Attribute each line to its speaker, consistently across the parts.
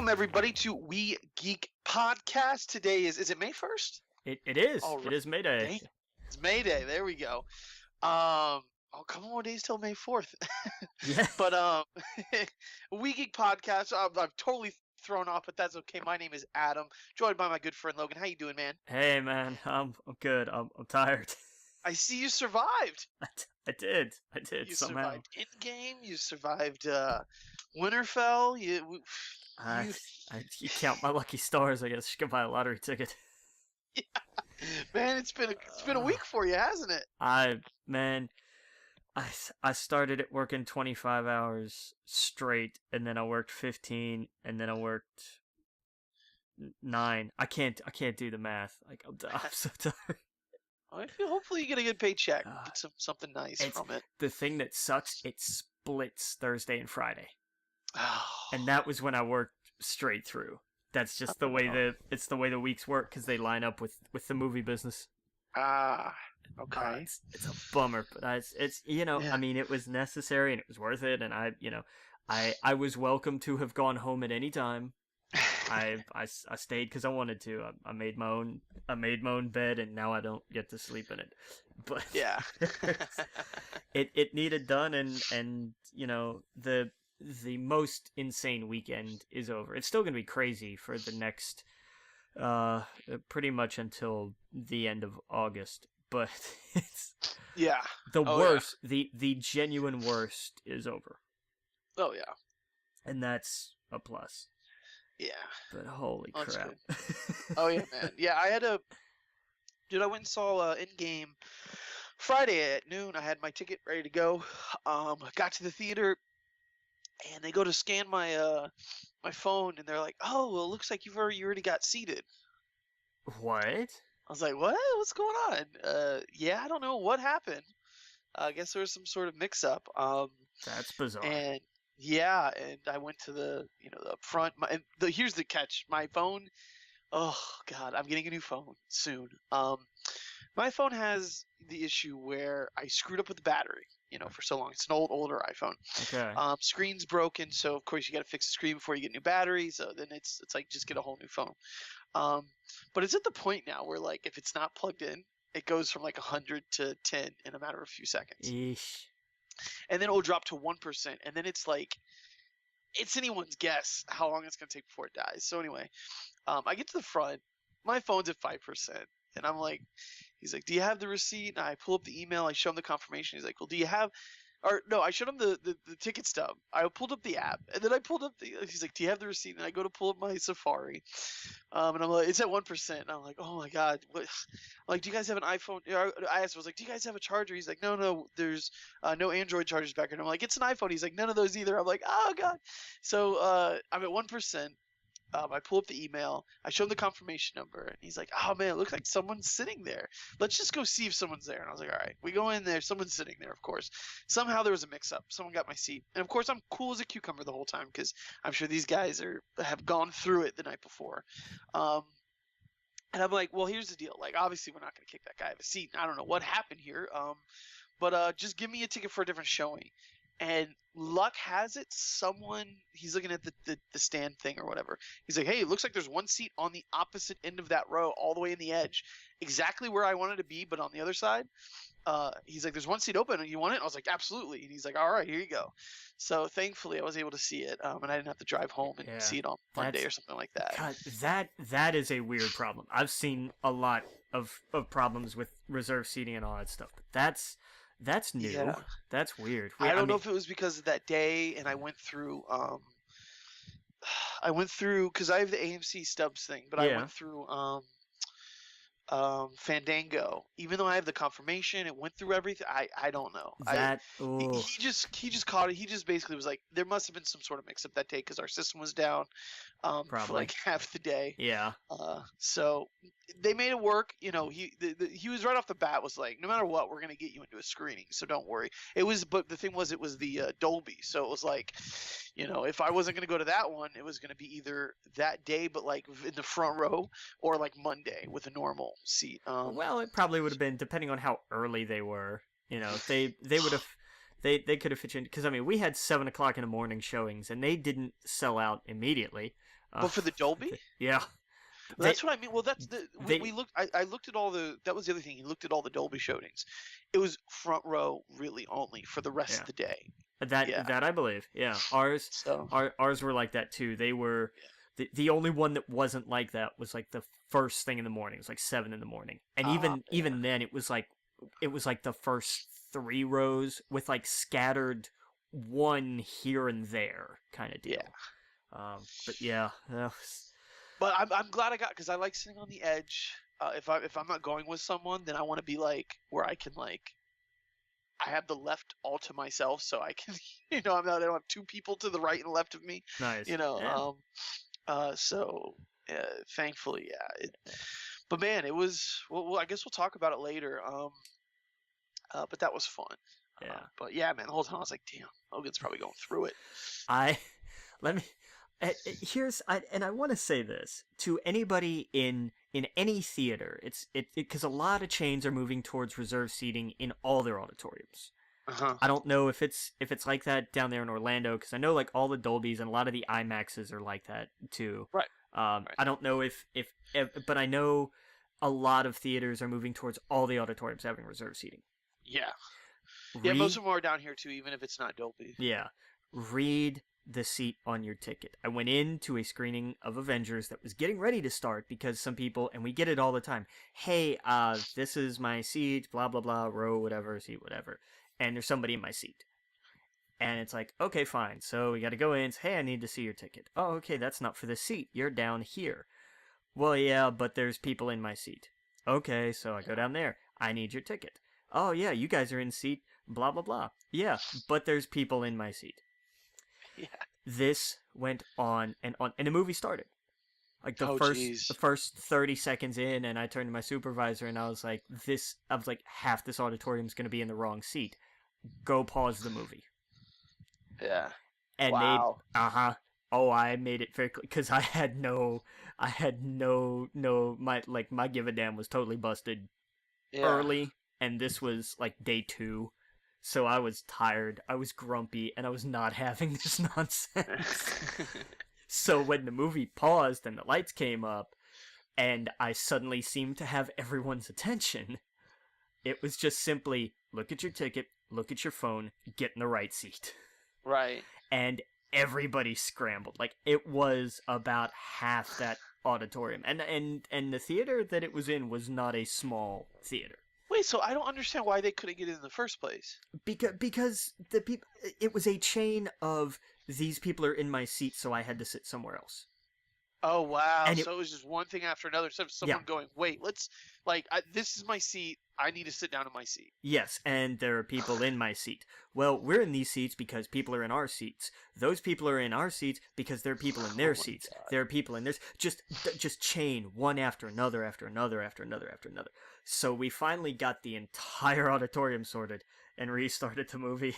Speaker 1: Welcome everybody to We Geek Podcast. Today is it May 1st?
Speaker 2: It is.
Speaker 1: All
Speaker 2: It is May Day.
Speaker 1: It's May Day. There we go. A couple more days till May 4th.
Speaker 2: Yeah.
Speaker 1: But We Geek Podcast. I'm totally thrown off, but that's okay. My name is Adam, joined by my good friend Logan. How you doing, man?
Speaker 2: Hey man, I'm good. I'm tired.
Speaker 1: I see you survived.
Speaker 2: I did
Speaker 1: You
Speaker 2: somehow.
Speaker 1: survived EndGame. You survived Winterfell.
Speaker 2: You count my lucky stars. I guess you can buy a lottery ticket.
Speaker 1: Man, it's been a week for you, hasn't it?
Speaker 2: I started at working 25 hours straight, and then I worked 15, and then I worked 9. I can't do the math. Like I'm so tired.
Speaker 1: Hopefully you get a good paycheck. Get something nice from it.
Speaker 2: The thing that sucks, it splits Thursday and Friday. And that was when I worked straight through. That's just the way the way the weeks work because they line up with the movie business.
Speaker 1: Okay.
Speaker 2: It's a bummer, but it's
Speaker 1: Yeah.
Speaker 2: I mean, it was necessary and it was worth it, and I was welcome to have gone home at any time. I stayed because I wanted to. I made my own bed, and now I don't get to sleep in it. But
Speaker 1: yeah,
Speaker 2: it needed done, and the most insane weekend is over. It's still gonna be crazy for the next pretty much until the end of August. But it's the worst.
Speaker 1: Yeah.
Speaker 2: The genuine worst is over.
Speaker 1: Oh yeah,
Speaker 2: and that's a plus.
Speaker 1: Yeah.
Speaker 2: But holy crap.
Speaker 1: Oh yeah, man. Yeah, I went and saw EndGame Friday at noon. I had my ticket ready to go. Got to the theater and they go to scan my my phone and they're like, "Oh, well, it looks like you already got seated."
Speaker 2: What?
Speaker 1: I was like, "What? What's going on?" Yeah, I don't know what happened. I guess there was some sort of mix-up.
Speaker 2: That's bizarre.
Speaker 1: And yeah, and I went to the front. Here's the catch: my phone. Oh God, I'm getting a new phone soon. My phone has the issue where I screwed up with the battery. For so long. It's an older iPhone.
Speaker 2: Okay.
Speaker 1: Screen's broken, so of course you got to fix the screen before you get new batteries. So then it's like just get a whole new phone. But it's at the point now where like if it's not plugged in, it goes from like 100 to 10 in a matter of a few seconds.
Speaker 2: Eesh.
Speaker 1: And then it will drop to 1%, and then it's like, it's anyone's guess how long it's going to take before it dies. So anyway, I get to the front, my phone's at 5%, and I'm like, he's like, "Do you have the receipt?" And I pull up the email, I show him the confirmation. He's like, "Well, do you have," or no, I showed him the ticket stub. I pulled up the app, and then I pulled up he's like, "Do you have the receipt?" And I go to pull up my Safari, and I'm like, it's at 1%. And I'm like, "Oh my God, what?" I'm like, "Do you guys have an iPhone?" I asked, I was like, "Do you guys have a charger?" He's like, "No, there's no Android chargers back here." And I'm like, "It's an iPhone." He's like, "None of those either." I'm like, "Oh God." So I'm at 1%. I pull up the email. I show him the confirmation number, and he's like, "Oh man, it looks like someone's sitting there. Let's just go see if someone's there." And I was like, "All right." We go in there. Someone's sitting there, of course. Somehow there was a mix-up. Someone got my seat, and of course I'm cool as a cucumber the whole time because I'm sure these guys have gone through it the night before. And I'm like, "Well, here's the deal. Like, obviously we're not going to kick that guy out of a seat. I don't know what happened here. But just give me a ticket for a different showing." And luck has it, he's looking at the stand thing or whatever. He's like, "Hey, it looks like there's one seat on the opposite end of that row, all the way in the edge, exactly where I wanted to be, but on the other side." He's like, "There's one seat open, and you want it?" And I was like, "Absolutely." And he's like, "All right, here you go." So thankfully, I was able to see it, and I didn't have to drive home and see it on Monday or something like that.
Speaker 2: God, that is a weird problem. I've seen a lot of problems with reserved seating and all that stuff, but that's new.
Speaker 1: Yeah.
Speaker 2: That's weird.
Speaker 1: I don't know if it was because of that day, and I went through because I have the AMC Stubs thing, but I went through Fandango. Even though I have the confirmation, it went through everything. I don't know. He just caught it. He just basically was like, there must have been some sort of mix up that day because our system was down for like half the day.
Speaker 2: Yeah.
Speaker 1: So they made it work. He was right off the bat was like, "No matter what, we're gonna get you into a screening, so don't worry." But the thing was, it was the Dolby, so it was like, if I wasn't gonna go to that one, it was gonna be either that day, but like in the front row, or like Monday with a normal seat.
Speaker 2: Well, it probably would have been depending on how early they were. They would have. They could have fit you in because I mean we had 7 o'clock in the morning showings and they didn't sell out immediately.
Speaker 1: But for the Dolby?
Speaker 2: Yeah.
Speaker 1: That's what I mean. Well, that's
Speaker 2: they
Speaker 1: we looked. I looked at all the. That was the other thing. He looked at all the Dolby showings. It was front row really only for the rest
Speaker 2: yeah.
Speaker 1: of the day. Yeah.
Speaker 2: That I believe. Yeah.
Speaker 1: So
Speaker 2: Ours were like that too. They were the only one that wasn't like that was like the first thing in the morning. It was like 7 in the morning. And even then it was like the first 3 rows with like scattered one here and there kind of deal.
Speaker 1: yeah.
Speaker 2: But yeah, that was...
Speaker 1: But I'm glad I got, because I like sitting on the edge. If I'm not going with someone, then I want to be like where I can like I have the left all to myself, so I can I don't have 2 people to the right and left of me.
Speaker 2: Nice.
Speaker 1: Yeah. So thankfully, yeah. But man, it was. Well, I guess we'll talk about it later. But that was fun.
Speaker 2: Yeah.
Speaker 1: But yeah, man, the whole time I was like, damn, Logan's probably going through it.
Speaker 2: Let me I want to say this to anybody in any theater. It's because a lot of chains are moving towards reserve seating in all their auditoriums. I don't know if it's like that down there in Orlando, because I know like all the Dolbys and a lot of the IMAXs are like that too.
Speaker 1: Right.
Speaker 2: Right. I don't know if but I know a lot of theaters are moving towards all the auditoriums having reserve seating.
Speaker 1: Yeah. Yeah, most of them are down here too, even if it's not Dolby.
Speaker 2: Yeah. Read the seat on your ticket. I went into a screening of Avengers that was getting ready to start, because some people, and we get it all the time, hey, this is my seat, blah, blah, blah, row, whatever, seat, whatever, and there's somebody in my seat. And it's like, okay, fine, so we gotta go in, say, hey, I need to see your ticket. Oh, okay, that's not for the seat, you're down here. Well, yeah, but there's people in my seat. Okay, so I go down there, I need your ticket. Oh, yeah, you guys are in seat, blah, blah, blah. Yeah, but there's people in my seat.
Speaker 1: Yeah.
Speaker 2: This went on, and the movie started. Like the first 30 seconds in, and I turned to my supervisor and I was like, half this auditorium's going to be in the wrong seat. Go pause the movie.
Speaker 1: Yeah.
Speaker 2: And
Speaker 1: wow.
Speaker 2: I made it very clear, because I had no, my give a damn was totally busted early, and this was like day 2. So I was tired, I was grumpy, and I was not having this nonsense. So when the movie paused and the lights came up, and I suddenly seemed to have everyone's attention, it was just simply, look at your ticket, look at your phone, get in the right seat.
Speaker 1: Right.
Speaker 2: And everybody scrambled. Like, it was about half that auditorium. And the theater that it was in was not a small theater.
Speaker 1: Wait, so I don't understand why they couldn't get in the first place.
Speaker 2: Because the people, it was a chain of, these people are in my seat, so I had to sit somewhere else.
Speaker 1: Oh, wow. So it was just one thing after another. Instead of someone going, wait, this is my seat. I need to sit down in my seat.
Speaker 2: Yes, and there are people in my seat. Well, we're in these seats because people are in our seats. Those people are in our seats because there are people in their seats.
Speaker 1: God.
Speaker 2: There are people in theirs. Just chain one after another, after another, after another, after another. So we finally got the entire auditorium sorted and restarted the movie.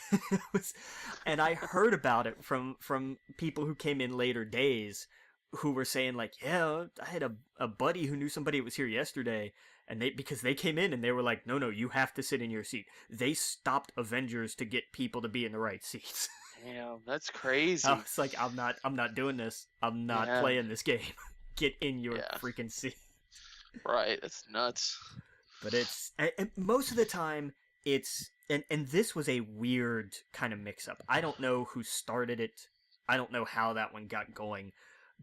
Speaker 2: And I heard about it from people who came in later days, who were saying like, yeah, I had a buddy who knew somebody who was here yesterday, and because they came in and they were like, no, you have to sit in your seat. They stopped Avengers to get people to be in the right seats.
Speaker 1: Damn, that's crazy.
Speaker 2: I was like, I'm not doing this. I'm not playing this game. Get in your freaking seat.
Speaker 1: Right, that's nuts.
Speaker 2: But it's, and most of the time it's, and this was a weird kind of mix-up. I don't know who started it. I don't know how that one got going.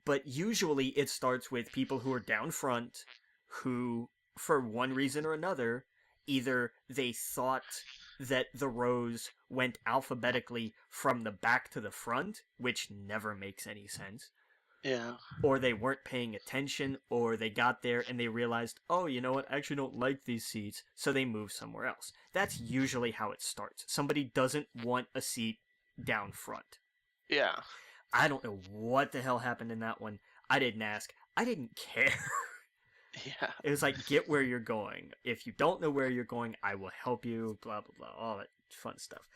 Speaker 2: But usually it starts with people who are down front who, for one reason or another, either they thought that the rows went alphabetically from the back to the front, which never makes any sense.
Speaker 1: Yeah.
Speaker 2: Or they weren't paying attention, or they got there and they realized, oh, you know what, I actually don't like these seats, so they move somewhere else. That's usually how it starts. Somebody doesn't want a seat down front.
Speaker 1: Yeah.
Speaker 2: I don't know what the hell happened in that one. I didn't ask. I didn't care.
Speaker 1: Yeah.
Speaker 2: It was like, get where you're going. If you don't know where you're going, I will help you, blah, blah, blah, all that fun stuff.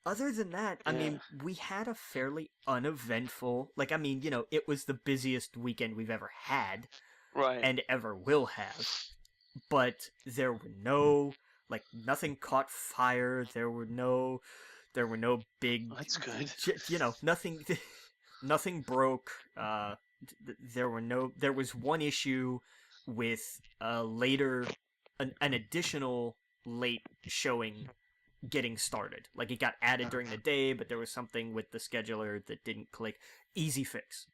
Speaker 2: Other than that, I mean, we had a fairly uneventful, it was the busiest weekend we've ever had.
Speaker 1: Right.
Speaker 2: And ever will have. But there were no, nothing caught fire. There were no big...
Speaker 1: That's good.
Speaker 2: Nothing broke. there was one issue with an additional late showing getting started. Like, it got added during the day, but there was something with the scheduler that didn't click. Easy fix.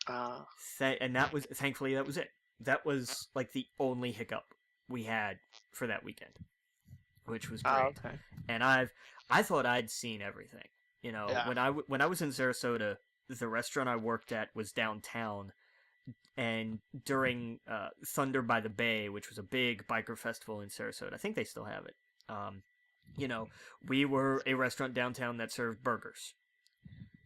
Speaker 2: And thankfully that was it. That was like the only hiccup we had for that weekend, which was great.
Speaker 1: Okay.
Speaker 2: And I thought I'd seen everything.
Speaker 1: Yeah.
Speaker 2: When I was in Sarasota, the restaurant I worked at was downtown, and during Thunder by the Bay, which was a big biker festival in Sarasota, I think they still have it. We were a restaurant downtown that served burgers,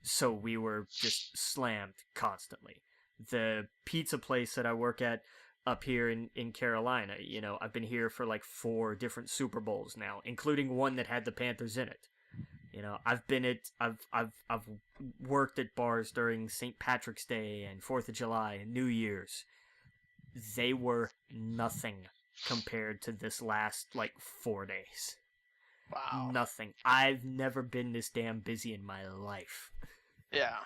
Speaker 2: so we were just slammed constantly. The pizza place that I work at up here in Carolina, I've been here for like 4 different Super Bowls now, including one that had the Panthers in it. I've worked at bars during St. Patrick's Day and 4th of July and New Year's. They were nothing compared to this last like 4 days.
Speaker 1: Wow.
Speaker 2: Nothing. I've never been this damn busy in my life.
Speaker 1: Yeah.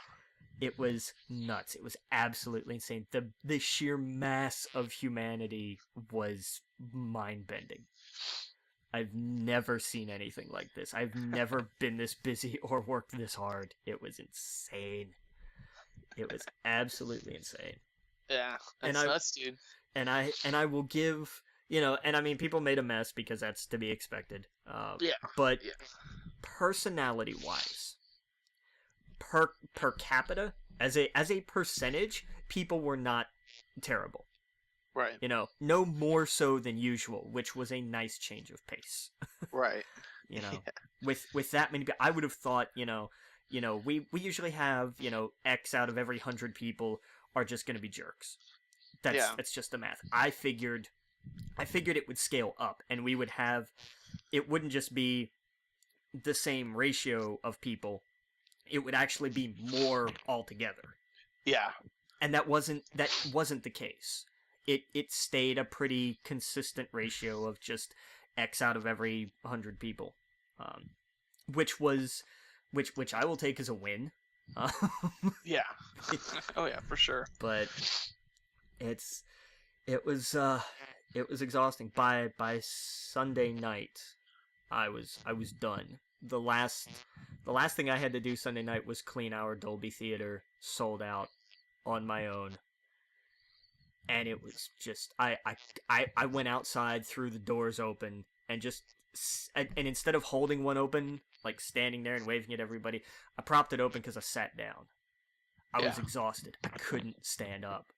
Speaker 2: It was nuts. It was absolutely insane. The sheer mass of humanity was mind-bending. I've never seen anything like this. I've never been this busy or worked this hard. It was insane. It was absolutely insane.
Speaker 1: Yeah, that's nuts, dude.
Speaker 2: And I will give, and I mean, people made a mess because that's to be expected.
Speaker 1: Yeah.
Speaker 2: But personality-wise, per capita, as a percentage, people were not terrible.
Speaker 1: Right.
Speaker 2: No more so than usual, which was a nice change of pace.
Speaker 1: Right.
Speaker 2: With that many, I would have thought, we usually have, X out of every 100 people are just going to be jerks. That's just the math. I figured it would scale up, and we would have, it wouldn't just be the same ratio of people. It would actually be more altogether.
Speaker 1: Yeah.
Speaker 2: And that wasn't the case. It stayed a pretty consistent ratio of just X out of every 100 people, which I will take as a win.
Speaker 1: Yeah. Oh yeah, for sure.
Speaker 2: But it was exhausting. By Sunday night, I was done. The last thing I had to do Sunday night was clean our Dolby Theater, sold out on my own. And it was just, I went outside, threw the doors open, and instead of holding one open, like standing there and waving at everybody, I propped it open because I sat down. I was exhausted. I couldn't stand up.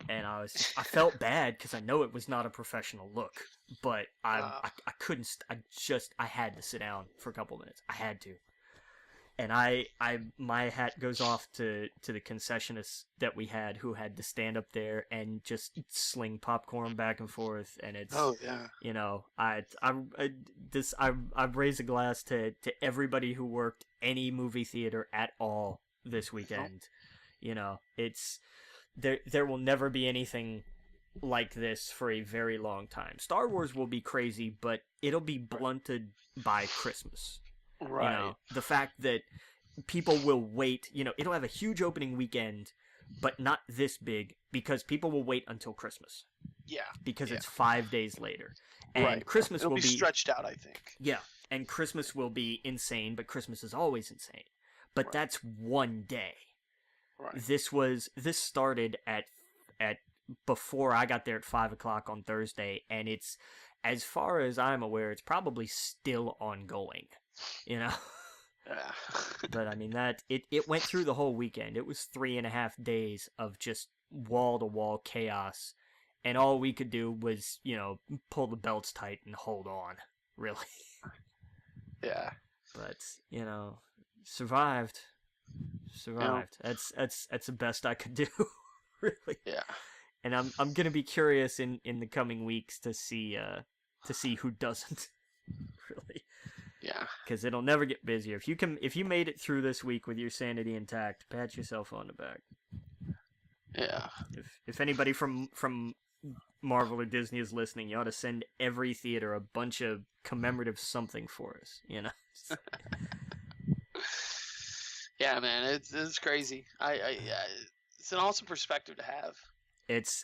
Speaker 2: And I felt bad because I know it was not a professional look, but I couldn't, I had to sit down for a couple minutes. I had to. And my hat goes off to the concessionists that we had, who had to stand up there and just sling popcorn back and forth. And it's, I've raised a glass to everybody who worked any movie theater at all this weekend. It's, there will never be anything like this for a very long time. Star Wars will be crazy, but it'll be blunted by Christmas.
Speaker 1: Right.
Speaker 2: The fact that people will wait, it'll have a huge opening weekend, but not this big, because people will wait until Christmas.
Speaker 1: Yeah.
Speaker 2: Because it's 5 days later. And Christmas
Speaker 1: It'll
Speaker 2: will
Speaker 1: be stretched out, I think.
Speaker 2: Yeah. And Christmas will be insane, but Christmas is always insane. But that's one day.
Speaker 1: Right.
Speaker 2: This started at before I got there at 5:00 on Thursday, and it's, as far as I'm aware, it's probably still ongoing.
Speaker 1: Yeah.
Speaker 2: But I mean, it went through the whole weekend. It was 3.5 days of just wall-to-wall chaos, and all we could do was, pull the belts tight and hold on, really.
Speaker 1: Yeah.
Speaker 2: But, survived. That's the best I could do, really.
Speaker 1: Yeah.
Speaker 2: And I'm gonna be curious in the coming weeks to see who doesn't, really.
Speaker 1: Yeah.
Speaker 2: Because it'll never get busier. If you made it through this week with your sanity intact, pat yourself on the back.
Speaker 1: Yeah.
Speaker 2: If anybody from Marvel or Disney is listening, you ought to send every theater a bunch of commemorative something for us.
Speaker 1: Yeah, man, it's crazy. It's an awesome perspective to have.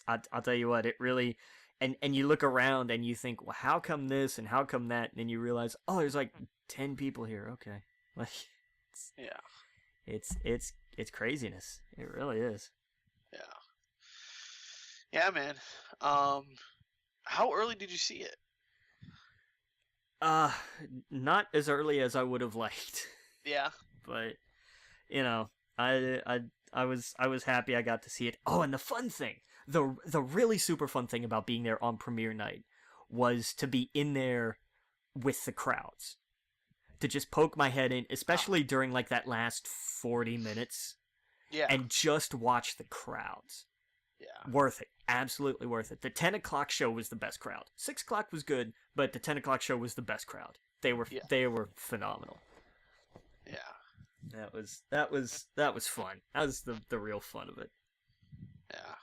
Speaker 2: I'll tell you what, it really, and you look around and you think, well, how come this and how come that, and then you realize, oh, there's like 10 people here. Okay, like,
Speaker 1: Yeah.
Speaker 2: It's craziness. It really is.
Speaker 1: Yeah. Yeah, man. How early did you see it?
Speaker 2: Uh, Not as early as I would have liked,
Speaker 1: Yeah.
Speaker 2: but you know, I was happy I got to see it. Oh, and the fun thing, the really super fun thing about being there on premiere night was to be in there with the crowds. To just poke my head in, especially during like that last 40 minutes,
Speaker 1: Yeah.
Speaker 2: and just watch the crowds.
Speaker 1: Yeah.
Speaker 2: Worth it. Absolutely worth it. The 10 o'clock show was the best crowd. 6 o'clock was good, but the 10 o'clock show was the best crowd. They were phenomenal.
Speaker 1: Yeah.
Speaker 2: That was fun. That was the real fun of it.
Speaker 1: Yeah.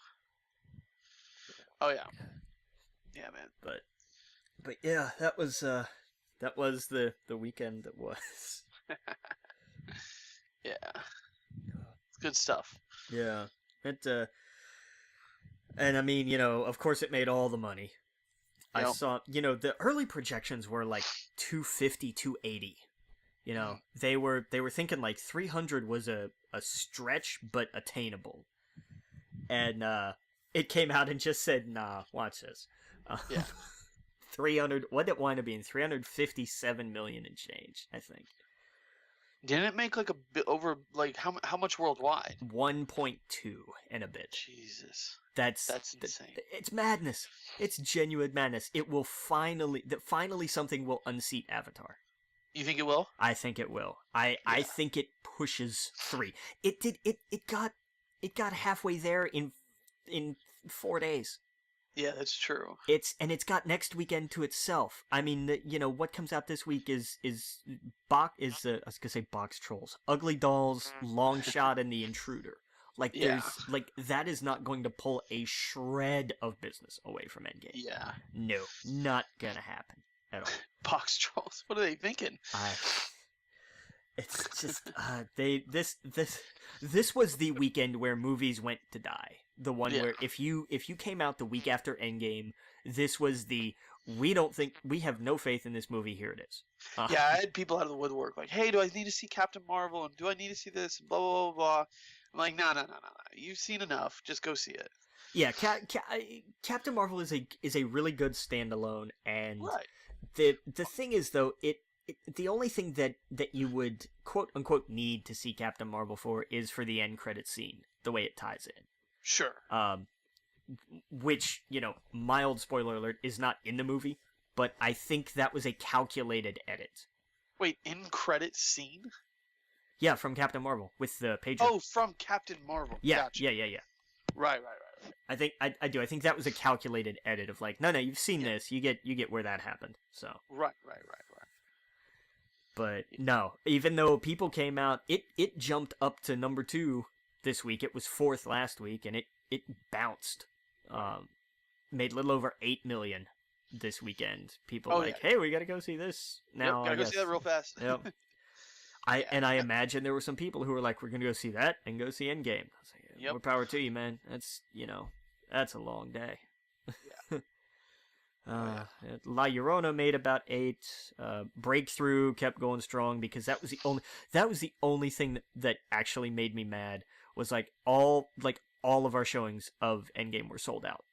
Speaker 1: Oh yeah. Yeah, man.
Speaker 2: But yeah, that was the weekend that was.
Speaker 1: Yeah. It's good stuff.
Speaker 2: Yeah. It and I mean, of course it made all the money.
Speaker 1: Yep.
Speaker 2: I saw, the early projections were like 250, 280. They were thinking like 300 was a stretch but attainable. And it came out and just said, "Nah, watch this."
Speaker 1: Yeah.
Speaker 2: 300, what did it wind up being? 357 million and change, I think.
Speaker 1: Didn't it make like a bit over, like how much worldwide?
Speaker 2: 1.2 and a bit.
Speaker 1: Jesus.
Speaker 2: That's
Speaker 1: insane.
Speaker 2: It's madness. It's genuine madness. It will finally something will unseat Avatar.
Speaker 1: You think it will?
Speaker 2: I think it will. I think it pushes 3. It got halfway there in 4 days.
Speaker 1: Yeah, that's true.
Speaker 2: It's got next weekend to itself. I mean, what comes out this week is I was gonna say Box Trolls, Ugly Dolls, Long Shot, and The Intruder. Like there's that is not going to pull a shred of business away from EndGame.
Speaker 1: Yeah.
Speaker 2: No, not gonna happen at all.
Speaker 1: Box Trolls. What are they thinking?
Speaker 2: It's just this was the weekend where movies went to die. The one where if you came out the week after EndGame, this was we have no faith in this movie. Here it is.
Speaker 1: Yeah, I had people out of the woodwork like, "Hey, do I need to see Captain Marvel? And do I need to see this? Blah blah blah blah." I'm like, no. You've seen enough. Just go see it.
Speaker 2: Yeah, Captain Marvel is a really good standalone, and
Speaker 1: right.
Speaker 2: The thing is though, the only thing that you would quote unquote need to see Captain Marvel for is for the end credit scene, the way it ties in.
Speaker 1: Sure.
Speaker 2: Which, mild spoiler alert, is not in the movie, but I think that was a calculated edit.
Speaker 1: Wait, end credit scene?
Speaker 2: Yeah, from Captain Marvel with the pager.
Speaker 1: Oh, from Captain Marvel.
Speaker 2: Yeah,
Speaker 1: gotcha.
Speaker 2: yeah.
Speaker 1: Right.
Speaker 2: I think I do. I think that was a calculated edit of like, no, you've seen this. You get where that happened. So. Right. But no, even though people came out, it jumped up to number 2 this week. It was 4th last week, and it bounced. Made a little over 8 million this weekend. People hey, we gotta go see this now.
Speaker 1: Gotta go see that real fast.
Speaker 2: Yep. I imagine there were some people who were like, we're gonna go see that and go see EndGame. I was like, more power to you, man. That's that's a long day.
Speaker 1: Yeah.
Speaker 2: La Llorona made about 8. Breakthrough kept going strong because that was the only thing that actually made me mad was like all of our showings of EndGame were sold out.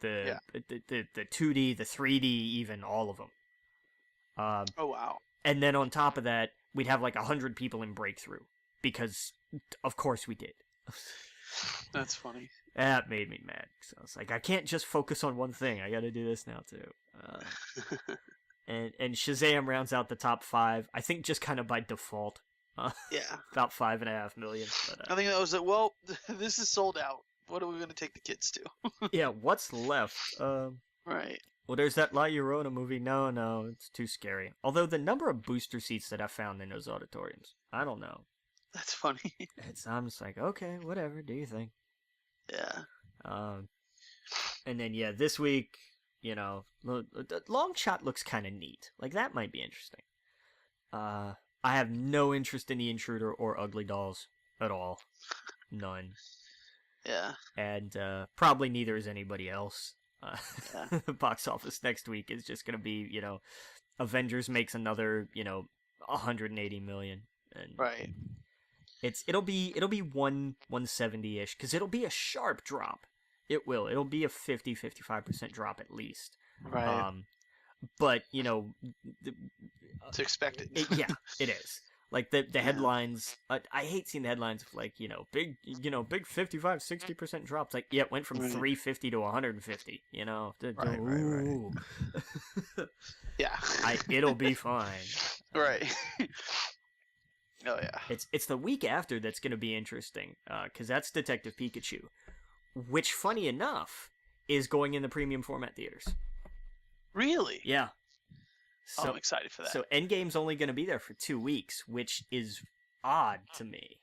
Speaker 2: The 2D, the 3D, even all of them.
Speaker 1: Oh wow!
Speaker 2: And then on top of that, we'd have like 100 people in Breakthrough because, of course, we did.
Speaker 1: That's funny.
Speaker 2: That made me mad. So I was like, I can't just focus on one thing. I got to do this now too. And Shazam rounds out the top 5. I think just kind of by default.
Speaker 1: Yeah.
Speaker 2: About 5.5 million. But,
Speaker 1: I think that was it. Well, this is sold out. What are we going to take the kids to?
Speaker 2: Yeah, what's left?
Speaker 1: Right.
Speaker 2: Well, there's that La Llorona movie. No, it's too scary. Although the number of booster seats that I found in those auditoriums, I don't know.
Speaker 1: That's funny.
Speaker 2: I'm just like, okay, whatever. Do you think?
Speaker 1: Yeah.
Speaker 2: And then this week, Long Shot looks kind of neat. Like that might be interesting. I have no interest in The Intruder or Ugly Dolls at all. None.
Speaker 1: Yeah.
Speaker 2: and probably neither is anybody else.
Speaker 1: Yeah.
Speaker 2: The box office next week is just gonna be, Avengers makes another, 180 million, and
Speaker 1: Right.
Speaker 2: it'll be 170-ish, because it'll be a sharp drop. It'll be a 50-55% drop at least.
Speaker 1: Right.
Speaker 2: But
Speaker 1: It's expected.
Speaker 2: yeah, it is. Like the headlines, I hate seeing the headlines of like, big 55-60% drops. Like, yeah, it went from
Speaker 1: Right.
Speaker 2: 350 to 150.
Speaker 1: Right. Yeah.
Speaker 2: It'll be fine.
Speaker 1: Right. Oh yeah.
Speaker 2: It's the week after that's going to be interesting, because that's Detective Pikachu, which, funny enough, is going in the premium format theaters.
Speaker 1: Really?
Speaker 2: Yeah.
Speaker 1: So, I'm excited for that.
Speaker 2: So EndGame's only going to be there for 2 weeks, which is odd to me.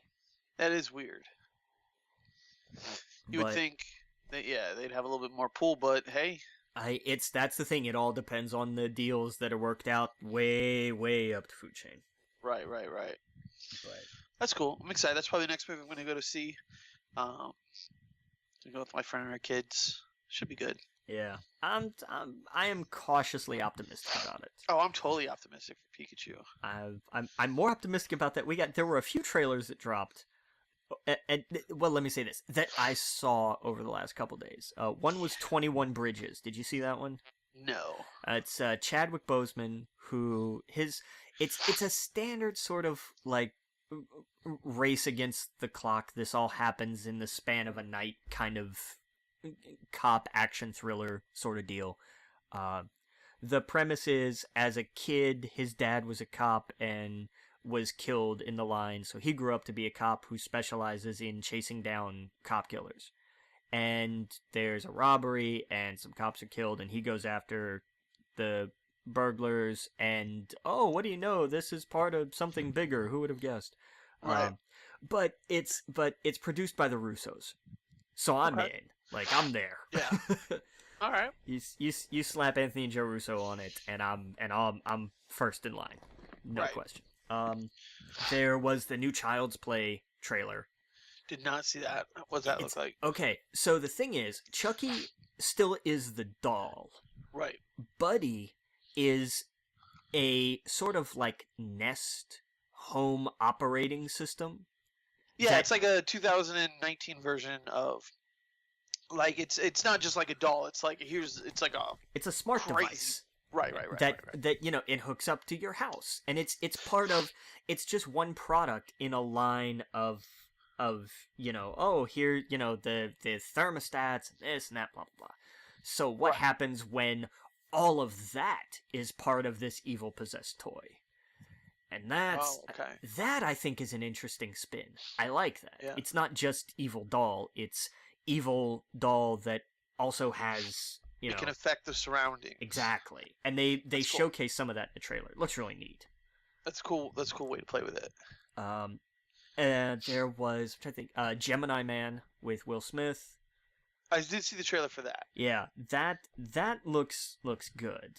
Speaker 1: That is weird. You would think that, they'd have a little bit more pull, but hey.
Speaker 2: That's the thing. It all depends on the deals that are worked out way, way up the food chain.
Speaker 1: Right.
Speaker 2: But
Speaker 1: that's cool. I'm excited. That's probably the next movie I'm going to go to see. To go with my friend and her kids. Should be good.
Speaker 2: Yeah, I am cautiously optimistic about it.
Speaker 1: Oh, I'm totally optimistic for Pikachu.
Speaker 2: I'm more optimistic about that. There were a few trailers that dropped, and well, let me say this, that I saw over the last couple days. One was 21 Bridges. Did you see that one?
Speaker 1: No.
Speaker 2: It's Chadwick Boseman, who it's a standard sort of like race against the clock. This all happens in the span of a night kind of cop action thriller sort of deal. The premise is, as a kid, his dad was a cop and was killed in the line, so he grew up to be a cop who specializes in chasing down cop killers. And there's a robbery, and some cops are killed, and he goes after the burglars, and what do you know, this is part of something bigger. Who would have guessed?
Speaker 1: Right.
Speaker 2: But it's produced by the Russos, so I'm in. Like, I'm there.
Speaker 1: Yeah. All right.
Speaker 2: You slap Anthony and Joe Russo on it, and I'm first in line, no question. There was the new Child's Play trailer.
Speaker 1: Did not see that. What does that look like?
Speaker 2: Okay, so the thing is, Chucky still is the doll.
Speaker 1: Right.
Speaker 2: Buddy is a sort of like Nest home operating system.
Speaker 1: Yeah, it's like a 2019 version of, like, it's not just like a doll. It's like it's like
Speaker 2: it's a smart device.
Speaker 1: Right.
Speaker 2: That it hooks up to your house, and it's part of, it's just one product in a line of here, the thermostats and this and that, blah blah blah. So what happens when all of that is part of this evil possessed toy? And that I think is an interesting spin. I like that.
Speaker 1: Yeah.
Speaker 2: It's not just evil doll, it's evil doll that also has,
Speaker 1: it can affect the surroundings.
Speaker 2: Exactly. And they showcase some of that in the trailer. It looks really neat.
Speaker 1: That's cool. That's a cool way to play with it.
Speaker 2: There was, I think, Gemini Man with Will Smith.
Speaker 1: I did see the trailer for that.
Speaker 2: Yeah, that looks good.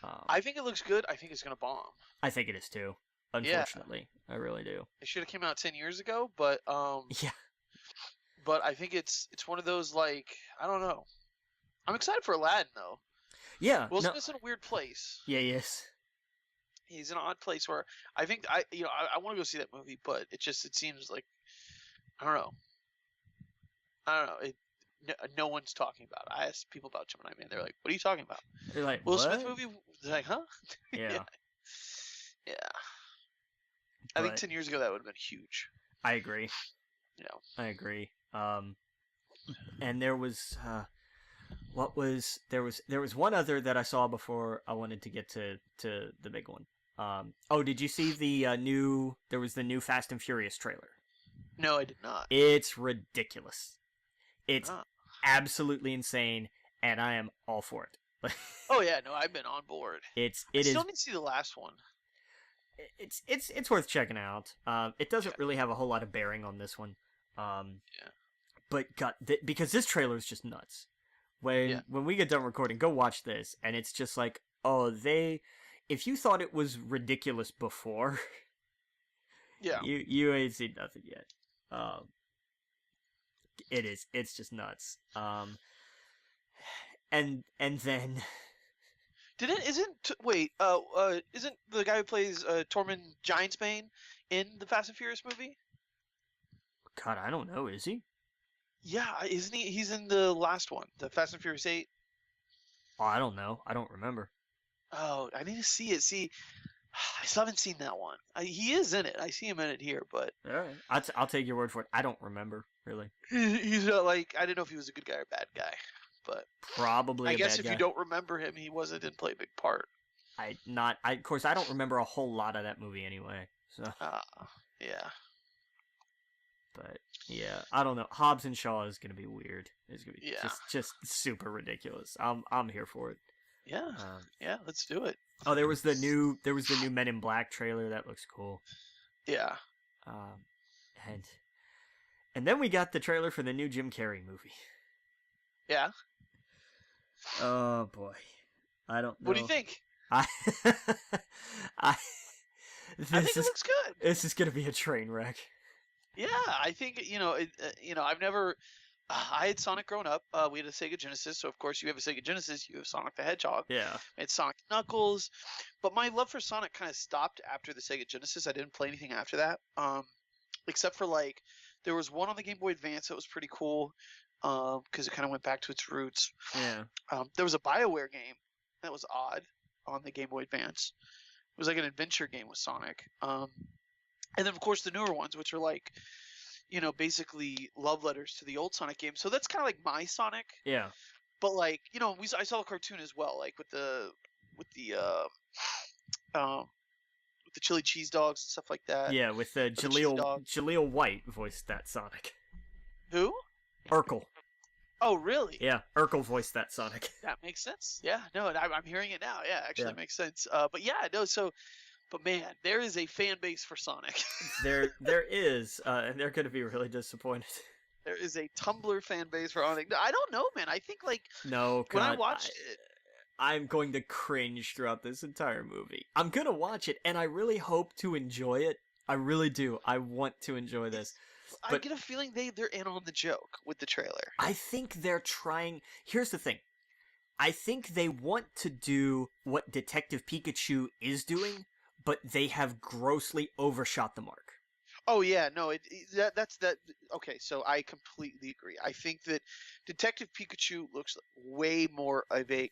Speaker 1: I think it looks good. I think it's gonna bomb.
Speaker 2: I think it is too. Unfortunately, I really do.
Speaker 1: It should have came out 10 years ago, but
Speaker 2: yeah.
Speaker 1: But I think it's one of those, like, I don't know. I'm excited for Aladdin though.
Speaker 2: Yeah.
Speaker 1: Will Smith's in a weird place.
Speaker 2: Yeah, yes.
Speaker 1: He's in an odd place where I think I want to go see that movie, but it seems like I don't know. No one's talking about it. I asked people about Gemini Man. They're like, "What are you talking about?"
Speaker 2: They're like,
Speaker 1: Will
Speaker 2: what?
Speaker 1: Smith movie? They're like, huh?
Speaker 2: Yeah.
Speaker 1: Yeah. I think 10 years ago that would have been huge.
Speaker 2: I agree.
Speaker 1: Yeah.
Speaker 2: I agree. And there was there was one other that I saw before I wanted to get to the big one. Did you see the new Fast and Furious trailer?
Speaker 1: No, I did not.
Speaker 2: It's ridiculous. It's absolutely insane, and I am all for it.
Speaker 1: Oh yeah, no, I've been on board.
Speaker 2: I
Speaker 1: still need to see the last one.
Speaker 2: It's worth checking out. It doesn't really have a whole lot of bearing on this one. But because this trailer is just nuts. When we get done recording, go watch this, and it's just like, if you thought it was ridiculous before, you ain't seen nothing yet. It is. It's just nuts. And then
Speaker 1: Isn't the guy who plays Tormund Giantsbane in the Fast and Furious movie?
Speaker 2: God, I don't know. Is he?
Speaker 1: Yeah, isn't he? He's in the last one, the Fast and Furious 8.
Speaker 2: Oh, I don't know. I don't remember.
Speaker 1: Oh, I need to see it. See, I still haven't seen that one. He is in it. I see him in it here, but
Speaker 2: All right. I'll take your word for it. I don't remember really.
Speaker 1: he's not like, I didn't know if he was a good guy or bad guy, but
Speaker 2: Probably
Speaker 1: I
Speaker 2: a
Speaker 1: guess
Speaker 2: bad
Speaker 1: if
Speaker 2: guy.
Speaker 1: you don't remember him, he didn't play a big part.
Speaker 2: Of course, I don't remember a whole lot of that movie anyway. So,
Speaker 1: Yeah.
Speaker 2: but yeah, I don't know. Hobbs and Shaw is gonna be weird. It's gonna be
Speaker 1: Yeah.
Speaker 2: just super ridiculous. I'm here for it.
Speaker 1: Yeah. Yeah, let's do it.
Speaker 2: Oh, there was the new Men in Black trailer that looks cool.
Speaker 1: Yeah.
Speaker 2: And then we got the trailer for the new Jim Carrey movie.
Speaker 1: Yeah.
Speaker 2: Oh boy, I don't know.
Speaker 1: What do you think?
Speaker 2: I
Speaker 1: I think it looks good.
Speaker 2: This is gonna be a train wreck.
Speaker 1: Yeah, I think I've never. I had Sonic growing up. We had a Sega Genesis, so of course you have a Sega Genesis. You have Sonic the Hedgehog.
Speaker 2: Yeah.
Speaker 1: It's Sonic Knuckles, but my love for Sonic kind of stopped after the Sega Genesis. I didn't play anything after that, except for like there was one on the Game Boy Advance that was pretty cool, because it kind of went back to its roots.
Speaker 2: Yeah.
Speaker 1: There was a BioWare game that was odd on the Game Boy Advance. It was like an adventure game with Sonic. And then of course the newer ones, which are like, basically love letters to the old Sonic games. So that's kind of like my Sonic.
Speaker 2: Yeah.
Speaker 1: But like, I saw the cartoon as well, like with the chili cheese dogs and stuff like that.
Speaker 2: Yeah, with Jaleel White voiced that Sonic.
Speaker 1: Who?
Speaker 2: Urkel.
Speaker 1: Oh, really?
Speaker 2: Yeah, Urkel voiced that Sonic.
Speaker 1: That makes sense. Yeah, no, I'm hearing it now. Yeah, actually makes sense. But yeah, no, but man, there is a fan base for Sonic.
Speaker 2: there is, and they're going to be really disappointed.
Speaker 1: There is a Tumblr fan base for Sonic. I don't know, man. I think like
Speaker 2: no,
Speaker 1: when I watched it,
Speaker 2: I'm going to cringe throughout this entire movie. I'm going to watch it, and I really hope to enjoy it. I really do. I want to enjoy this.
Speaker 1: But I get a feeling they're in on the joke with the trailer.
Speaker 2: I think they're trying. Here's the thing. I think they want to do what Detective Pikachu is doing, but they have grossly overshot the mark.
Speaker 1: Oh yeah, no, that's that. Okay, so I completely agree. I think that Detective Pikachu looks way more of a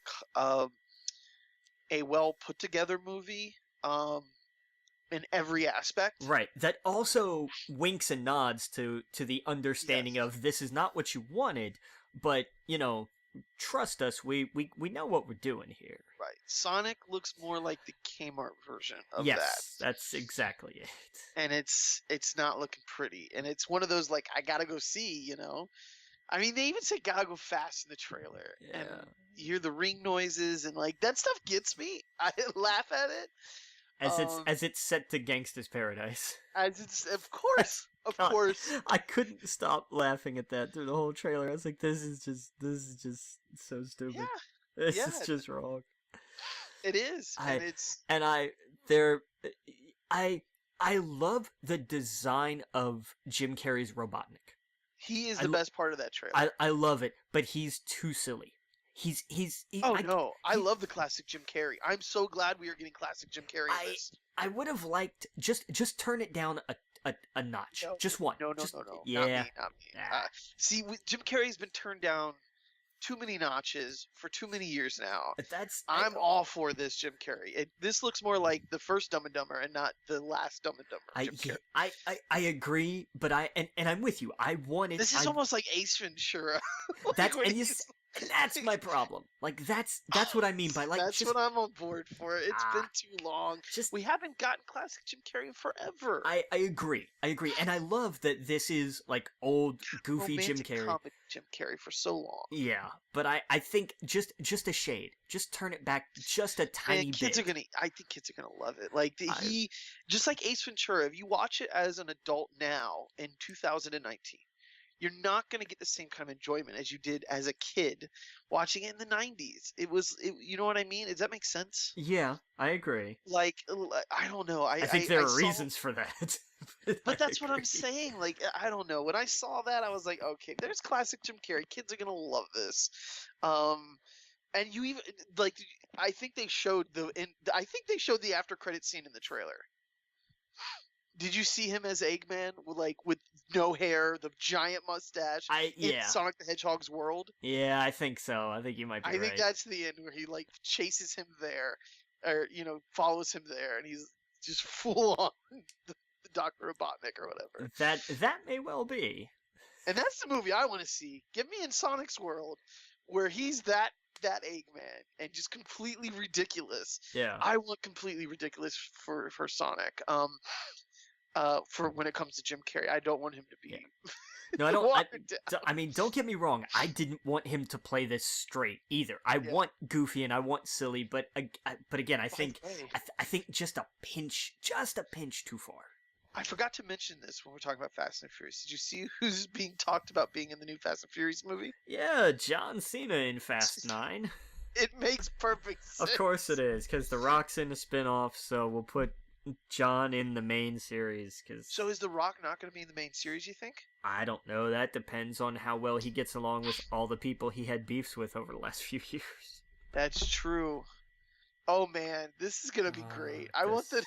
Speaker 1: well put together movie, in every aspect.
Speaker 2: Right. That also winks and nods to the understanding of this is not what you wanted, but trust us, we know what we're doing here.
Speaker 1: Right. Sonic looks more like the Kmart version of that.
Speaker 2: Yes, that's exactly it.
Speaker 1: And it's not looking pretty. And it's one of those like I gotta go see, I mean, they even say gotta go fast in the trailer.
Speaker 2: Yeah.
Speaker 1: And you hear the ring noises and like that stuff gets me. I laugh at it.
Speaker 2: As it's set to Gangsta's Paradise.
Speaker 1: As it's of course. Of course.
Speaker 2: I couldn't stop laughing at that through the whole trailer. I was like, this is just so stupid.
Speaker 1: Yeah.
Speaker 2: This is just wrong.
Speaker 1: It is.
Speaker 2: I love the design of Jim Carrey's Robotnik.
Speaker 1: He is the best part of that trailer.
Speaker 2: I love it, but he's too silly. I
Speaker 1: love the classic Jim Carrey. I'm so glad we are getting classic Jim Carrey in this.
Speaker 2: I would have liked just turn it down a notch.
Speaker 1: No,
Speaker 2: just one.
Speaker 1: No.
Speaker 2: Yeah.
Speaker 1: Not me. See, Jim Carrey's been turned down too many notches for too many years now. I'm all for this Jim Carrey. This looks more like the first Dumb and Dumber and not the last Dumb and Dumber. Jim Carrey.
Speaker 2: I agree, but I'm with you.
Speaker 1: This is almost like Ace Ventura.
Speaker 2: And that's my problem. Like that's what I mean by like.
Speaker 1: That's what I'm on board for. It's been too long. We haven't gotten classic Jim Carrey in forever.
Speaker 2: I agree, and I love that this is like old goofy
Speaker 1: romantic
Speaker 2: Jim Carrey.
Speaker 1: Comic Jim Carrey for so long.
Speaker 2: Yeah, but I think just a shade. Just turn it back just a tiny bit.
Speaker 1: I think kids are gonna love it. Like he, just like Ace Ventura. If you watch it as an adult now in 2019. You're not going to get the same kind of enjoyment as you did as a kid watching it in the 90s. You know what I mean? Does that make sense?
Speaker 2: Yeah, I agree.
Speaker 1: Like, I don't know.
Speaker 2: I think there are reasons for that.
Speaker 1: But that's what I'm saying. Like, I don't know. When I saw that, I was like, okay, there's classic Jim Carrey. Kids are gonna love this. And you even like, I think they showed I think they showed the after credit scene in the trailer. Did you see him as Eggman with no hair, the giant mustache in
Speaker 2: Yeah.
Speaker 1: Sonic the Hedgehog's world?
Speaker 2: Yeah, I think so. I think you might be right.
Speaker 1: I think that's the end where he like chases him there, or follows him there, and he's just full on the Dr. Robotnik or whatever.
Speaker 2: That may well be.
Speaker 1: And that's the movie I want to see. Get me in Sonic's world, where he's that Eggman and just completely ridiculous.
Speaker 2: Yeah.
Speaker 1: I want completely ridiculous for Sonic. For when it comes to Jim Carrey, I don't want him to be.
Speaker 2: Yeah. No, I don't. I mean, don't get me wrong. I didn't want him to play this straight either. I want goofy and I want silly, but again, I think just a pinch too far.
Speaker 1: I forgot to mention this when we're talking about Fast and Furious. Did you see who's being talked about being in the new Fast and Furious movie?
Speaker 2: Yeah, John Cena in Fast 9.
Speaker 1: It makes perfect sense.
Speaker 2: Of course it is, because The Rock's in a spin-off, so we'll put John in the main series.
Speaker 1: So is The Rock not going to be in the main series, you think?
Speaker 2: I don't know. That depends on how well he gets along with all the people he had beefs with over the last few years.
Speaker 1: That's true. Oh, man. This is going to be great. I want the...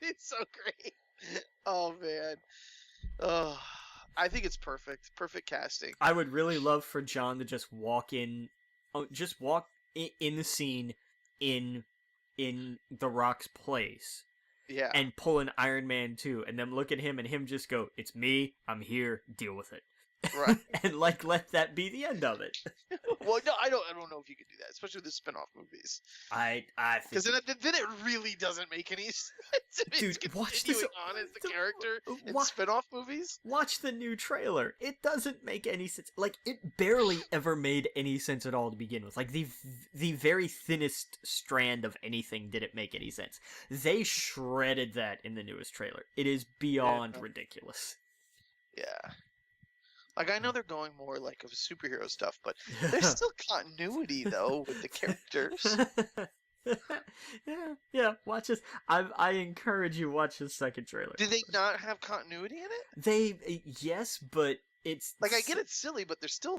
Speaker 1: It's so great. Oh, man. Oh, I think it's perfect. Perfect casting.
Speaker 2: I would really love for John to just walk in the scene in The Rock's place.
Speaker 1: Yeah.
Speaker 2: And pull an Iron Man 2, and then look at him and him just go, "It's me, I'm here, deal with it."
Speaker 1: Right.
Speaker 2: And let that be the end of it.
Speaker 1: Well, no, I don't know if you could do that, especially with the spin-off movies.
Speaker 2: I think
Speaker 1: because then it really doesn't make any sense.
Speaker 2: Dude, watch this
Speaker 1: on as the character in spin-off movies.
Speaker 2: Watch the new trailer. It doesn't make any sense. Like, it barely ever made any sense at all to begin with. Like, the very thinnest strand of anything didn't make any sense. They shredded that in the newest trailer. It is beyond ridiculous.
Speaker 1: Yeah. Like, I know they're going more, like, of superhero stuff, but there's still continuity, though, with the characters.
Speaker 2: Yeah, watch this. I encourage you watch this second trailer.
Speaker 1: Do they not have continuity in
Speaker 2: it? Yes, but it's...
Speaker 1: Like, I get it's silly, but they're still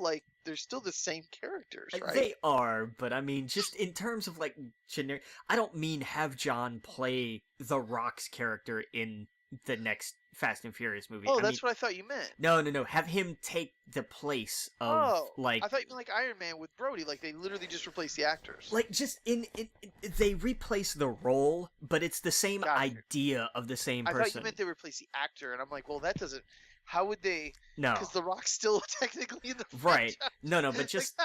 Speaker 1: the same characters, right?
Speaker 2: They are, but I mean, just in terms of, like, generic... I don't mean have John play The Rock's character in the next Fast and Furious movie.
Speaker 1: Oh, that's what I thought you meant.
Speaker 2: No. Have him take the place of, like...
Speaker 1: I thought you meant like Iron Man with Brody. Like, they literally just replace the actors.
Speaker 2: Like, just they replace the role, but it's the same idea of the same person.
Speaker 1: I thought you meant they replace the actor, and I'm like, well, that doesn't... How would they...
Speaker 2: No.
Speaker 1: Because The Rock's still technically in the
Speaker 2: franchise. Right. No, but just...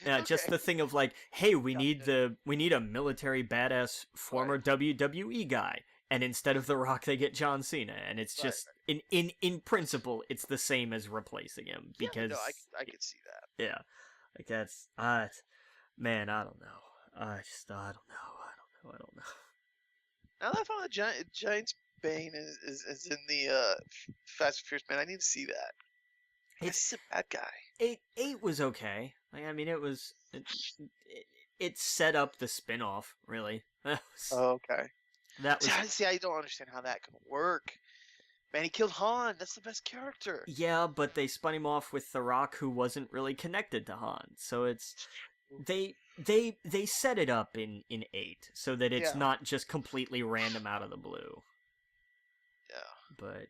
Speaker 2: Okay. Just the thing of, like, hey, we need a military badass former WWE guy. And instead of The Rock, they get John Cena, and it's just in principle, it's the same as replacing him because
Speaker 1: I could see that.
Speaker 2: Yeah, like that's man, I don't know. I don't know.
Speaker 1: Now that I found the Giant's Bane is in the Fast and Furious, man, I need to see that. He's a bad guy.
Speaker 2: 8 was okay. Like, I mean, it set up the spin-off, really.
Speaker 1: Oh, okay.
Speaker 2: That was...
Speaker 1: See, I don't understand how that can work. Man, he killed Han. That's the best character.
Speaker 2: Yeah, but they spun him off with The Rock, who wasn't really connected to Han. So it's... They set it up in 8, so that it's not just completely random out of the blue.
Speaker 1: Yeah.
Speaker 2: But,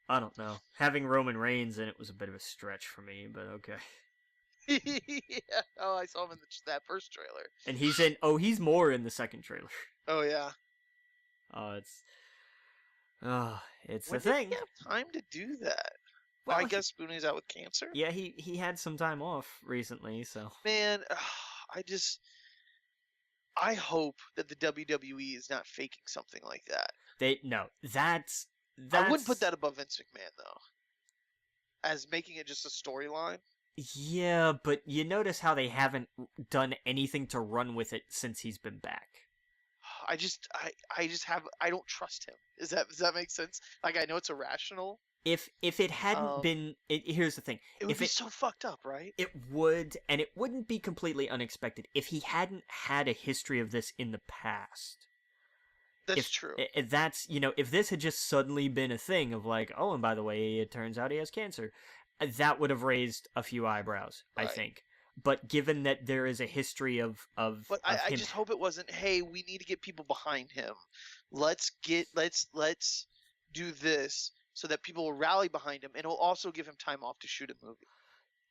Speaker 2: I don't know. Having Roman Reigns in it was a bit of a stretch for me, but okay.
Speaker 1: Yeah. Oh, I saw him in that first trailer.
Speaker 2: And he's more in the second trailer.
Speaker 1: Oh, yeah.
Speaker 2: It's the thing.
Speaker 1: When did he have time to do that?
Speaker 2: Well,
Speaker 1: I guess Spoonie's out with cancer?
Speaker 2: Yeah, he had some time off recently, so...
Speaker 1: Man, I hope that the WWE is not faking something like that.
Speaker 2: That's...
Speaker 1: I wouldn't put that above Vince McMahon, though. As making it just a storyline.
Speaker 2: Yeah, but you notice how they haven't done anything to run with it since he's been back.
Speaker 1: I don't trust him. Does that make sense? Like, I know it's irrational.
Speaker 2: If it hadn't been... here's the thing.
Speaker 1: It would be so fucked up, right?
Speaker 2: It would, and it wouldn't be completely unexpected if he hadn't had a history of this in the past.
Speaker 1: That's true.
Speaker 2: if that's, if this had just suddenly been a thing of like, oh, and by the way, it turns out he has cancer, that would have raised a few eyebrows, I
Speaker 1: Right.
Speaker 2: think. But given that there is a history
Speaker 1: But
Speaker 2: of
Speaker 1: I
Speaker 2: him,
Speaker 1: just hope it wasn't, hey, we need to get people behind him. Let's do this so that people will rally behind him, and it'll also give him time off to shoot a movie.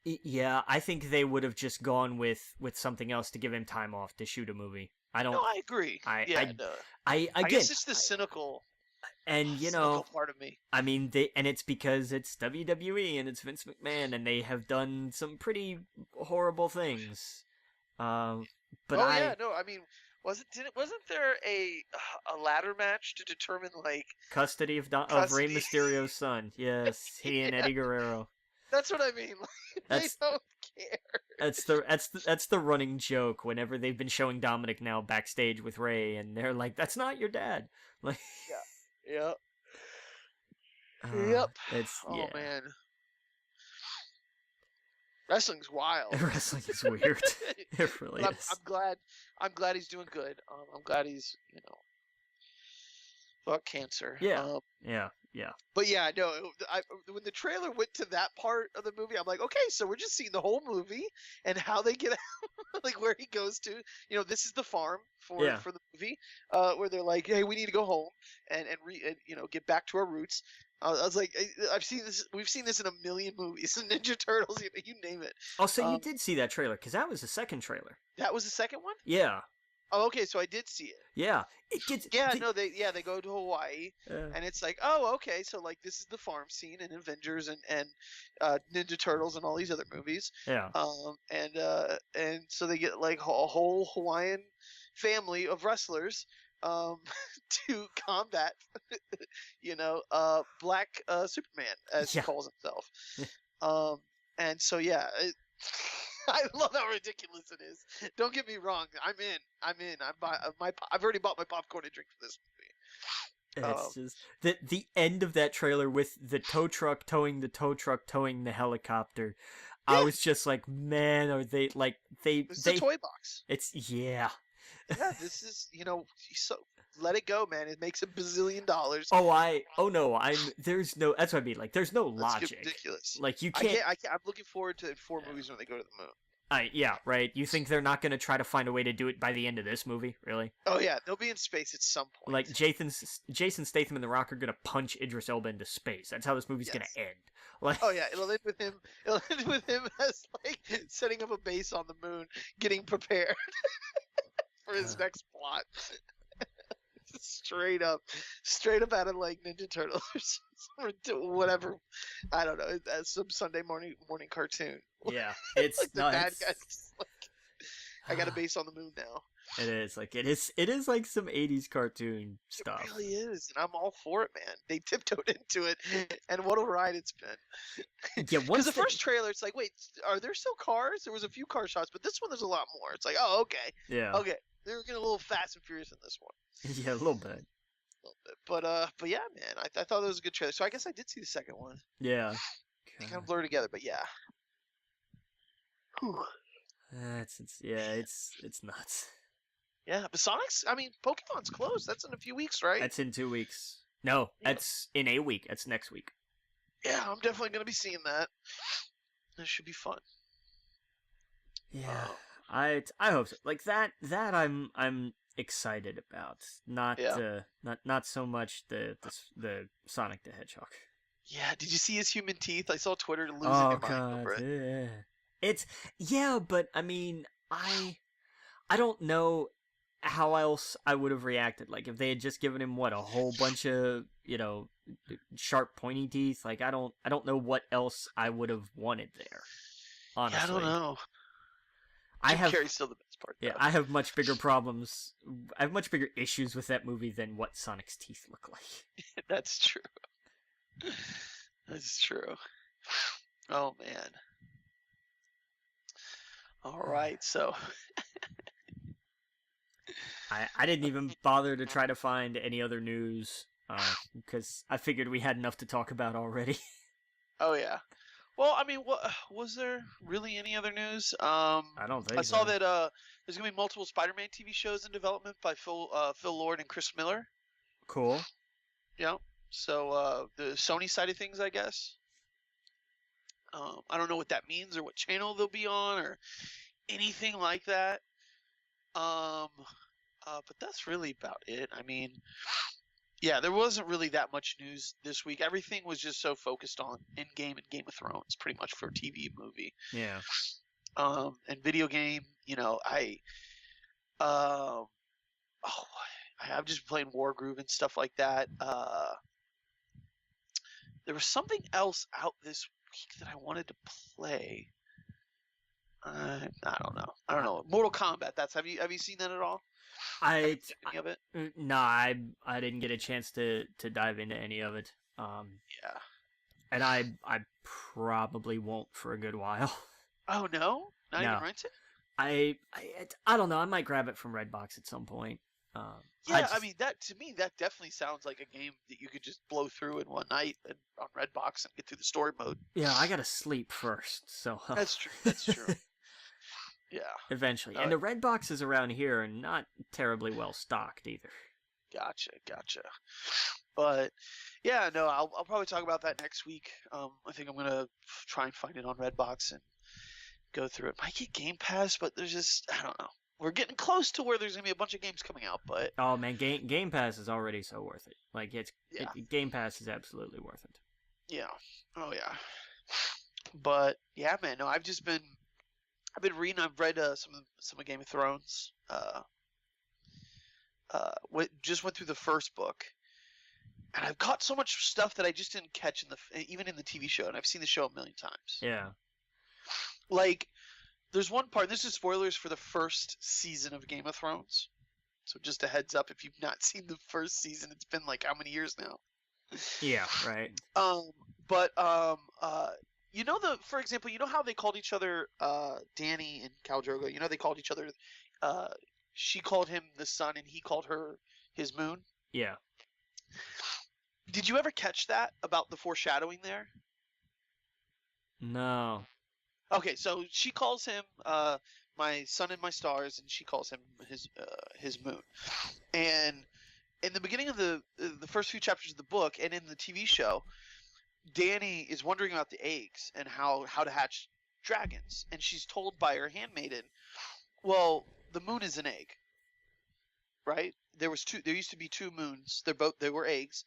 Speaker 2: yeah, I think they would have just gone with something else to give him time off to shoot a movie. I don't.
Speaker 1: No, I agree.
Speaker 2: I
Speaker 1: Yeah,
Speaker 2: I
Speaker 1: no.
Speaker 2: I
Speaker 1: I
Speaker 2: again,
Speaker 1: guess it's the cynical
Speaker 2: and
Speaker 1: part of me.
Speaker 2: I mean, and it's because it's WWE and it's Vince McMahon, and they have done some pretty horrible things. But
Speaker 1: I mean, wasn't there a ladder match to determine like
Speaker 2: custody of Rey
Speaker 1: custody?
Speaker 2: Mysterio's son? Yes, he and
Speaker 1: Yeah.
Speaker 2: Eddie Guerrero.
Speaker 1: That's what I mean. Like, they don't care.
Speaker 2: That's the running joke whenever they've been showing Dominic now backstage with Ray, and they're like, "That's not your dad." Like,
Speaker 1: Yeah. Yep.
Speaker 2: Yeah.
Speaker 1: Man, wrestling's wild.
Speaker 2: Wrestling is weird. It really
Speaker 1: But
Speaker 2: is.
Speaker 1: I'm glad he's doing good. I'm glad he's fuck cancer.
Speaker 2: Yeah. Yeah.
Speaker 1: But yeah, no. When the trailer went to that part of the movie, I'm like, okay, so we're just seeing the whole movie and how they get out, like where he goes to. This is the farm for the movie, where they're like, hey, we need to go home and get back to our roots. I was like, I've seen this. We've seen this in a million movies. Ninja Turtles, you name it.
Speaker 2: Oh, so you did see that trailer, because that was the second trailer.
Speaker 1: That was the second one?
Speaker 2: Yeah.
Speaker 1: Oh, okay, so I did see it.
Speaker 2: Yeah. It gets.
Speaker 1: They go to Hawaii, and it's like, oh, okay, so like this is the farm scene in Avengers and Ninja Turtles and all these other movies.
Speaker 2: Yeah.
Speaker 1: And so they get like a whole Hawaiian family of wrestlers to combat Black Superman, as he calls himself. And so I love how ridiculous it is. Don't get me wrong. I'm in. I've already bought my popcorn and drink for this movie.
Speaker 2: It's just the end of that trailer with the tow truck towing the helicopter. Yeah. I was just like, man, are they like
Speaker 1: It's a toy box.
Speaker 2: It's Yeah,
Speaker 1: this is so let it go, man. It makes $1 bazillion.
Speaker 2: There's no. That's what I mean. Like, there's no logic.
Speaker 1: It's ridiculous.
Speaker 2: Like, you can't.
Speaker 1: I'm looking forward to 4 movies when they go to the moon.
Speaker 2: Yeah, right. You think they're not going to try to find a way to do it by the end of this movie? Really?
Speaker 1: Oh yeah, they'll be in space at some point.
Speaker 2: Like, Jason Statham and The Rock are going to punch Idris Elba into space. That's how this movie's going to end. Like,
Speaker 1: oh yeah, it'll end with him. It'll end with him as like setting up a base on the moon, getting prepared for his next plot. Straight up out of like Ninja Turtles or whatever. I don't know. Some Sunday morning cartoon.
Speaker 2: Yeah, it's
Speaker 1: like the bad guys. Like, I got a base on the moon now.
Speaker 2: It is like it is like some 80s cartoon stuff.
Speaker 1: It really is, and I'm all for it, man. They tiptoed into it, and what a ride it's been.
Speaker 2: Yeah,
Speaker 1: because the first trailer, it's like, wait, are there still cars? There was a few car shots, but this one there's a lot more. It's like, oh, okay,
Speaker 2: yeah,
Speaker 1: okay. They were getting a little Fast and Furious in this one.
Speaker 2: Yeah, a little bit.
Speaker 1: But yeah, man, I thought that was a good trailer. So I guess I did see the second one.
Speaker 2: Yeah.
Speaker 1: They kind of blur together, but yeah. Whew.
Speaker 2: It's nuts.
Speaker 1: Yeah, but Sonic's, I mean, Pokemon's close. That's in a few weeks, right?
Speaker 2: That's in 2 weeks. No, that's in a week. That's next week.
Speaker 1: Yeah, I'm definitely gonna be seeing that. That should be fun.
Speaker 2: Yeah. I hope so. Like that I'm excited about. Not so much the Sonic the Hedgehog.
Speaker 1: Yeah, did you see his human teeth? I saw Twitter losing their mind over it.
Speaker 2: Yeah. But I mean, I don't know how else I would have reacted. Like, if they had just given him a whole bunch of, sharp pointy teeth. Like, I don't know what else I would have wanted there. Honestly.
Speaker 1: Yeah, I don't know. Carrey's still the best part.
Speaker 2: Yeah, I have much bigger problems. I have much bigger issues with that movie than what Sonic's teeth look like.
Speaker 1: That's true. That's true. Oh man. All right, so
Speaker 2: I didn't even bother to try to find any other news because I figured we had enough to talk about already.
Speaker 1: Oh yeah. Well, I mean, was there really any other news?
Speaker 2: I don't think
Speaker 1: I saw that there's gonna be multiple Spider-Man TV shows in development by Phil Lord and Chris Miller.
Speaker 2: Cool.
Speaker 1: Yeah. So the Sony side of things, I guess. I don't know what that means or what channel they'll be on or anything like that. Um, but that's really about it. I mean, yeah, there wasn't really that much news this week. Everything was just so focused on EndGame and Game of Thrones, pretty much for TV movie.
Speaker 2: Yeah.
Speaker 1: And video game. Um, oh, I've just been playing Wargroove and stuff like that. There was something else out this week that I wanted to play. I don't know. I don't know. Mortal Kombat. Have you seen that at all? Any of it?
Speaker 2: No, I didn't get a chance to dive into any of it.
Speaker 1: Yeah.
Speaker 2: And I probably won't for a good while.
Speaker 1: Oh no, not
Speaker 2: No.
Speaker 1: even rented.
Speaker 2: I don't know. I might grab it from Redbox at some point.
Speaker 1: Yeah, I mean that to me that definitely sounds like a game that you could just blow through in one night and, on Redbox and get through the story mode.
Speaker 2: Yeah, I gotta sleep first, so
Speaker 1: That's true. That's true. Yeah.
Speaker 2: Eventually, and the Redboxes around here are not terribly well stocked either.
Speaker 1: Gotcha. But yeah, no, I'll probably talk about that next week. I think I'm gonna try and find it on Redbox and go through it. Might get Game Pass, but there's just I don't know. We're getting close to where there's gonna be a bunch of games coming out, but
Speaker 2: oh man, Game Pass is already so worth it. Like Game Pass is absolutely worth it.
Speaker 1: Yeah. Oh yeah. But yeah, man. No, I've been reading. I've read some of Game of Thrones. Just went through the first book, and I've caught so much stuff that I just didn't catch even in the TV show, and I've seen the show a million times.
Speaker 2: Yeah.
Speaker 1: Like, there's one part. This is spoilers for the first season of Game of Thrones, so just a heads up if you've not seen the first season. It's been like how many years now?
Speaker 2: Yeah. Right.
Speaker 1: For example, you know how they called each other Dany and Khal Drogo? You know they called each other. She called him the sun, and he called her his moon.
Speaker 2: Yeah.
Speaker 1: Did you ever catch that about the foreshadowing there?
Speaker 2: No.
Speaker 1: Okay, so she calls him my sun and my stars, and she calls him his moon. And in the beginning of the first few chapters of the book, and in the TV show, Dany is wondering about the eggs and how to hatch dragons, and she's told by her handmaiden, well, the moon is an egg, right? There used to be two moons. They were eggs,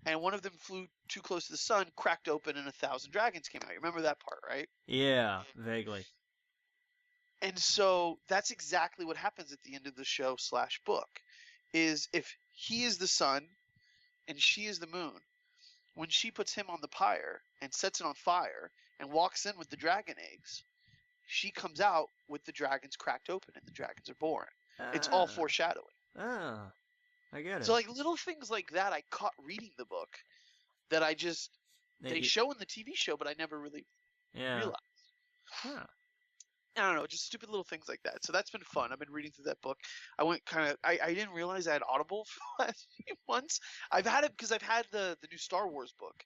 Speaker 1: and one of them flew too close to the sun, cracked open, and 1,000 dragons came out. You remember that part, right?
Speaker 2: Yeah, vaguely.
Speaker 1: And so that's exactly what happens at the end of the show / book, is if he is the sun and she is the moon, when she puts him on the pyre and sets it on fire and walks in with the dragon eggs, she comes out with the dragons cracked open and the dragons are born. It's all foreshadowing.
Speaker 2: Ah, I get it.
Speaker 1: So like little things like that I caught reading the book that they show in the TV show, but I never really realized.
Speaker 2: Huh.
Speaker 1: I don't know, just stupid little things like that. So that's been fun. I've been reading through that book. I didn't realize I had Audible for the last few months. I've had it because I've had the new Star Wars book.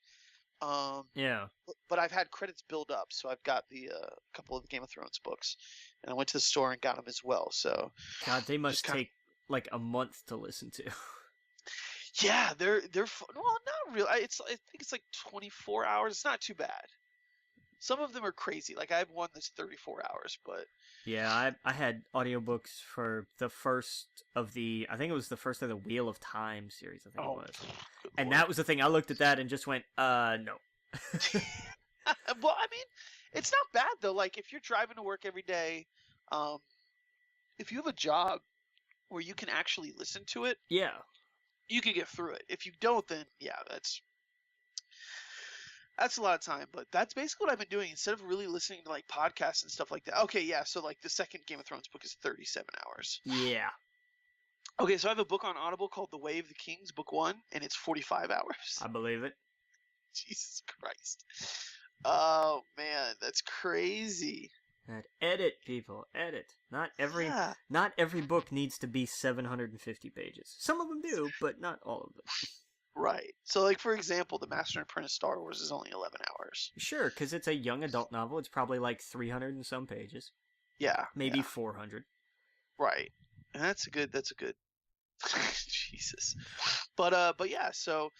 Speaker 2: Yeah.
Speaker 1: But I've had credits build up, so I've got the couple of the Game of Thrones books, and I went to the store and got them as well. So
Speaker 2: God, they must take like a month to listen to.
Speaker 1: Yeah, they're well, not really. I think it's like 24 hours. It's not too bad. Some of them are crazy. Like I have one that's 34 hours, but
Speaker 2: yeah, I had audiobooks for the first of I think it was the first of the Wheel of Time series, I think it was. And that was the thing. I looked at that and just went, no.
Speaker 1: Well, I mean, it's not bad though. Like if you're driving to work every day, if you have a job where you can actually listen to it,
Speaker 2: yeah,
Speaker 1: you can get through it. If you don't, then yeah, that's a lot of time. But that's basically what I've been doing instead of really listening to like podcasts and stuff like that. Okay, yeah. So like the second Game of Thrones book is 37 hours.
Speaker 2: Yeah.
Speaker 1: Okay, so I have a book on Audible called The Way of the Kings, Book 1, and it's 45 hours.
Speaker 2: I believe it.
Speaker 1: Jesus Christ. Oh, man, that's crazy.
Speaker 2: Edit, people, edit. Not every book needs to be 750 pages. Some of them do, but not all of them.
Speaker 1: Right. So, like, for example, The Master and Apprentice Star Wars is only 11 hours.
Speaker 2: Sure, because it's a young adult novel. It's probably like 300 and some pages.
Speaker 1: Yeah.
Speaker 2: Maybe 400.
Speaker 1: Right. And that's a good Jesus. But yeah, so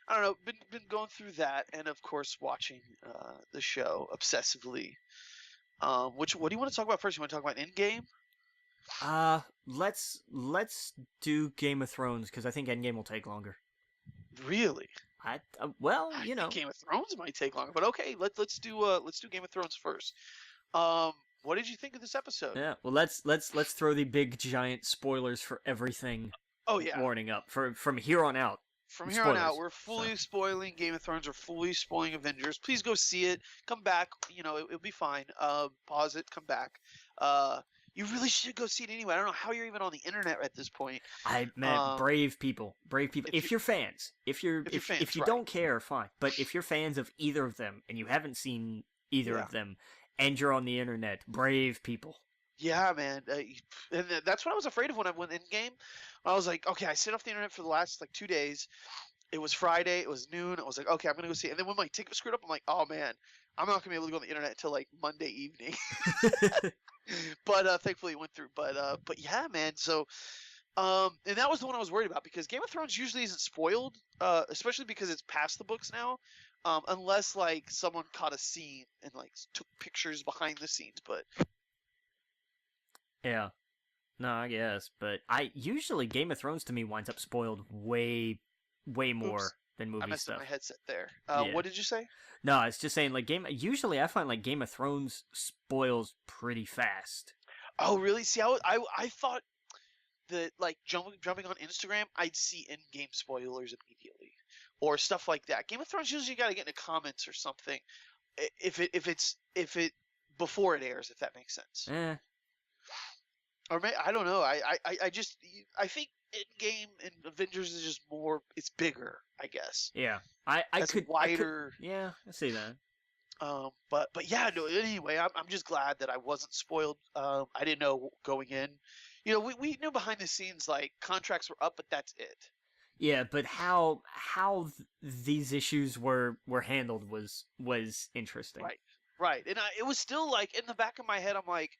Speaker 1: I don't know. Been going through that, and of course watching the show obsessively. What do you want to talk about first? You want to talk about Endgame?
Speaker 2: Let's do Game of Thrones because I think Endgame will take longer.
Speaker 1: Really?
Speaker 2: Well,
Speaker 1: I think Game of Thrones might take longer, but okay. Let's do Game of Thrones first. What did you think of this episode?
Speaker 2: yeah. Well, let's throw the big giant spoilers for everything
Speaker 1: Oh yeah.
Speaker 2: warning up from here on out.
Speaker 1: From here on out,
Speaker 2: Spoilers.
Speaker 1: we're fully spoiling Game of Thrones. We're fully spoiling Avengers. Please go see it. Come back. It'll be fine. Pause it. Come back. You really should go see it anyway. I don't know how you're even on the internet at this point.
Speaker 2: Brave people, brave people. If you're fans, if you
Speaker 1: right.
Speaker 2: don't care, fine. But if you're fans of either of them and you haven't seen either of them, and you're on the internet, brave people.
Speaker 1: Yeah, man. And that's what I was afraid of when I went in game. I was like, okay, I stayed off the internet for the last like 2 days. It was Friday. It was noon. I was like, okay, I'm gonna go see it. And then when my ticket was screwed up, I'm like, oh man, I'm not gonna be able to go on the internet until like Monday evening. But thankfully it went through. But yeah, man. So and that was the one I was worried about because Game of Thrones usually isn't spoiled, especially because it's past the books now. Unless like someone caught a scene and like took pictures behind the scenes, but
Speaker 2: yeah. No, I guess, but I usually Game of Thrones to me winds up spoiled way more
Speaker 1: oops,
Speaker 2: than
Speaker 1: I
Speaker 2: movie
Speaker 1: messed
Speaker 2: stuff.
Speaker 1: up my headset there.
Speaker 2: Yeah.
Speaker 1: What did you say?
Speaker 2: No, it's just saying like usually I find like Game of Thrones spoils pretty fast.
Speaker 1: Oh, really? See, I thought that like jumping on Instagram, I'd see in-game spoilers immediately or stuff like that. Game of Thrones usually you got to get into comments or something if it before it airs, if that makes sense.
Speaker 2: Eh.
Speaker 1: Or I don't know. I think in-game and Avengers is just more. It's bigger, I guess.
Speaker 2: Yeah, I could
Speaker 1: wider.
Speaker 2: Yeah, I see that.
Speaker 1: But yeah, no. Anyway, I'm just glad that I wasn't spoiled. I didn't know going in. We knew behind the scenes like contracts were up, but that's it.
Speaker 2: Yeah, but how these issues were handled was interesting.
Speaker 1: Right, and it was still like in the back of my head. I'm like,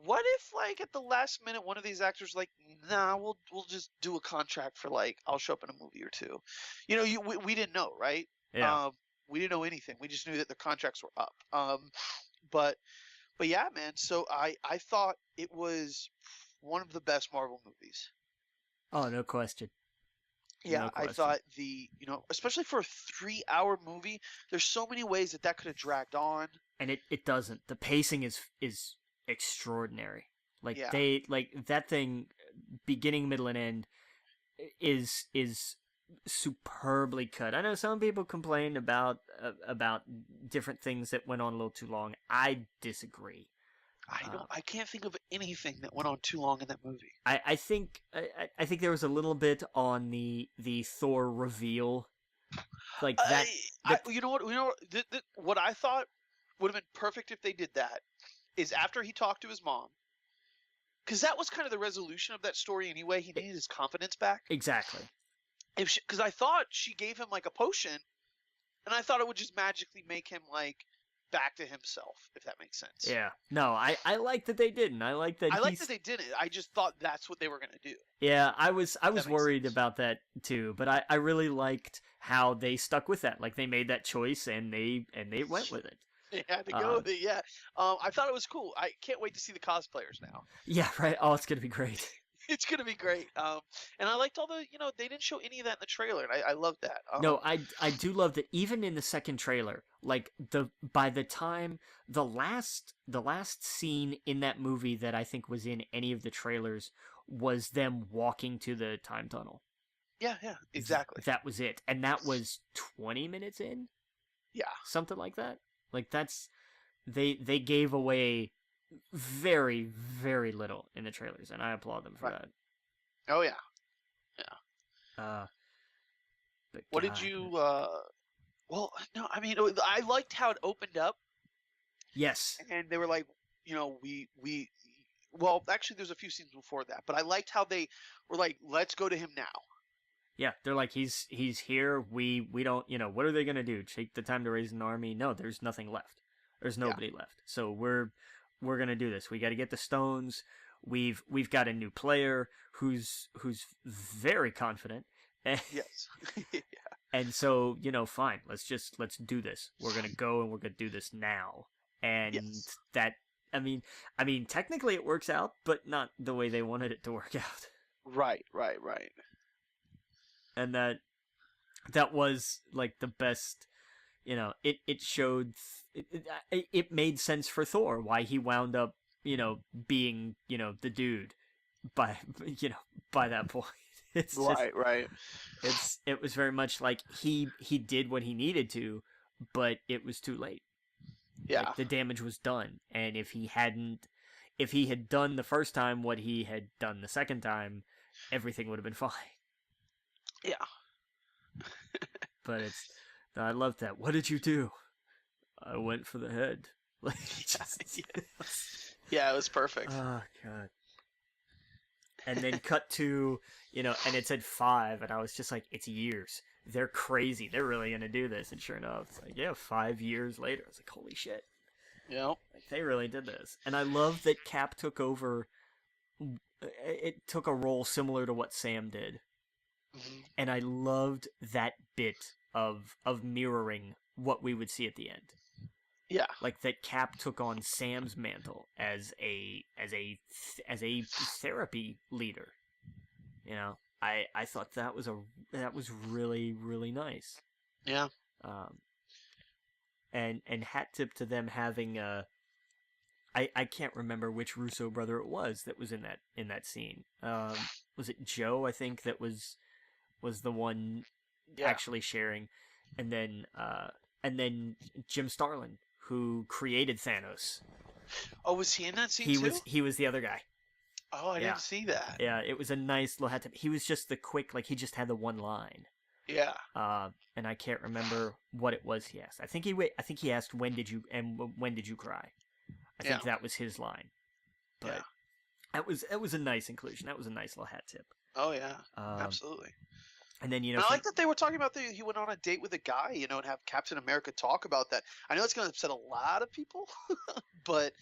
Speaker 1: what if like at the last minute one of these actors like, nah, we'll just do a contract for like I'll show up in a movie or two. We didn't know, right?
Speaker 2: Yeah.
Speaker 1: We didn't know anything. We just knew that the contracts were up. But yeah, man. So I thought it was one of the best Marvel movies.
Speaker 2: Oh, no question.
Speaker 1: Yeah,
Speaker 2: No question.
Speaker 1: I thought especially for a 3-hour movie, there's so many ways that could have dragged on.
Speaker 2: And it doesn't. The pacing is extraordinary. Like
Speaker 1: Yeah.
Speaker 2: they like that thing, beginning, middle, and end is superbly cut. I know some people complain about different things that went on a little too long. I disagree.
Speaker 1: I can't think of anything that went on too long in that movie.
Speaker 2: I think there was a little bit on the Thor reveal, like that.
Speaker 1: You know what? What I thought would have been perfect if they did that is after he talked to his mom, because that was kind of the resolution of that story anyway. He needed his confidence back.
Speaker 2: Exactly.
Speaker 1: Because I thought she gave him like a potion, and I thought it would just magically make him like back to himself, if that makes sense.
Speaker 2: Yeah. No, I like that they didn't. I like that
Speaker 1: they didn't. I just thought that's what they were gonna do.
Speaker 2: Yeah, I was worried about that too, but I really liked how they stuck with that. Like they made that choice and they went with it.
Speaker 1: They had to go with it, yeah. I thought it was cool. I can't wait to see the cosplayers now.
Speaker 2: Yeah, right. Oh, it's gonna be great.
Speaker 1: It's gonna be great. And I liked all the, they didn't show any of that in the trailer, and I love that.
Speaker 2: No, I do love that even in the second trailer, like by the time the last scene in that movie that I think was in any of the trailers was them walking to the time tunnel.
Speaker 1: Yeah, exactly.
Speaker 2: That was it, and that was 20 minutes in.
Speaker 1: Yeah,
Speaker 2: something like that. Like that's they gave away very, very little in the trailers, and I applaud them for that.
Speaker 1: Oh yeah.
Speaker 2: But
Speaker 1: what did you? Well, no, I mean, I liked how it opened up.
Speaker 2: Yes.
Speaker 1: And they were like, we. Well, actually, there's a few scenes before that, but I liked how they were like, let's go to him now.
Speaker 2: Yeah, they're like, he's here. We don't, what are they gonna do? Take the time to raise an army? No, there's nothing left. There's nobody left. So we're gonna do this. We got to get the stones. we've got a new player who's very confident, and,
Speaker 1: Yes.
Speaker 2: and so fine, let's do this. We're gonna go and we're gonna do this now, and
Speaker 1: Yes.
Speaker 2: that I mean technically it works out, but not the way they wanted it to work out,
Speaker 1: Right. Right. Right.
Speaker 2: and that was like the best. It showed it made sense for Thor why he wound up being the dude by by that point. It's just
Speaker 1: Right. Right.
Speaker 2: it was very much like he did what he needed to, but it was too late.
Speaker 1: Yeah.
Speaker 2: Like the damage was done, and if he had done the first time what he had done the second time, everything would have been fine.
Speaker 1: Yeah.
Speaker 2: But I love that. What did you do? I went for the head. Like just,
Speaker 1: Yeah. It was perfect.
Speaker 2: oh god. And then cut to and it said 5, and I was just like, it's years. They're crazy. They're really gonna do this. And sure enough, it's like 5 years later. I was like, holy shit.
Speaker 1: Yeah.
Speaker 2: Like they really did this. And I love that Cap took over. It took a role similar to what Sam did.
Speaker 1: Mm-hmm.
Speaker 2: And I loved that bit of mirroring what we would see at the end.
Speaker 1: Yeah.
Speaker 2: Like that Cap took on Sam's mantle as a therapy leader. I thought that was really, really nice.
Speaker 1: Yeah.
Speaker 2: And hat tip to them having I can't remember which Russo brother it was that was in that scene. Was it Joe? I think that was the one actually sharing, and then Jim Starlin, who created Thanos.
Speaker 1: Oh, was he in that scene too?
Speaker 2: He was the other guy.
Speaker 1: Oh, I didn't see that.
Speaker 2: Yeah, it was a nice little hat tip. He was just the quick, like he just had the one line.
Speaker 1: Yeah.
Speaker 2: And I can't remember what it was he asked. I think he asked when did you cry? I think that was his line. But it was a nice inclusion. That was a nice little hat tip.
Speaker 1: Oh yeah, absolutely.
Speaker 2: And then
Speaker 1: I like that they were talking about he went on a date with a guy, and have Captain America talk about that. I know it's going to upset a lot of people, but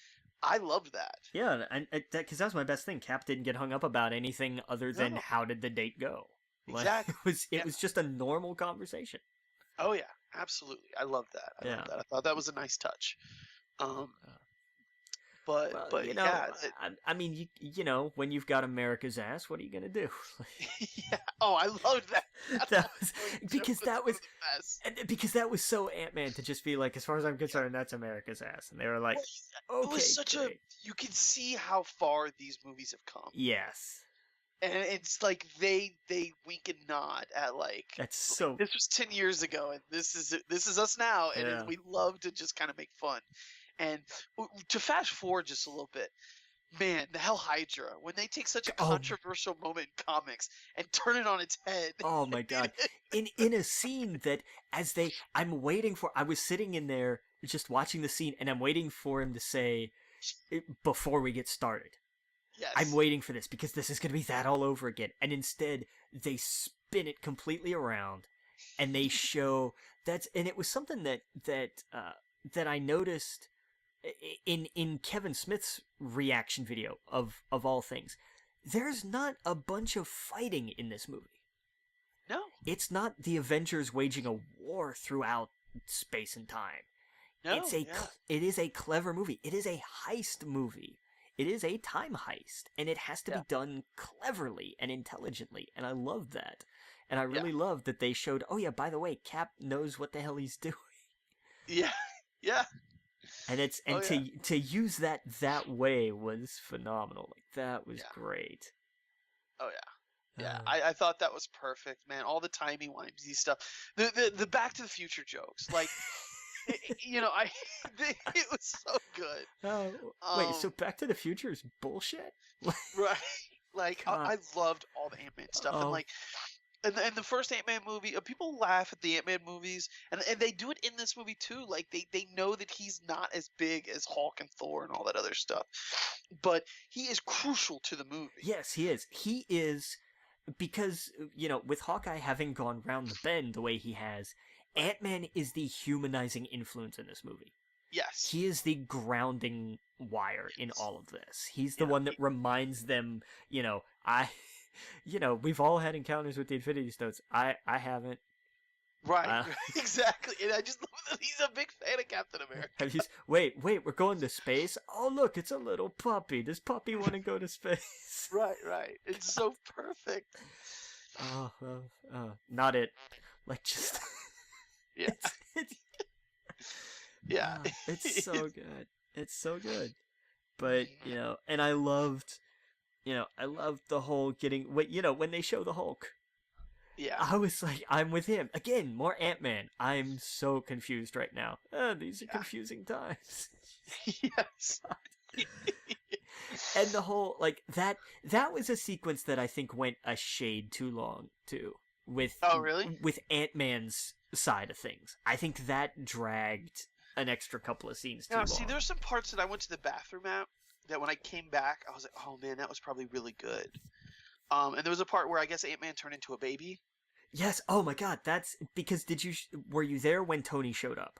Speaker 1: I love that.
Speaker 2: Yeah, and because that was my best thing. Cap didn't get hung up about anything other than how did the date go.
Speaker 1: Exactly.
Speaker 2: It was just a normal conversation.
Speaker 1: Oh yeah, absolutely. I love that. I love that. I thought that was a nice touch. But yeah.
Speaker 2: I mean, when you've got America's ass, what are you gonna do?
Speaker 1: Yeah. Oh, I loved that.
Speaker 2: Because that was so Ant-Man to just be like, as far as I'm concerned, that's America's ass, and they were like, okay,
Speaker 1: it was such
Speaker 2: great.
Speaker 1: You can see how far these movies have come.
Speaker 2: Yes.
Speaker 1: And it's like they wink and nod at like
Speaker 2: that's so.
Speaker 1: This was 10 years ago, and this is us now, and we love to just kind of make fun. And to fast forward just a little bit, man, the Hell Hydra, when they take such a controversial moment in comics and turn it on its head.
Speaker 2: Oh my god! In a scene that I'm waiting for. I was sitting in there just watching the scene, and I'm waiting for him to say, before we get started.
Speaker 1: Yes.
Speaker 2: I'm waiting for this because this is going to be that all over again. And instead, they spin it completely around, and they show and it was something that I noticed in Kevin Smith's reaction video of all things. There's not a bunch of fighting in this movie.
Speaker 1: No. It's
Speaker 2: not the Avengers waging a war throughout space and time.
Speaker 1: No.
Speaker 2: It is a clever movie. It is a heist movie. It is a time heist, and it has to be done cleverly and intelligently, and I love that. And I really love that they showed, oh yeah, by the way, Cap knows what the hell he's doing.
Speaker 1: Yeah, yeah.
Speaker 2: And to use that way was phenomenal. Like that was great.
Speaker 1: Oh yeah. Yeah, I thought that was perfect, man. All the timey-wimey stuff. The Back to the Future jokes, like it was so good.
Speaker 2: Wait, so Back to the Future is bullshit?
Speaker 1: Right. Like I loved all the Ant-Man stuff, and like, and the first Ant-Man movie, people laugh at the Ant-Man movies, and they do it in this movie too. Like they know that he's not as big as Hulk and Thor and all that other stuff, but he is crucial to the movie.
Speaker 2: Yes, he is. He is, because with Hawkeye having gone round the bend the way he has, Ant-Man is the humanizing influence in this movie.
Speaker 1: Yes.
Speaker 2: he is the grounding wire in all of this. He's the
Speaker 1: Yeah.
Speaker 2: one that reminds them, we've all had encounters with the Infinity Stones. I haven't.
Speaker 1: Right. Exactly. And I just love that he's a big fan of Captain America.
Speaker 2: Wait, we're going to space? Oh, look, it's a little puppy. Does puppy want to go to space?
Speaker 1: Right. It's so perfect.
Speaker 2: Not it. Like, just...
Speaker 1: Yeah. Yeah.
Speaker 2: It's so good. It's so good. But, and I loved the whole getting... when they show the Hulk.
Speaker 1: Yeah.
Speaker 2: I was like, I'm with him. Again, more Ant-Man. I'm so confused right now. These are confusing times.
Speaker 1: Yes.
Speaker 2: And the whole, that was a sequence that I think went a shade too long, too.
Speaker 1: Oh, really?
Speaker 2: With Ant-Man's side of things. I think that dragged an extra couple of scenes too long.
Speaker 1: See, there's some parts that I went to the bathroom at that when I came back, I was like, oh man, that was probably really good. And there was a part where I guess Ant-Man turned into a baby.
Speaker 2: Yes. Oh my God. That's because were you there when Tony showed up?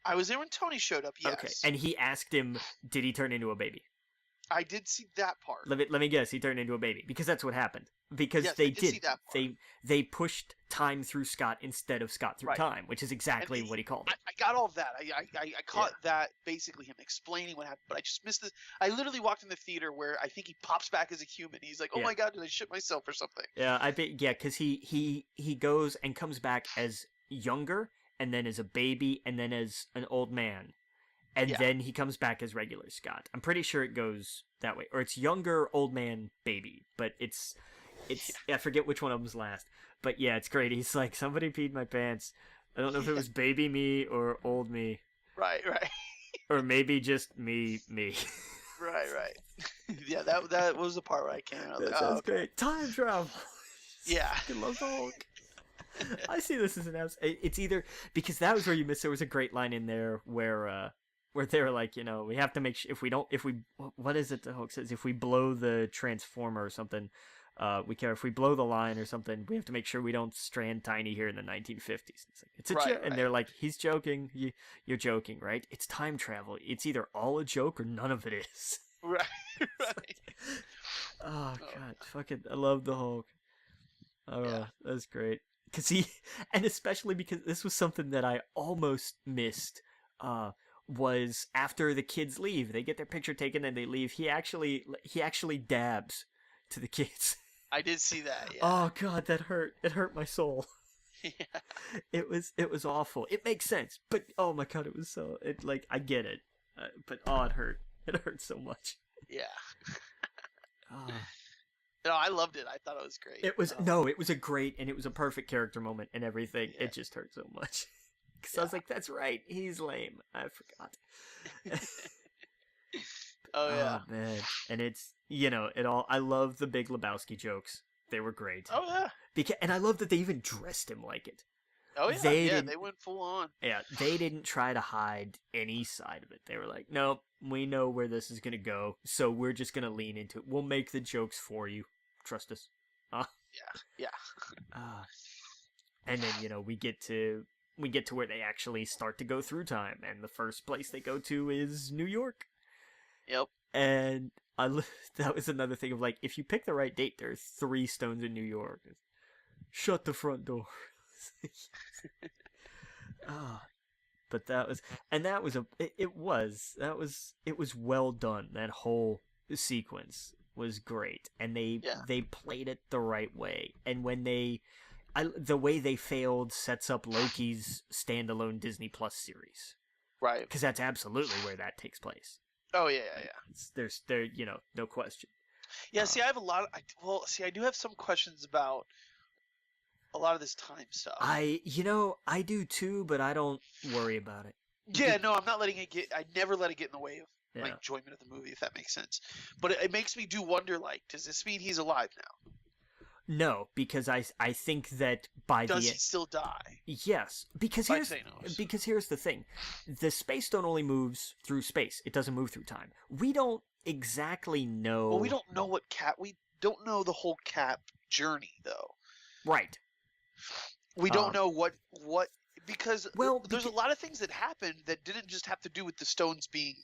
Speaker 1: I was there when Tony showed up. Yes.
Speaker 2: Okay. And he asked him, did he turn into a baby?
Speaker 1: I did see that part.
Speaker 2: Let me guess. He turned into a baby because that's what happened. Because
Speaker 1: yes,
Speaker 2: they
Speaker 1: I did see that part.
Speaker 2: They pushed time through Scott instead of Scott through time, which is exactly what he called it.
Speaker 1: I got all of that. I caught that basically him explaining what happened, but I just missed this. I literally walked in the theater where I think he pops back as a human. He's like, "Oh my God, did I shit myself or something?"
Speaker 2: Yeah, I bet. Yeah, because he goes and comes back as younger, and then as a baby, and then as an old man, and then he comes back as regular Scott. I'm pretty sure it goes that way, or it's younger, old man, baby, but it's. I forget which one of them's last. But yeah, it's great. He's like, somebody peed my pants. I don't know if it was baby me or old me.
Speaker 1: Right.
Speaker 2: Or maybe just me.
Speaker 1: Right. Yeah, that was the part where I came out.
Speaker 2: That sounds great. Time travel.
Speaker 1: Yeah.
Speaker 2: I love the Hulk. I see this as an it's either because that was where you missed. There was a great line in there where they were like, we have to make sure what is it the Hulk says? If we blow the transformer or something, if we blow the line or something, we have to make sure we don't strand Tiny here in the 1950s. It's like, joke. And they're like, he's joking. You're joking, right? It's time travel. It's either all a joke or none of it is.
Speaker 1: Right.
Speaker 2: Oh God, fucking, I love the Hulk. Oh, that's great. And especially because this was something that I almost missed. Was after the kids leave, they get their picture taken and they leave. He actually dabs to the kids.
Speaker 1: I did see that. Yeah.
Speaker 2: Oh God, that hurt. It hurt my soul.
Speaker 1: Yeah.
Speaker 2: It was awful. It makes sense, but oh my God, it was so. I get it, but it hurt. It hurt so much.
Speaker 1: Yeah. No, I loved it. I thought it was great.
Speaker 2: It was it was a great and it was a perfect character moment and everything. Yeah. It just hurt so much. Because I was like, that's right, he's lame. I forgot.
Speaker 1: Oh
Speaker 2: man, and it's it all. I love the Big Lebowski jokes. They were great.
Speaker 1: Oh yeah.
Speaker 2: And I love that they even dressed him like it.
Speaker 1: Oh yeah. They went full on.
Speaker 2: Yeah, they didn't try to hide any side of it. They were like, nope, we know where this is gonna go, so we're just gonna lean into it. We'll make the jokes for you. Trust us.
Speaker 1: Yeah.
Speaker 2: And then we get to where they actually start to go through time, and the first place they go to is New York.
Speaker 1: Yep.
Speaker 2: And that was another thing of like, if you pick the right date, there are 3 stones in New York. Shut the front door. But that was well done. That whole sequence was great, and they played it the right way. And when the way they failed sets up Loki's standalone Disney Plus series,
Speaker 1: right?
Speaker 2: Because that's absolutely where that takes place.
Speaker 1: Oh yeah.
Speaker 2: There's no question.
Speaker 1: Yeah. See, I have a lot. I do have some questions about a lot of this time stuff.
Speaker 2: I do too, but I don't worry about it.
Speaker 1: Yeah, no, I'm not letting it get. I never let it get in the way of my enjoyment of the movie, if that makes sense. But it makes me do wonder. Like, does this mean he's alive now?
Speaker 2: No, because I think that
Speaker 1: does he still die?
Speaker 2: Yes, because here's the thing: the space stone only moves through space; it doesn't move through time. We don't exactly know.
Speaker 1: Well, we don't know we don't know the whole Cap journey, though.
Speaker 2: Right.
Speaker 1: We don't know what because
Speaker 2: Well,
Speaker 1: there's a lot of things that happened that didn't just have to do with the stones being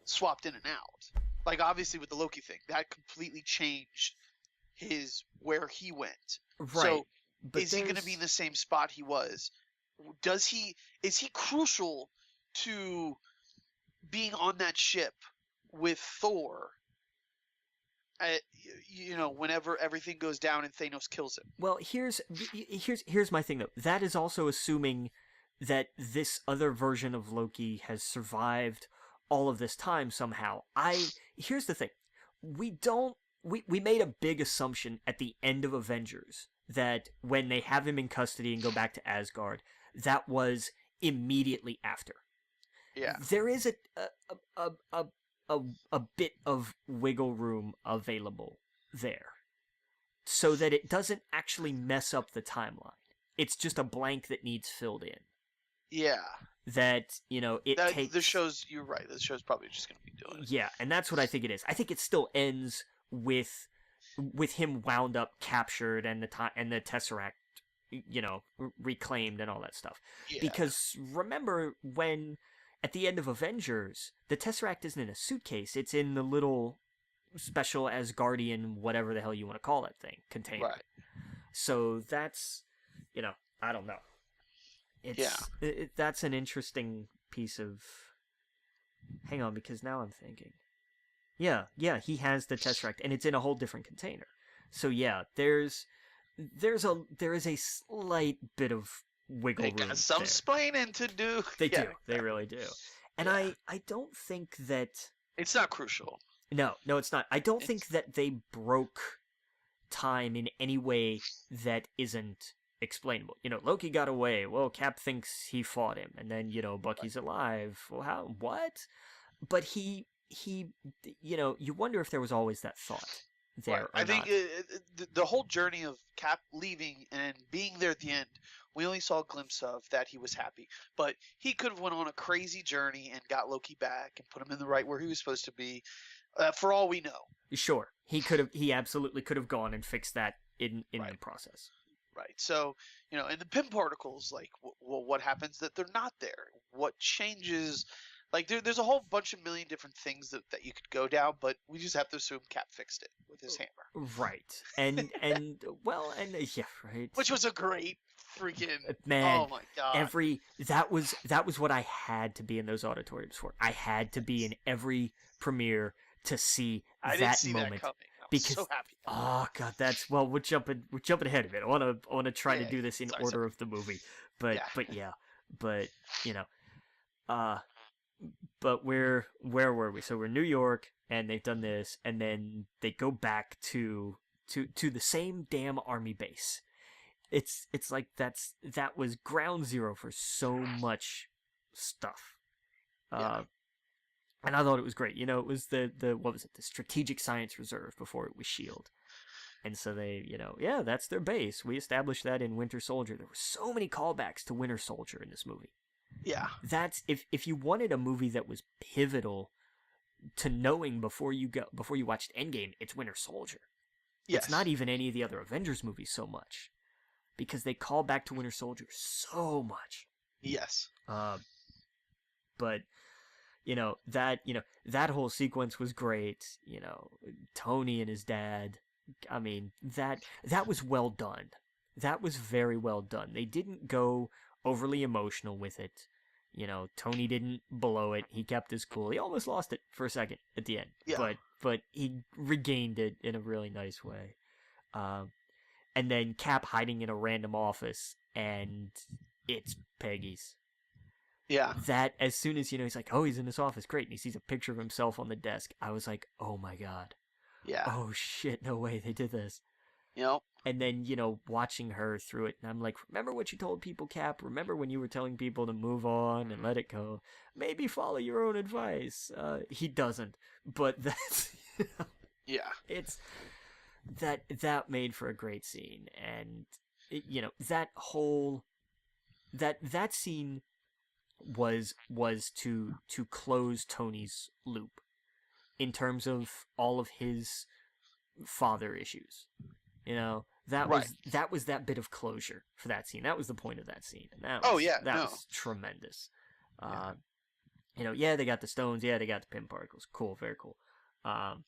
Speaker 1: swapped in and out. Like obviously with the Loki thing, that completely changed where he went.
Speaker 2: right.
Speaker 1: So
Speaker 2: But
Speaker 1: is he going to be in the same spot he was? Is he crucial to being on that ship with Thor? Whenever everything goes down and Thanos kills him.
Speaker 2: Well, here's my thing though. That is also assuming that this other version of Loki has survived all of this time somehow. Here's the thing. We made a big assumption at the end of Avengers that when they have him in custody and go back to Asgard, that was immediately after.
Speaker 1: Yeah.
Speaker 2: There is a bit of wiggle room available there, so that it doesn't actually mess up the timeline. It's just a blank that needs filled in.
Speaker 1: Yeah.
Speaker 2: That, it takes...
Speaker 1: The show's... You're right. The show's probably just going to be doing it.
Speaker 2: Yeah, and that's what I think it is. I think it still ends with him wound up, captured, and the Tesseract, reclaimed and all that stuff.
Speaker 1: Yeah.
Speaker 2: Because remember when... At the end of Avengers, the Tesseract isn't in a suitcase. It's in the little special Asgardian, whatever the hell you want to call that thing, container.
Speaker 1: Right.
Speaker 2: So that's, I don't know. That's an interesting piece of... Hang on, because now I'm thinking. Yeah, he has the Tesseract, and it's in a whole different container. So yeah, there is a slight bit of wiggle room.
Speaker 1: They got some splaining to do.
Speaker 2: They do. They really do. And I don't think that...
Speaker 1: It's not crucial.
Speaker 2: No, it's not. I don't think that they broke time in any way that isn't explainable. Loki got away. Well, Cap thinks he fought him. And then, Bucky's alive. Well, how? What? But he you wonder if there was always that thought there.
Speaker 1: Right. I think the whole journey of Cap leaving and being there at the end, we only saw a glimpse of that he was happy. But he could have went on a crazy journey and got Loki back and put him in the right where he was supposed to be, for all we know.
Speaker 2: Sure. He absolutely could have gone and fixed that in the process.
Speaker 1: Right. So, and the Pym particles, like, what happens that they're not there? What changes? Like, there's a whole bunch of million different things that you could go down, but we just have to assume Cap fixed it with his hammer.
Speaker 2: Right. And yeah, right.
Speaker 1: Which was a great freaking...
Speaker 2: Man,
Speaker 1: oh my god.
Speaker 2: that was what I had to be in those auditoriums for. I had to be in every premiere to see that moment.
Speaker 1: I didn't see that coming. I was so happy.
Speaker 2: Oh god, we're jumping ahead of it. I want to try to do this in order of the movie. But but where were we? So we're in New York, and they've done this, and then they go back to the same damn army base. It's like that was ground zero for so much stuff. And I thought it was great. It was the what was it? The Strategic Science Reserve before it was SHIELD. And so they, that's their base. We established that in Winter Soldier. There were so many callbacks to Winter Soldier in this movie.
Speaker 1: Yeah.
Speaker 2: That's if you wanted a movie that was pivotal to knowing before you watched Endgame, it's Winter Soldier.
Speaker 1: Yes.
Speaker 2: It's not even any of the other Avengers movies so much, because they call back to Winter Soldier so much.
Speaker 1: Yes.
Speaker 2: But that whole sequence was great. Tony and his dad. I mean, that was well done. That was very well done. They didn't go overly emotional with it. Tony didn't blow it. He kept his cool. He almost lost it for a second at the end.
Speaker 1: Yeah.
Speaker 2: But he regained it in a really nice way. And then Cap hiding in a random office, and it's Peggy's.
Speaker 1: Yeah.
Speaker 2: That, as soon as, he's like, oh, he's in this office, great, and he sees a picture of himself on the desk, I was like, oh my god.
Speaker 1: Yeah.
Speaker 2: Oh shit, no way they did this.
Speaker 1: Yep.
Speaker 2: And then, watching her through it, and I'm like, remember what you told people, Cap? Remember when you were telling people to move on and let it go? Maybe follow your own advice. He doesn't, but that's...
Speaker 1: Yeah.
Speaker 2: It's... That made for a great scene, and, that whole... That scene was to close Tony's loop in terms of all of his father issues.
Speaker 1: Right.
Speaker 2: That was that bit of closure for that scene. That was the point of that scene, and
Speaker 1: Oh yeah,
Speaker 2: that
Speaker 1: no.
Speaker 2: was tremendous.
Speaker 1: Yeah.
Speaker 2: Yeah, they got the stones, yeah, they got the pin particles. Cool, very cool. Um,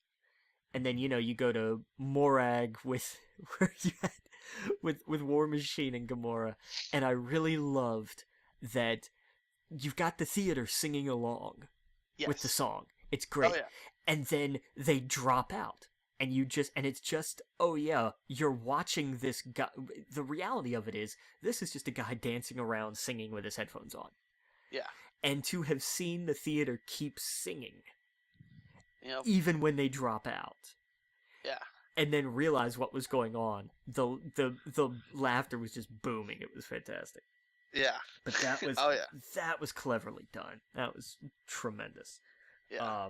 Speaker 2: and then you go to Morag with where you had with War Machine and Gamora, and I really loved that you've got the theater singing along with the
Speaker 1: Yes.
Speaker 2: song. It's
Speaker 1: Oh
Speaker 2: great.
Speaker 1: yeah.
Speaker 2: And then they drop out. And it's just, oh yeah, you're watching this guy. The reality of it is, this is just a guy dancing around singing with his headphones on.
Speaker 1: Yeah.
Speaker 2: And to have seen the theater keep singing,
Speaker 1: Yep.
Speaker 2: even when they drop out,
Speaker 1: Yeah.
Speaker 2: and then realize what was going on, the laughter was just booming. It was fantastic.
Speaker 1: Yeah.
Speaker 2: But that was
Speaker 1: Oh yeah.
Speaker 2: that was cleverly done. That was tremendous.
Speaker 1: Yeah.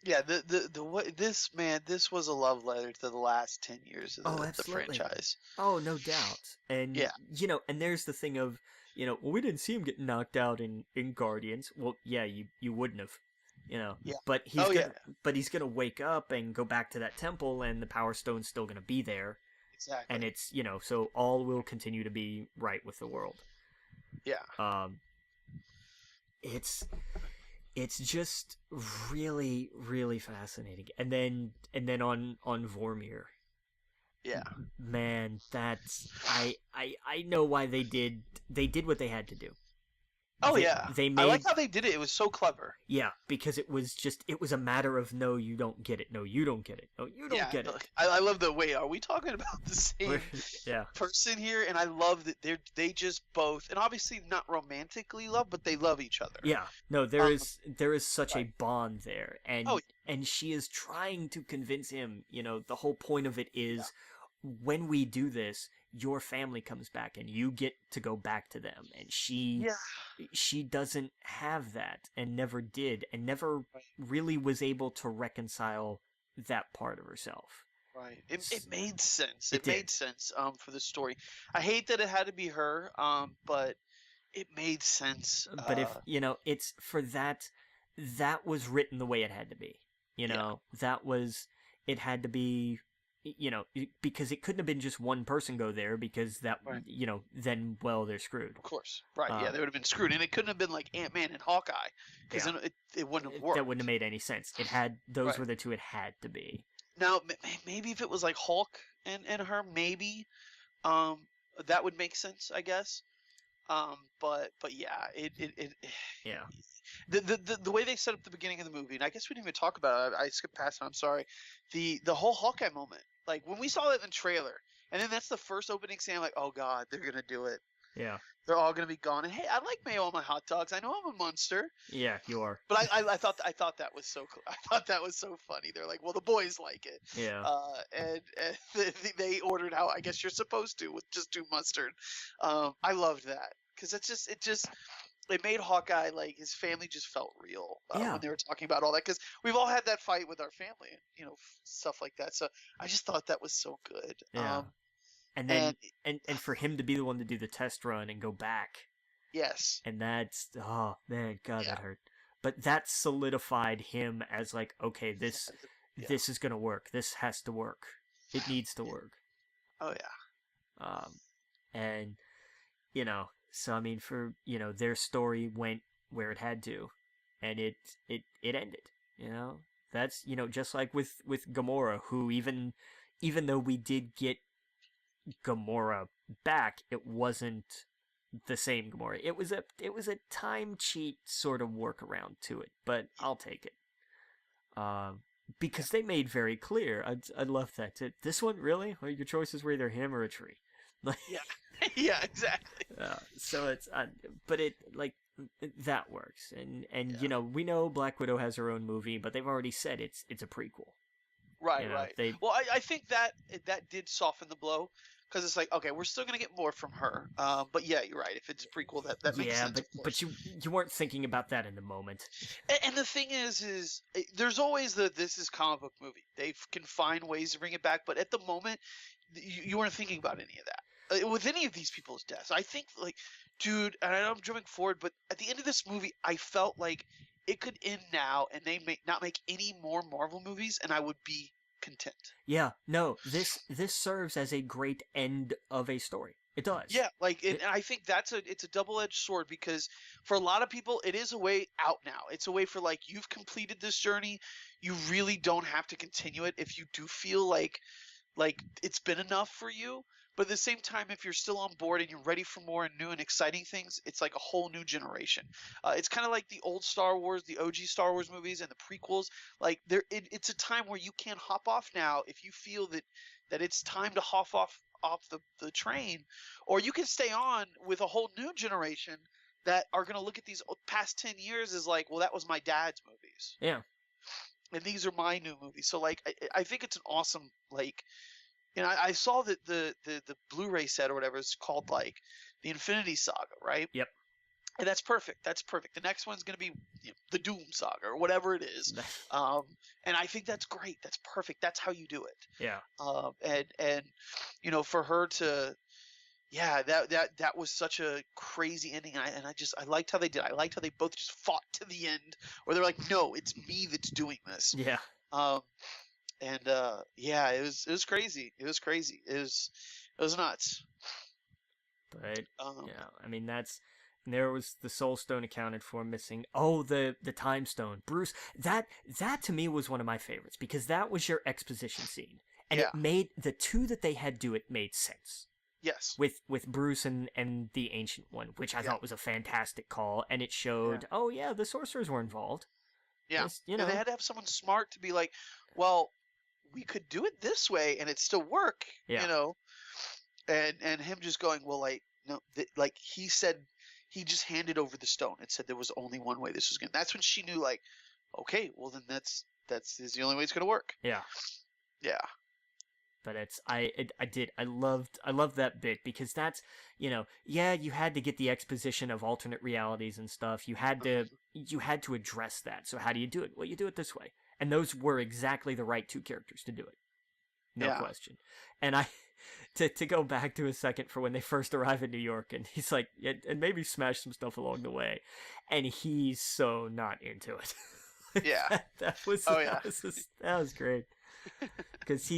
Speaker 1: Yeah, this was a love letter to the last 10 years of
Speaker 2: Oh,
Speaker 1: the
Speaker 2: absolutely.
Speaker 1: franchise.
Speaker 2: Oh, no doubt. And
Speaker 1: Yeah.
Speaker 2: and there's the thing of, well, we didn't see him get knocked out in Guardians. Well, yeah, you wouldn't have,
Speaker 1: Yeah.
Speaker 2: but
Speaker 1: Oh yeah,
Speaker 2: he's gonna wake up and go back to that temple, and the Power Stone's still gonna be there, and
Speaker 1: exactly.
Speaker 2: it's so all will continue to be right with the world.
Speaker 1: Yeah.
Speaker 2: It's just really really fascinating, and then on Vormir.
Speaker 1: Yeah.
Speaker 2: Man, that's I know why they did what they had to do.
Speaker 1: Oh
Speaker 2: They
Speaker 1: yeah.
Speaker 2: they
Speaker 1: I like
Speaker 2: made
Speaker 1: how they did it. It was so clever.
Speaker 2: yeah, because it was a matter of no, you don't get it. No, you don't get it. No, you don't
Speaker 1: Yeah.
Speaker 2: get it.
Speaker 1: I love the way. Are we talking about the same
Speaker 2: Yeah.
Speaker 1: person here? And I love that they just both, and obviously not romantically love, but they love each other.
Speaker 2: Yeah. No,
Speaker 1: Um,
Speaker 2: there is such a
Speaker 1: right.
Speaker 2: bond there,
Speaker 1: Oh
Speaker 2: and she is trying to convince him, the whole point of it
Speaker 1: yeah.
Speaker 2: is when we do this, your family comes back and you get to go back to them, and
Speaker 1: Yeah.
Speaker 2: she doesn't have that, and never did, and never
Speaker 1: Right.
Speaker 2: really was able to reconcile that part of herself.
Speaker 1: Right. It made sense.
Speaker 2: It
Speaker 1: It made
Speaker 2: did.
Speaker 1: sense for the story. I hate that it had to be her, but it made sense.
Speaker 2: But if it's for that was written the way it had to be.
Speaker 1: Yeah.
Speaker 2: That was it had to be. Because it couldn't have been just one person go there, because that
Speaker 1: Right.
Speaker 2: then, well, they're screwed.
Speaker 1: Of course. Right. Yeah,
Speaker 2: Um,
Speaker 1: they would have been screwed, and it couldn't have been like Ant-Man and Hawkeye, because
Speaker 2: yeah,
Speaker 1: then it wouldn't have worked.
Speaker 2: that wouldn't have made any sense. It had those
Speaker 1: Right.
Speaker 2: were the two it had to be.
Speaker 1: Now, maybe if it was like Hulk and her, maybe um that would make sense, I guess. But yeah, it
Speaker 2: Yeah,
Speaker 1: the way they set up the beginning of the movie, and I guess we didn't even talk about it. I skipped past it. I'm sorry. The whole Hawkeye moment, like when we saw it in the trailer, and then that's the first opening scene. I'm like, oh god, they're gonna do it.
Speaker 2: yeah,
Speaker 1: They're all gonna be gone. And hey, I like mayo on my hot dogs. I know I'm a monster,
Speaker 2: yeah. You are.
Speaker 1: but I thought that was so I thought that was so funny. They're like, well, the boys like it,
Speaker 2: Yeah,
Speaker 1: and they ordered how I guess you're supposed to with just do mustard. I loved that because it made Hawkeye, like, his family just felt real
Speaker 2: yeah,
Speaker 1: when they were talking about all that, because we've all had that fight with our family, stuff like that. So I just thought that was so good.
Speaker 2: yeah. And
Speaker 1: And
Speaker 2: then and for him to be the one to do the test run and go back,
Speaker 1: yes,
Speaker 2: and that's, oh man, God,
Speaker 1: yeah,
Speaker 2: that hurt. But that solidified him as, like, okay,
Speaker 1: yeah,
Speaker 2: this is gonna work. This has to work. It needs to work.
Speaker 1: oh yeah,
Speaker 2: And so I mean, for their story went where it had to, and it ended. That's just like with Gamora, who even though we did get Gamora back, it wasn't the same Gamora. It was a time cheat sort of workaround to it, but I'll take it. Because they made very clear. I love that. This one, really? Well, your choices were either him or a tree. Like,
Speaker 1: yeah, yeah, exactly.
Speaker 2: so it's, but it, like, that works, and
Speaker 1: Yeah.
Speaker 2: we know Black Widow has her own movie, but they've already said it's a prequel.
Speaker 1: Right, right.
Speaker 2: They
Speaker 1: Well, I think that did soften the blow, because it's like, okay, we're still gonna get more from her. But yeah, you're right. If it's a prequel, that makes
Speaker 2: yeah,
Speaker 1: sense.
Speaker 2: but you weren't thinking about that in the moment.
Speaker 1: And the thing is there's always this is comic book movie. They can find ways to bring it back, but at the moment, you weren't thinking about any of that. With any of these people's deaths, I think, like, dude, and I know I'm jumping forward, but at the end of this movie, I felt like it could end now, and they may not make any more Marvel movies, and I would be content.
Speaker 2: Yeah, no, this serves as a great end of a story. It does.
Speaker 1: Yeah, like, and I think it's a double-edged sword, because for a lot of people it is a way out now. It's a way for, like, you've completed this journey. You really don't have to continue it if you do feel like it's been enough for you. But at the same time, if you're still on board and you're ready for more and new and exciting things, it's like a whole new generation. It's kind of like the old Star Wars, the OG Star Wars movies and the prequels. Like, it's a time where you can hop off now if you feel that it's time to hop off the train, or you can stay on with a whole new generation that are going to look at these past 10 years as like, well, that was my dad's movies.
Speaker 2: Yeah.
Speaker 1: And these are my new movies. So, like, I think it's an awesome, like, I saw that the Blu-ray set or whatever is called, like, the Infinity Saga, right?
Speaker 2: Yep.
Speaker 1: And that's perfect. That's perfect. The next one's going to be, the Doom Saga or whatever it is. And I think that's great. That's perfect. That's how you do it.
Speaker 2: Yeah.
Speaker 1: And for her to, yeah, that was such a crazy ending. And I liked how they did. I liked how they both just fought to the end, where they're like, no, it's me that's doing this.
Speaker 2: Yeah.
Speaker 1: Yeah, it was crazy. It was crazy. It was nuts.
Speaker 2: But yeah, I mean, there was the Soul Stone accounted for missing. Oh, the Time Stone, Bruce. That to me was one of my favorites, because that was your exposition scene, and it made the two that they had do it made sense.
Speaker 1: Yes.
Speaker 2: With Bruce and the Ancient One, which I thought was a fantastic call, and it showed, oh yeah, the sorcerers were involved.
Speaker 1: Yeah. And they had to have someone smart to be like, well, we could do it this way and it still work.
Speaker 2: Yeah.
Speaker 1: And him just going, well, like, no, like he said, he just handed over the stone. It said there was only one way this was going. That's when she knew, like, okay, well then that's is the only way it's going to work.
Speaker 2: Yeah.
Speaker 1: Yeah.
Speaker 2: But I loved that bit, because that's, you had to get the exposition of alternate realities and stuff. You had to address that. So how do you do it? Well, you do it this way. And those were exactly the right two characters to do it. No question. And to go back to a second for when they first arrive in New York, and he's like, and maybe smash some stuff along the way, and he's so not into it.
Speaker 1: Yeah.
Speaker 2: that was great. Because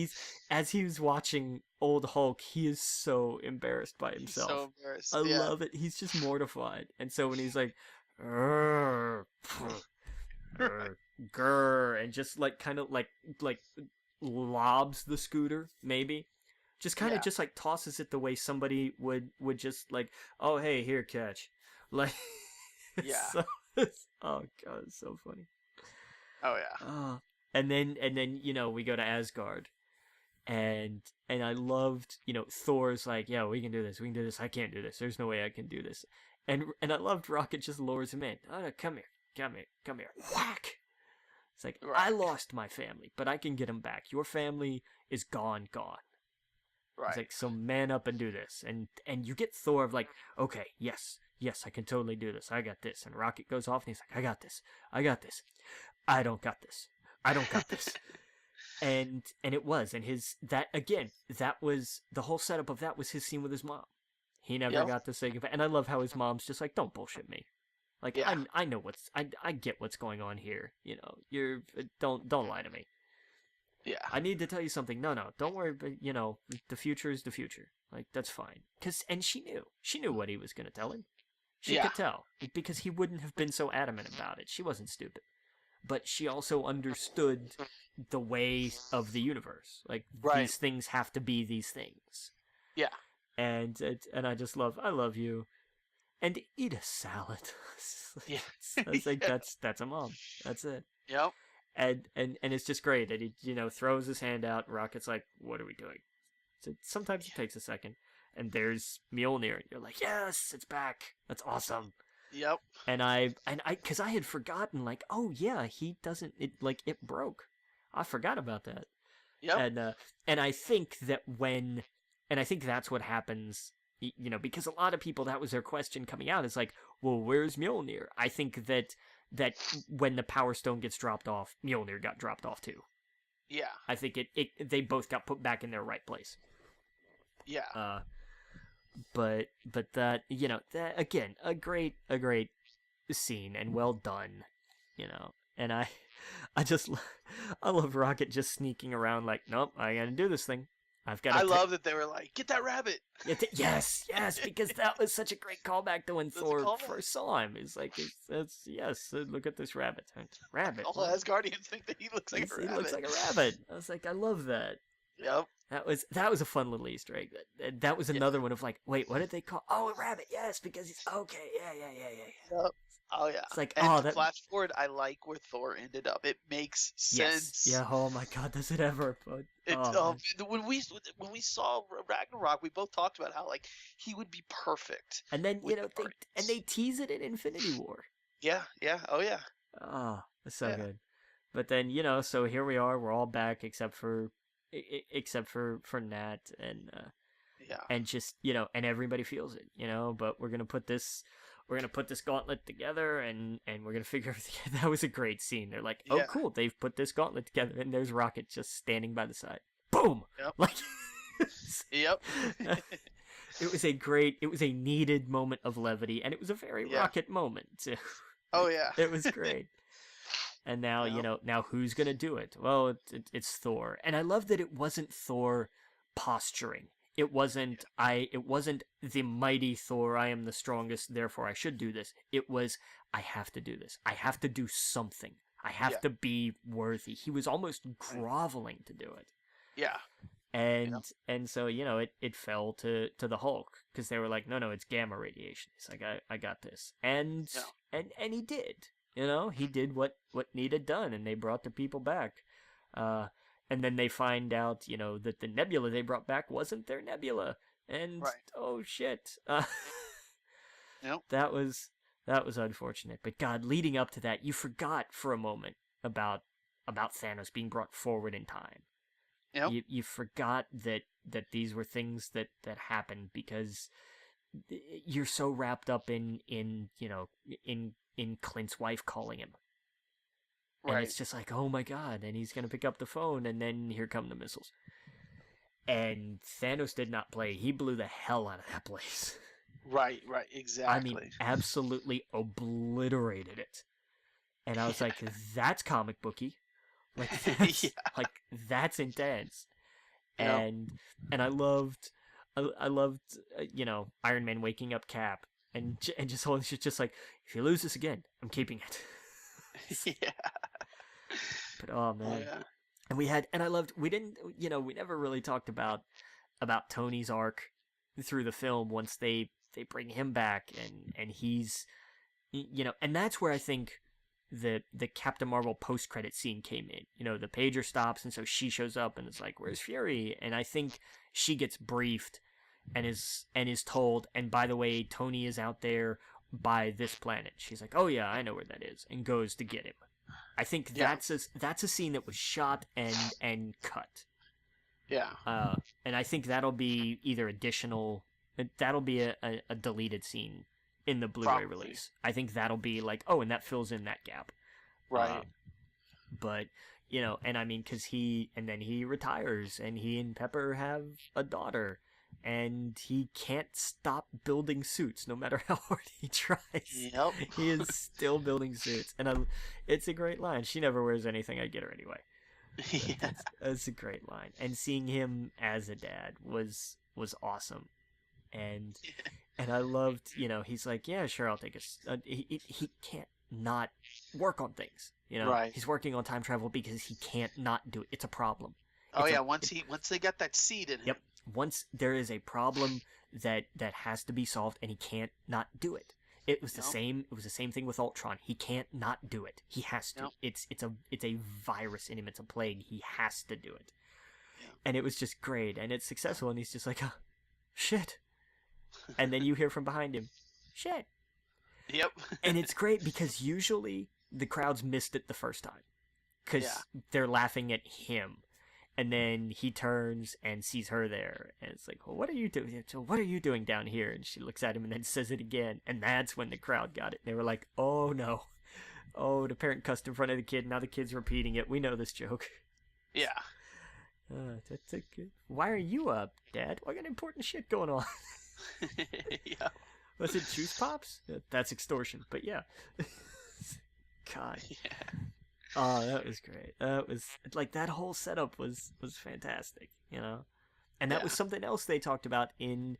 Speaker 2: as he was watching old Hulk, he is so embarrassed by himself.
Speaker 1: He's so embarrassed.
Speaker 2: I love it. He's just mortified. And so when he's like, grr, and just like kind of like lobs the scooter, maybe. Just kind of just like tosses it the way somebody would just like, oh hey, here, catch. Like, oh god, it's so funny.
Speaker 1: Oh yeah.
Speaker 2: And then we go to Asgard, and I loved, Thor's like, yeah, we can do this, I can't do this, there's no way I can do this, and I loved Rocket just lowers him in. Oh, come here, whack. It's like, I lost my family, but I can get him back. Your family is gone. Right. It's like, so man up and do this, and you get Thor of like, okay, yes, I can totally do this, I got this, and Rocket goes off and he's like, I got this, I don't got this. and it was, and that was the whole setup of that was his scene with his mom. He never got to say goodbye, and I love how his mom's just like, don't bullshit me. Like, I know I get what's going on here. You're don't lie to me.
Speaker 1: Yeah.
Speaker 2: I need to tell you something. No, don't worry. But the future is the future. Like, that's fine. And she knew what he was gonna tell him. She could tell, because he wouldn't have been so adamant about it. She wasn't stupid. But she also understood the way of the universe. Like, these things have to be these things.
Speaker 1: Yeah.
Speaker 2: And I love you. And eat a salad.
Speaker 1: Yeah.
Speaker 2: I was like, that's a mom. That's it.
Speaker 1: Yep.
Speaker 2: And it's just great. And he, throws his hand out, and Rocket's like, what are we doing? So sometimes it takes a second. And there's Mjolnir, and you're like, yes, it's back. That's awesome.
Speaker 1: Yep.
Speaker 2: And because I had forgotten, like, oh yeah, he doesn't, it broke. I forgot about that.
Speaker 1: Yep.
Speaker 2: And I think that's what happens, because a lot of people, that was their question coming out, is like, well, where's Mjolnir? I think that when the Power Stone gets dropped off, Mjolnir got dropped off too.
Speaker 1: Yeah.
Speaker 2: I think they both got put back in their right place.
Speaker 1: Yeah.
Speaker 2: But that, that, again, a great scene, and well done, and I just, I love Rocket just sneaking around like, nope, I gotta do this thing. I've got
Speaker 1: I
Speaker 2: to.
Speaker 1: love that they were like, get that rabbit.
Speaker 2: Yes, yes, because that was such a great callback to when
Speaker 1: That's a
Speaker 2: Thor
Speaker 1: callback.
Speaker 2: first saw him. It's like, yes, look at this rabbit. Rabbit.
Speaker 1: All
Speaker 2: what?
Speaker 1: Asgardians think that he looks like a rabbit.
Speaker 2: He looks like a rabbit. I was like, I love that.
Speaker 1: Yep.
Speaker 2: That was a fun little Easter egg. That was another one of like, wait, what did they call? Oh, a rabbit. Yes, because he's okay. Yeah.
Speaker 1: Yep. Oh yeah.
Speaker 2: It's like,
Speaker 1: and
Speaker 2: oh,
Speaker 1: to
Speaker 2: that.
Speaker 1: flash forward, I like where Thor ended up. It makes sense.
Speaker 2: Yes. Yeah. Oh my God, does it ever? But,
Speaker 1: when we saw Ragnarok, we both talked about how like he would be perfect.
Speaker 2: And then they tease it in Infinity War.
Speaker 1: Yeah. Oh yeah.
Speaker 2: Oh, it's so good. But then so here we are. We're all back except for Nat and just and everybody feels it. But we're gonna put this gauntlet together and we're gonna figure everything. That was a great scene. They're like, oh cool, they've put this gauntlet together, and there's Rocket just standing by the side. Boom.
Speaker 1: Yep.
Speaker 2: Like.
Speaker 1: Yep.
Speaker 2: It was a needed moment of levity, and it was a very Rocket moment too.
Speaker 1: Oh yeah.
Speaker 2: It was great. And now, now who's going to do it? Well, it's Thor. And I love that it wasn't Thor posturing. It wasn't the mighty Thor, I am the strongest, therefore I should do this. It was, I have to do this. I have to do something. I have to be worthy. He was almost groveling to do it.
Speaker 1: Yeah.
Speaker 2: And so, it fell to the Hulk, because they were like, no, it's gamma radiation. He's like, I got this. And he did. He did what needed done, and they brought the people back. And then they find out, that the nebula they brought back wasn't their nebula. And, oh, shit. That was unfortunate. But, God, leading up to that, you forgot for a moment about Thanos being brought forward in time.
Speaker 1: Yep.
Speaker 2: You forgot that these were things that happened because you're so wrapped up in Clint's wife calling him. And it's just like, oh my God, and he's going to pick up the phone, and then here come the missiles. And Thanos did not play. He blew the hell out of that place.
Speaker 1: Right, exactly.
Speaker 2: I mean, absolutely obliterated it. And I was like, that's comic booky. Like, that's intense. And I loved Iron Man waking up Cap and just holding shit, just like, if you lose this again, I'm keeping it. But oh man. Oh, yeah. And we never really talked about Tony's arc through the film once they bring him back and he's and that's where I think the Captain Marvel post-credit scene came in. The pager stops, and so she shows up and is like, where's Fury? And I think she gets briefed and is told, and by the way, Tony is out there by this planet. She's like, oh yeah, I know where that is, and goes to get him. I think that's a scene that was shot and cut.
Speaker 1: Yeah.
Speaker 2: And I think that'll be either additional, that'll be a deleted scene in the Blu-ray release. I think that'll be like, oh, and that fills in that gap.
Speaker 1: Right.
Speaker 2: But, and I mean, because he retires, and he and Pepper have a daughter, and he can't stop building suits no matter how hard he tries.
Speaker 1: Yep.
Speaker 2: He is still building suits. And it's a great line. She never wears anything, I get her anyway.
Speaker 1: Yeah.
Speaker 2: That's a great line. And seeing him as a dad was awesome. And I loved, he's like, yeah, sure, I'll take he can't not work on things,
Speaker 1: Right.
Speaker 2: He's working on time travel because he can't not do it. It's a problem.
Speaker 1: Once they got that seed in him.
Speaker 2: Yep. Once there is a problem that has to be solved, and he can't not do it. It was the same thing with Ultron. He can't not do it. He has to. Nope. It's a virus in him. It's a plague. He has to do it. Yeah. And it was just great, and it's successful, and he's just like, oh, shit. And then you hear from behind him, shit.
Speaker 1: Yep.
Speaker 2: And it's great because usually the crowds missed it the first time because they're laughing at him. And then he turns and sees her there. And it's like, well, what are you doing? So what are you doing down here? And she looks at him and then says it again. And that's when the crowd got it. They were like, oh, no. Oh, the parent cussed in front of the kid. Now the kid's repeating it. We know this joke.
Speaker 1: Yeah.
Speaker 2: That's a good... Why are you up, Dad? I got important shit going on.
Speaker 1: Yeah.
Speaker 2: Was it Juice Pops? That's extortion. But yeah. God.
Speaker 1: Yeah.
Speaker 2: Oh, that was great. That was like that whole setup was fantastic, And that
Speaker 1: Yeah.
Speaker 2: was something else they talked about in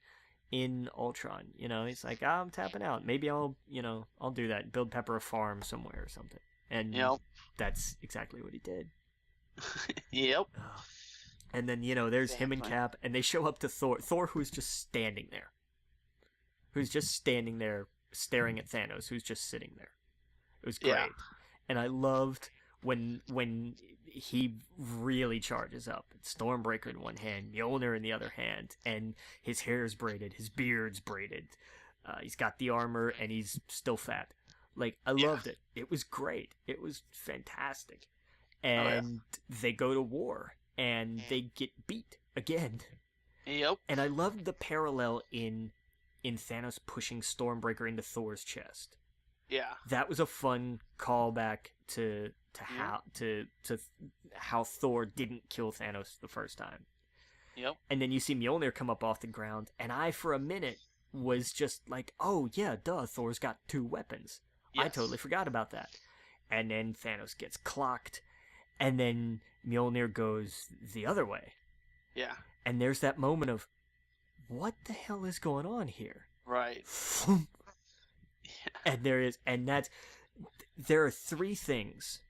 Speaker 2: Ultron. He's like, I'm tapping out. Maybe I'll do that. Build Pepper a farm somewhere or something. And
Speaker 1: Yep.
Speaker 2: that's exactly what he did.
Speaker 1: Yep.
Speaker 2: Oh. And then there's him and Cap, and they show up to Thor. Thor, who's just standing there, staring at Thanos, who's just sitting there. It was great, and I loved when he really charges up. It's Stormbreaker in one hand, Mjolnir in the other hand, and his hair's braided, his beard's braided. He's got the armor, and he's still fat. Like, I loved it. It was great. It was fantastic. And they go to war, and they get beat again.
Speaker 1: Yep.
Speaker 2: And I loved the parallel in Thanos pushing Stormbreaker into Thor's chest.
Speaker 1: Yeah.
Speaker 2: That was a fun callback to how Thor didn't kill Thanos the first time.
Speaker 1: Yep.
Speaker 2: And then you see Mjolnir come up off the ground, and I for a minute was just like, oh yeah, duh, Thor's got 2 weapons. Yes. I totally forgot about that. And then Thanos gets clocked, and then Mjolnir goes the other way.
Speaker 1: Yeah.
Speaker 2: And there's that moment of, what the hell is going on here?
Speaker 1: Right.
Speaker 2: And there are 3 things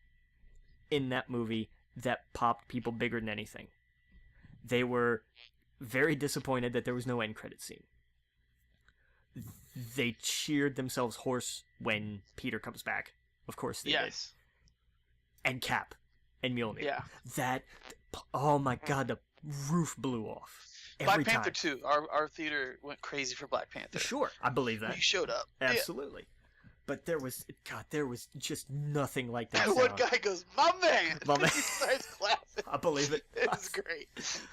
Speaker 2: in that movie that popped people bigger than anything. They were very disappointed that there was no end credit scene. They cheered themselves hoarse when Peter comes back. Of course they did. And Cap and Mjolnir.
Speaker 1: Yeah.
Speaker 2: That, oh my god, the roof blew off.
Speaker 1: Black Panther 2. Our theater went crazy for Black Panther.
Speaker 2: Sure, I believe that.
Speaker 1: He showed up.
Speaker 2: Absolutely. Yeah. But there was just nothing like that.
Speaker 1: And one guy goes, "My man!"
Speaker 2: My man.
Speaker 1: He starts clapping.
Speaker 2: I believe it.
Speaker 1: It's great.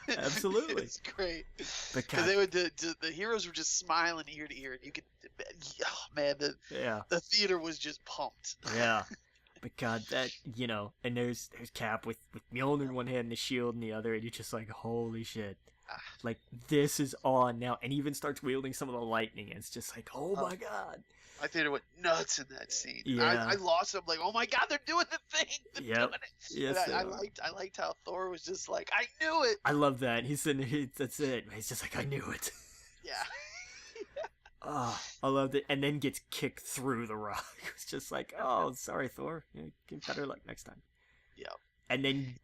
Speaker 2: Absolutely.
Speaker 1: It's great. Because they would, the heroes were just smiling ear to ear. And you could, oh man, the theater was just pumped.
Speaker 2: Yeah. But God, that, and there's Cap with Mjolnir in one hand and the shield in the other, and you're just like, holy shit. Like, this is on now. And he even starts wielding some of the lightning, and it's just like, oh my god.
Speaker 1: My theater went nuts in that scene.
Speaker 2: Yeah.
Speaker 1: I lost it. I'm like, oh my god, they're doing the thing. They're doing it.
Speaker 2: Yes,
Speaker 1: I liked how Thor was just like, I knew it.
Speaker 2: I love that. He's sitting there, that's it. He's just like, I knew it.
Speaker 1: Yeah.
Speaker 2: Oh, I loved it. And then gets kicked through the rock. It's just like, oh, sorry, Thor. Get better luck next time.
Speaker 1: Yeah.
Speaker 2: And then,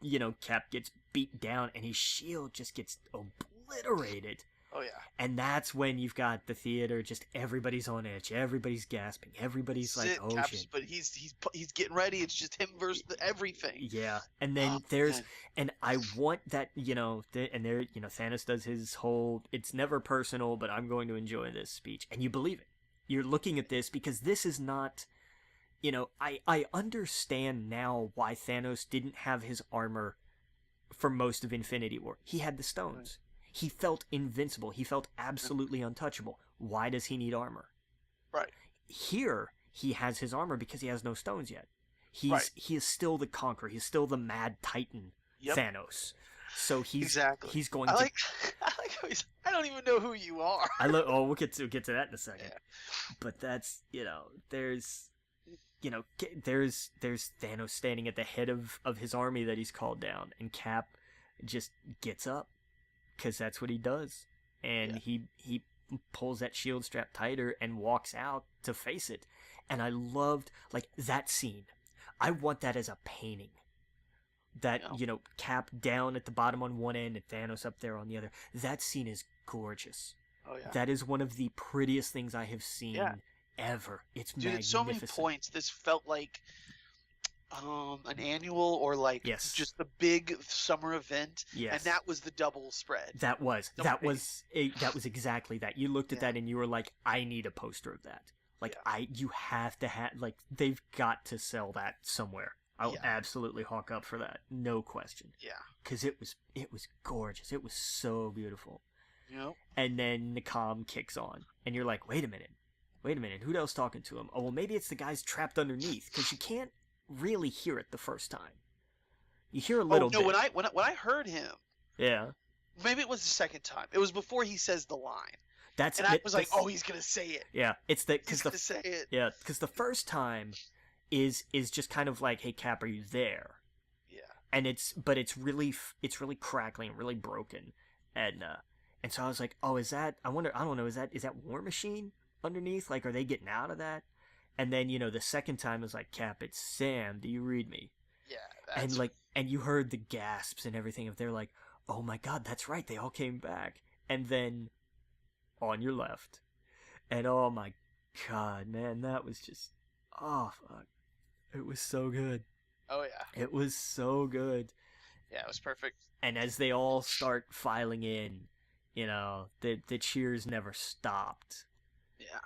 Speaker 2: Cap gets beat down and his shield just gets obliterated.
Speaker 1: Oh, yeah.
Speaker 2: And that's when you've got the theater, just everybody's on edge. Everybody's gasping. Everybody's like, oh, shit.
Speaker 1: But he's getting ready. It's just him versus everything.
Speaker 2: Yeah. And then and I want that, Thanos does his whole, it's never personal, but I'm going to enjoy this speech. And you believe it. You're looking at this because this is not, I understand now why Thanos didn't have his armor for most of Infinity War. He had the stones. Right. He felt invincible. He felt absolutely untouchable. Why does he need armor?
Speaker 1: Right.
Speaker 2: Here, he has his armor because he has no stones yet. He is still the Conqueror. He's still the Mad Titan Thanos. So he's going to...
Speaker 1: I like how he's... I don't even know who you are.
Speaker 2: We'll get to that in a second.
Speaker 1: Yeah.
Speaker 2: But that's, there's Thanos standing at the head of his army that he's called down, and Cap just gets up. Because that's what he does. And he pulls that shield strap tighter and walks out to face it. And I loved, that scene. I want that as a painting. That, Cap down at the bottom on one end and Thanos up there on the other. That scene is gorgeous.
Speaker 1: Oh, yeah.
Speaker 2: That is one of the prettiest things I have seen ever. It's magnificent.
Speaker 1: At so many points, this felt like... an annual or just the big summer event, and that was the double spread.
Speaker 2: That was exactly that. You looked at that and you were like, I need a poster of that. You have to have they've got to sell that somewhere. I'll absolutely hawk up for that, no question. Yeah, because it was gorgeous. It was so beautiful.
Speaker 1: Yep.
Speaker 2: And then the comm kicks on, and you're like, wait a minute, who else talking to him? Oh well, maybe it's the guys trapped underneath because you can't really hear it the first time. You hear a little bit.
Speaker 1: When I heard him, maybe it was the second time. It was before he says the line. I was like, oh, he's gonna say it.
Speaker 2: Yeah, it's that
Speaker 1: he's gonna say it.
Speaker 2: Yeah, because the first time is just kind of like, hey Cap, are you there?
Speaker 1: Yeah.
Speaker 2: And it's really crackling, really broken, and so I was like, oh, is that, I don't know, is that War Machine underneath? Like, are they getting out of that? And then, the second time it was like, Cap, it's Sam, do you read me?
Speaker 1: Yeah.
Speaker 2: And like, and you heard the gasps and everything of, they're like, oh my god, that's right, they all came back. And then on your left, and oh my god, man, that was just, oh fuck, it was so good.
Speaker 1: Oh yeah.
Speaker 2: It was so good.
Speaker 1: Yeah, it was perfect.
Speaker 2: And as they all start filing in, the cheers never stopped.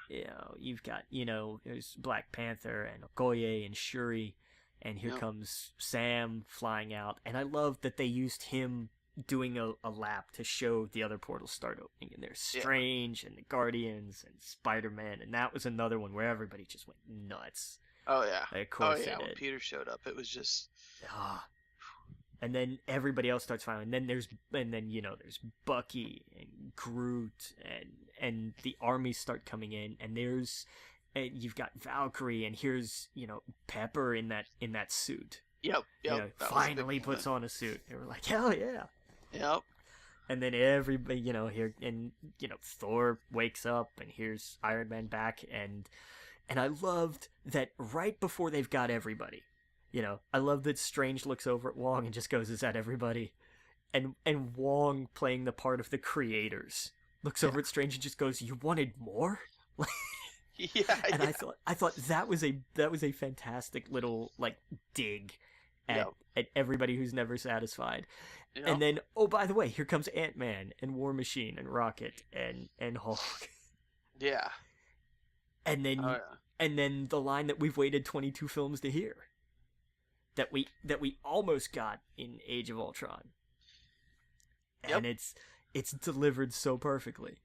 Speaker 1: Yeah.
Speaker 2: You've got, there's Black Panther and Okoye and Shuri, and here comes Sam flying out. And I love that they used him doing a lap to show the other portals start opening. And there's Strange and the Guardians and Spider-Man, and that was another one where everybody just went nuts.
Speaker 1: Oh yeah.
Speaker 2: Of course they did.
Speaker 1: When Peter showed up, it was just.
Speaker 2: And then everybody else starts filing. And then there's Bucky and Groot, and the armies start coming in. And you've got Valkyrie, and here's Pepper in that suit.
Speaker 1: Yep.
Speaker 2: Finally puts on a suit. They were like, hell yeah.
Speaker 1: Yep.
Speaker 2: And then everybody, here, and Thor wakes up, and here's Iron Man back, and I loved that right before they've got everybody. I love that Strange looks over at Wong and just goes, is that everybody? And Wong, playing the part of the creators, looks over at Strange and just goes, you wanted more?
Speaker 1: Yeah.
Speaker 2: And I thought that was a fantastic little, like, dig at everybody who's never satisfied. Yep. And then, oh, by the way, here comes Ant-Man and War Machine and Rocket and Hulk.
Speaker 1: Yeah.
Speaker 2: And then and then the line that we've waited 22 films to hear. That we almost got in Age of Ultron. And it's delivered so perfectly.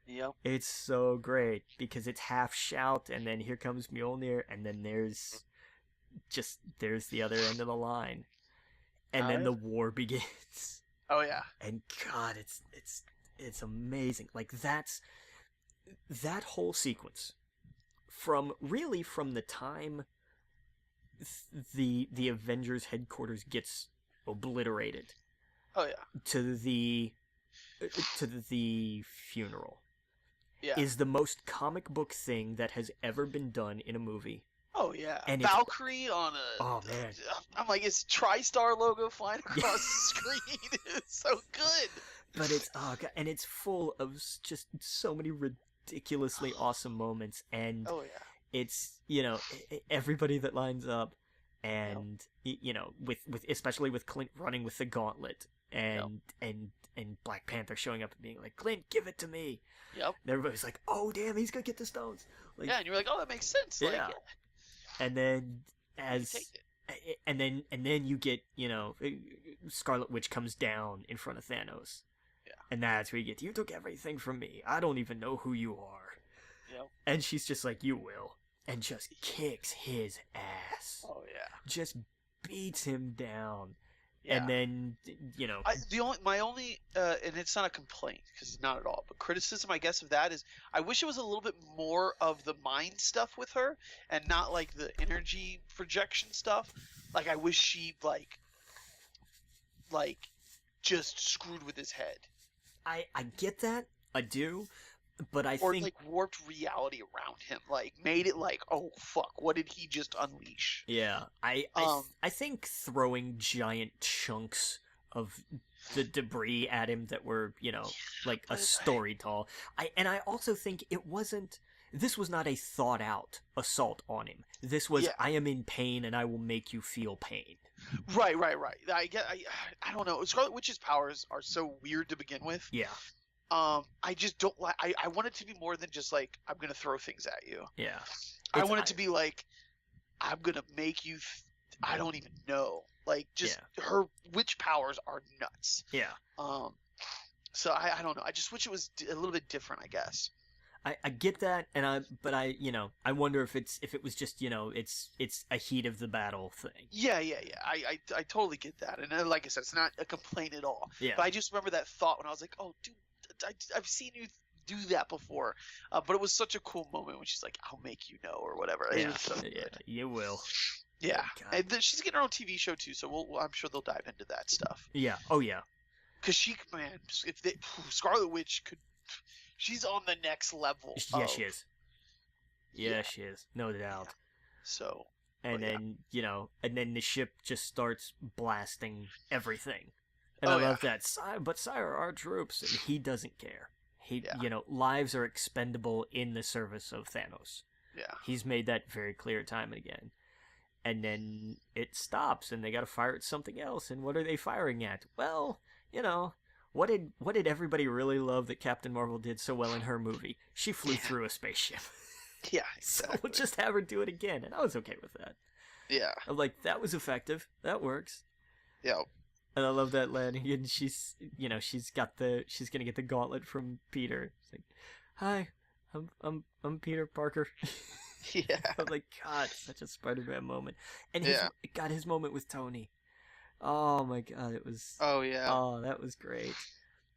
Speaker 1: Yep.
Speaker 2: It's so great because it's half shout, and then here comes Mjolnir, and then there's the other end of the line. And then the war begins.
Speaker 1: Oh yeah.
Speaker 2: And God, it's amazing. Like that whole sequence from the time the Avengers headquarters gets obliterated.
Speaker 1: Oh yeah.
Speaker 2: To the funeral.
Speaker 1: Yeah.
Speaker 2: Is the most comic book thing that has ever been done in a movie.
Speaker 1: Oh yeah.
Speaker 2: And
Speaker 1: Valkyrie on a.
Speaker 2: Oh man.
Speaker 1: I'm like, it's TriStar logo flying across the screen. It's so good.
Speaker 2: But it's and it's full of just so many ridiculously awesome moments, and it's everybody that lines up, and with especially with Clint running with the gauntlet, and Black Panther showing up and being like, Clint, give it to me.
Speaker 1: Yep.
Speaker 2: And everybody's like, oh damn, he's gonna get the stones. Like,
Speaker 1: yeah, and you're like, oh, that makes sense.
Speaker 2: Yeah.
Speaker 1: Like, yeah.
Speaker 2: And then and then you get Scarlet Witch comes down in front of Thanos.
Speaker 1: Yeah.
Speaker 2: And that's where you took everything from me. I don't even know who you are.
Speaker 1: Yep.
Speaker 2: And she's just like, you will. And just kicks his ass.
Speaker 1: Oh yeah.
Speaker 2: Just beats him down.
Speaker 1: Yeah.
Speaker 2: And then
Speaker 1: my only and it's not a complaint because it's not at all, but criticism I guess of that is I wish it was a little bit more of the mind stuff with her and not like the energy projection stuff. Like I wish she like just screwed with his head.
Speaker 2: I get that, I do, but I
Speaker 1: or
Speaker 2: think
Speaker 1: like warped reality around him, like made it like, oh fuck, what did he just unleash?
Speaker 2: Yeah, I think throwing giant chunks of the debris at him that were like a story tall. I also think this was not a thought out assault on him. This was I am in pain and I will make you feel pain.
Speaker 1: Right. I don't know. Scarlet Witch's powers are so weird to begin with.
Speaker 2: Yeah.
Speaker 1: I just don't like. I want it to be more than just like I'm gonna throw things at you.
Speaker 2: Yeah.
Speaker 1: I want it to be like I'm gonna make you. I don't even know. Like just her witch powers are nuts.
Speaker 2: Yeah.
Speaker 1: So I don't know. I just wish it was a little bit different, I guess.
Speaker 2: I get that, but I wonder if it was just it's a heat of the battle thing.
Speaker 1: Yeah. I totally get that, and like I said, it's not a complaint at all.
Speaker 2: Yeah.
Speaker 1: But I just remember that thought when I was like, oh, dude, I've seen you do that before. But it was such a cool moment when she's like, "I'll make you know," or whatever. It
Speaker 2: Yeah,
Speaker 1: was so
Speaker 2: yeah,
Speaker 1: good.
Speaker 2: you will.
Speaker 1: Yeah,
Speaker 2: God.
Speaker 1: and then she's getting her own TV show too, so I'm sure they'll dive into that stuff.
Speaker 2: Yeah. Oh yeah.
Speaker 1: Cause man, if they Scarlet Witch she's on the next level.
Speaker 2: Yeah, she is. Yeah, she is. No doubt.
Speaker 1: Yeah. So.
Speaker 2: And then and then the ship just starts blasting everything. And
Speaker 1: Oh,
Speaker 2: I love that. But sire, our troops, and he doesn't care. Lives are expendable in the service of Thanos.
Speaker 1: Yeah.
Speaker 2: He's made that very clear time and again. And then it stops, and they got to fire at something else. And what are they firing at? Well, what did everybody really love that Captain Marvel did so well in her movie? She flew through a spaceship.
Speaker 1: Yeah, exactly.
Speaker 2: So we'll just have her do it again, and I was okay with that.
Speaker 1: Yeah.
Speaker 2: I'm like, that was effective. That works.
Speaker 1: Yeah.
Speaker 2: And I love that landing, and she's gonna get the gauntlet from Peter. It's like, hi, I'm Peter Parker.
Speaker 1: Yeah.
Speaker 2: I'm like, God, such a Spider-Man moment. And his moment with Tony. Oh my God, it was.
Speaker 1: Oh yeah.
Speaker 2: Oh, that was great.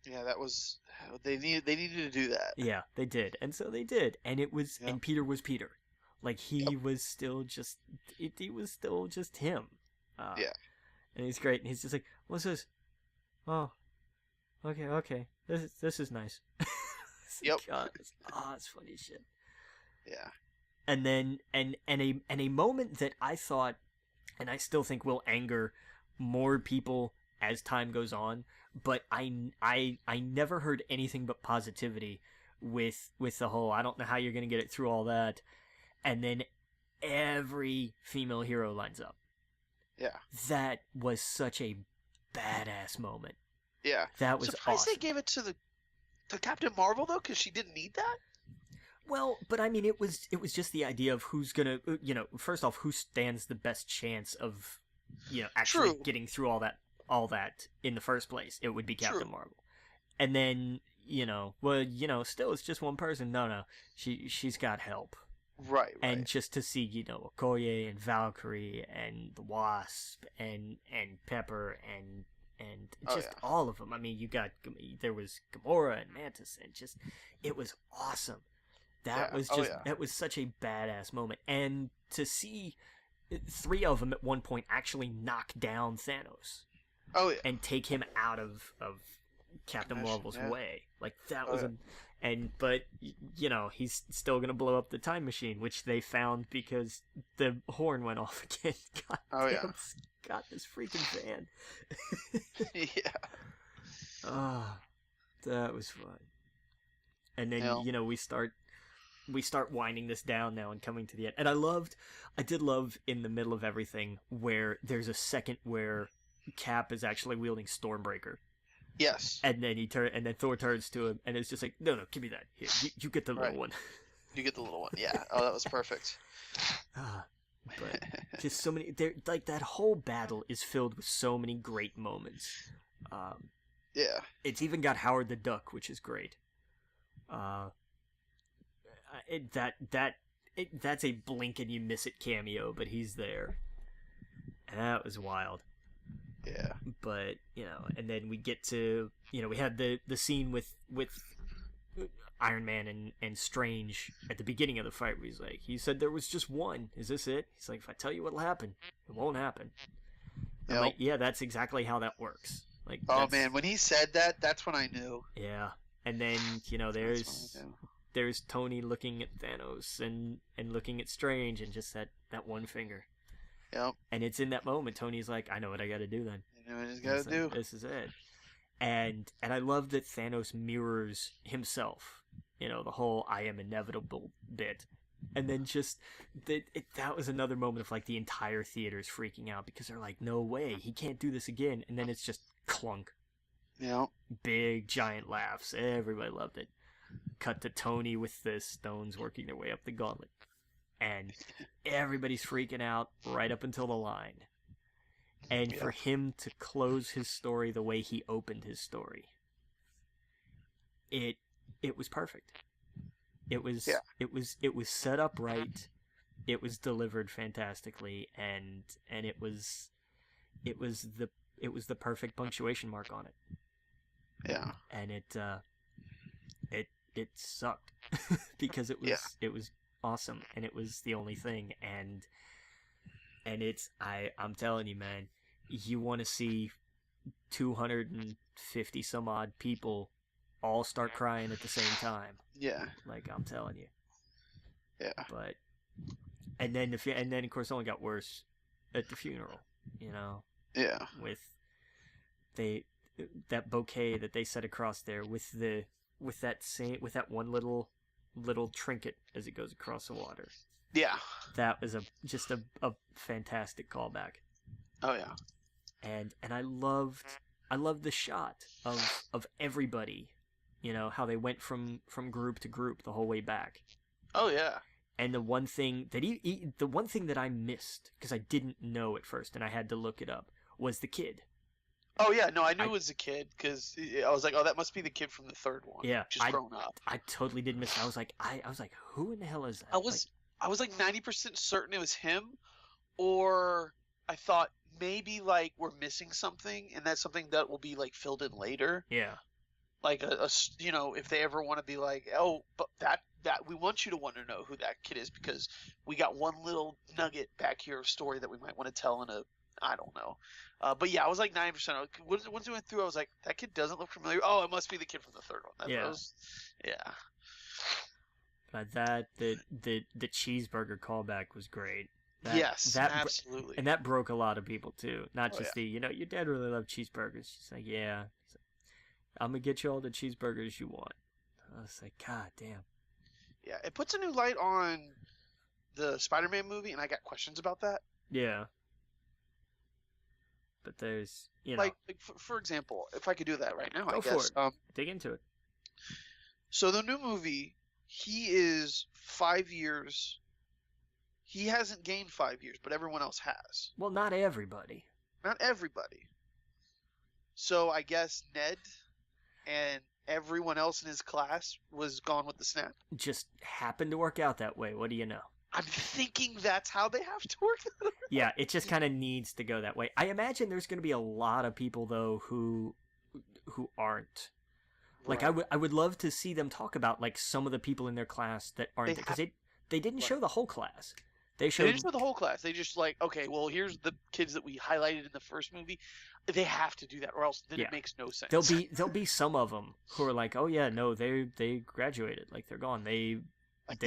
Speaker 1: Yeah, that was. They needed to do that.
Speaker 2: Yeah, they did, and so they did, and it was, and Peter was Peter, like he was still just, he was still just him.
Speaker 1: Yeah.
Speaker 2: And he's great, and he's just like, "What's this? Oh, okay, this is nice."
Speaker 1: Yep.
Speaker 2: God, it's funny as shit.
Speaker 1: Yeah.
Speaker 2: And then and a moment that I thought, and I still think will anger more people as time goes on, but I never heard anything but positivity with the whole, I don't know how you're gonna get it through all that, and then every female hero lines up.
Speaker 1: Yeah.
Speaker 2: That was such a badass moment.
Speaker 1: Yeah.
Speaker 2: That was
Speaker 1: surprised
Speaker 2: awesome.
Speaker 1: they gave it to Captain Marvel though, because she didn't need that.
Speaker 2: Well, but I mean, it was just the idea of who's gonna, first off, who stands the best chance of, actually getting through all that in the first place. It would be Captain Marvel. And then, still it's just one person. No, she's got help.
Speaker 1: Right.
Speaker 2: And just to see, Okoye and Valkyrie and the Wasp and Pepper and just all of them. I mean, there was Gamora and Mantis, and just, it was awesome. That was just, that was such a badass moment. And to see 3 of them at one point actually knock down Thanos.
Speaker 1: Oh, yeah.
Speaker 2: And take him out of Captain Marvel's way. Like, that was but, he's still going to blow up the time machine, which they found because the horn went off again. God got this freaking van.
Speaker 1: Yeah.
Speaker 2: That was fun. And then, we start winding this down now and coming to the end. And I did love in the middle of everything where there's a second where Cap is actually wielding Stormbreaker.
Speaker 1: Yes.
Speaker 2: And then Thor turns to him and it's just like, no, give me that. Here, you get the little one.
Speaker 1: You get the little one. Yeah. Oh, that was perfect.
Speaker 2: But just so many. Like, that whole battle is filled with so many great moments.
Speaker 1: Yeah.
Speaker 2: It's even got Howard the Duck, which is great. That's a blink and you miss it cameo, but he's there. And that was wild.
Speaker 1: Yeah.
Speaker 2: But, and then we get to, we had the scene with Iron Man and Strange at the beginning of the fight where he's like, he said there was just one. Is this it? He's like, if I tell you what'll happen, it won't happen. I'm like, yeah, that's exactly how that works. Like,
Speaker 1: man, when he said that, that's when I knew.
Speaker 2: Yeah. And then, there's Tony looking at Thanos and looking at Strange and just that one finger.
Speaker 1: Yep.
Speaker 2: And it's in that moment Tony's like, I know what I gotta do then.
Speaker 1: You know what he's gotta do.
Speaker 2: This is it. And I love that Thanos mirrors himself. The whole I am inevitable bit. And then just that was another moment of like the entire theater's freaking out because they're like, no way, he can't do this again. And then it's just clunk.
Speaker 1: Yeah.
Speaker 2: Big giant laughs. Everybody loved it. Cut to Tony with the stones working their way up the gauntlet. And everybody's freaking out right up until the line. And for him to close his story the way he opened his story, it was perfect. It was set up right. It was delivered fantastically, and it was the perfect punctuation mark on it.
Speaker 1: Yeah.
Speaker 2: And it it sucked because it was awesome and it was the only thing, and I'm telling you, man, you want to see 250 some odd people all start crying at the same time.
Speaker 1: Yeah.
Speaker 2: Like, I'm telling you.
Speaker 1: Yeah.
Speaker 2: But and then of course it only got worse at the funeral, you know.
Speaker 1: Yeah.
Speaker 2: With that bouquet that they set across there with that one little trinket as it goes across the water.
Speaker 1: Yeah.
Speaker 2: That was just a fantastic callback.
Speaker 1: Oh yeah.
Speaker 2: And I loved the shot of everybody, you know, how they went from group to group the whole way back.
Speaker 1: Oh yeah.
Speaker 2: And the one thing that I missed, because I didn't know at first and I had to look it up, was the kid.
Speaker 1: Oh yeah, no, I knew it was a kid because I was like, oh, that must be the kid from the third one.
Speaker 2: Yeah,
Speaker 1: just grown up.
Speaker 2: I totally did miss it. I was like, who in the hell is that?
Speaker 1: I was like 90% certain it was him, or I thought maybe like we're missing something, and that's something that will be like filled in later.
Speaker 2: Yeah.
Speaker 1: Like you know, if they ever want to be like, oh, but that we want you to want to know who that kid is because we got one little nugget back here of story that we might want to tell in a, I don't know. But yeah, I was like 90%. Once we went through, I was like, that kid doesn't look familiar. Oh, it must be the kid from the third one. Yeah.
Speaker 2: But the cheeseburger callback was great.
Speaker 1: Yes, absolutely.
Speaker 2: And that broke a lot of people too. Not just
Speaker 1: yeah.
Speaker 2: your dad really loved cheeseburgers. She's like, yeah. I'm gonna get you all the cheeseburgers you want. I was like, God damn.
Speaker 1: Yeah, it puts a new light on the Spider-Man movie, and I got questions about that.
Speaker 2: Yeah. But there's,
Speaker 1: like for example, if I could do that right now,
Speaker 2: Go
Speaker 1: I guess.
Speaker 2: For it. Dig into it.
Speaker 1: So the new movie, he is 5 years. He hasn't gained 5 years, but everyone else has.
Speaker 2: Well, not everybody.
Speaker 1: Not everybody. So I guess Ned and everyone else in his class was gone with the snap.
Speaker 2: Just happened to work out that way. What do you know?
Speaker 1: I'm thinking that's how they have to work it out.
Speaker 2: Yeah, it just kind of needs to go that way. I imagine there's going to be a lot of people though who aren't. Like
Speaker 1: Right.
Speaker 2: I would love to see them talk about like some of the people in their class that aren't because they didn't show the whole class. They
Speaker 1: didn't show the whole class. They just like, okay, well, here's the kids that we highlighted in the first movie. They have to do that, or else then it makes no sense.
Speaker 2: There'll be some of them who are like, oh yeah, no, they graduated, like they're gone. They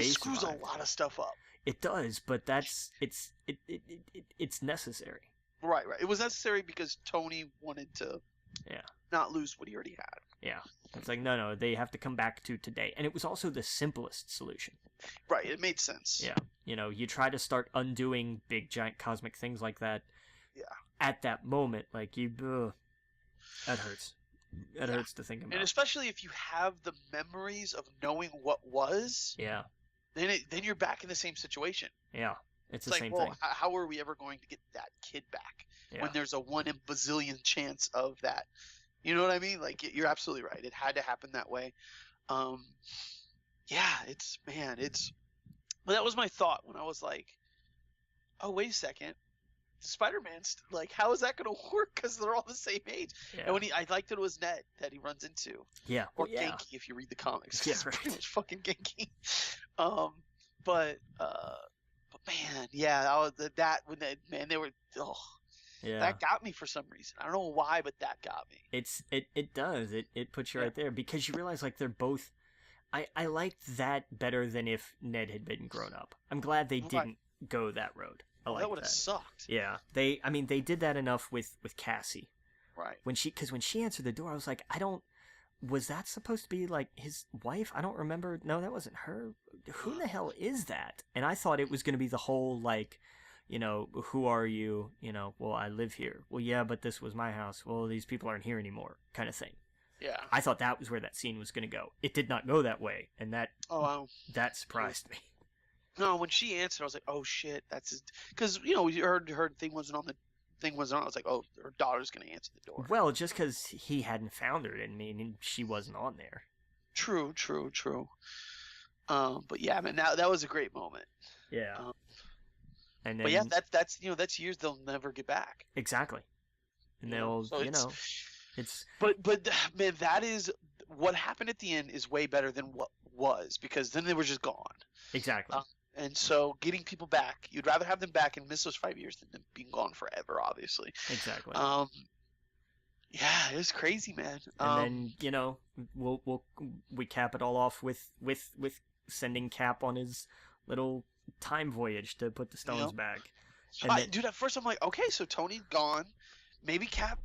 Speaker 1: screws
Speaker 2: survived.
Speaker 1: a lot of stuff up.
Speaker 2: It does, but it's necessary.
Speaker 1: Right. It was necessary because Tony wanted to not lose what he already had.
Speaker 2: Yeah. It's like, no, they have to come back to today. And it was also the simplest solution.
Speaker 1: Right, it made sense.
Speaker 2: Yeah. You try to start undoing big, giant cosmic things like that.
Speaker 1: Yeah.
Speaker 2: At that moment, like, that hurts. That hurts to think about.
Speaker 1: And especially if you have the memories of knowing what was.
Speaker 2: Yeah.
Speaker 1: Then you're back in the same situation.
Speaker 2: Yeah. It's the
Speaker 1: like,
Speaker 2: same
Speaker 1: well,
Speaker 2: thing.
Speaker 1: How are we ever going to get that kid back when there's a 1 in bazillion chance of that? You know what I mean? Like, you're absolutely right. It had to happen that way. Yeah, but that was my thought when I was like, oh, wait a second. Spider-Man's, like, how is that going to work? Because they're all the same age. Yeah. And I liked that it was Ned that he runs into.
Speaker 2: Yeah.
Speaker 1: Or Genki if you read the comics.
Speaker 2: Yeah,
Speaker 1: it's pretty much fucking Genki. But man, yeah, they were,
Speaker 2: yeah.
Speaker 1: That got me for some reason. I don't know why, but that got me.
Speaker 2: It does. It puts you right there because you realize like they're both. I liked that better than if Ned had been grown up. I'm glad they didn't go that road.
Speaker 1: That would have sucked.
Speaker 2: Yeah, they did that enough with Cassie.
Speaker 1: Right.
Speaker 2: When she answered the door, I was like, was that supposed to be like his wife? I don't remember. No, that wasn't her. Who the hell is that? And I thought it was going to be the whole like, who are you? Well, I live here. Well, yeah, but this was my house. Well, these people aren't here anymore, kind of thing.
Speaker 1: Yeah.
Speaker 2: I thought that was where that scene was going to go. It did not go that way, and that that surprised me.
Speaker 1: No, when she answered, I was like, "Oh shit, that's," because we heard her thing wasn't on. I was like, "Oh, her daughter's gonna answer the door."
Speaker 2: Well, just because he hadn't found her didn't mean she wasn't on there.
Speaker 1: True. But yeah, man, that was a great moment.
Speaker 2: Yeah. And then,
Speaker 1: but yeah, that's years they'll never get back.
Speaker 2: Exactly. And they'll, it's.
Speaker 1: But man, that is what happened at the end is way better than what was, because then they were just gone.
Speaker 2: Exactly.
Speaker 1: And so getting people back, you'd rather have them back and miss those 5 years than them being gone forever, obviously.
Speaker 2: Exactly.
Speaker 1: Yeah, it was crazy, man.
Speaker 2: And then, you know, we cap it all off with sending Cap on his little time voyage to put the stones back. And
Speaker 1: dude, at first I'm like, okay, so Tony's gone. Maybe Cap,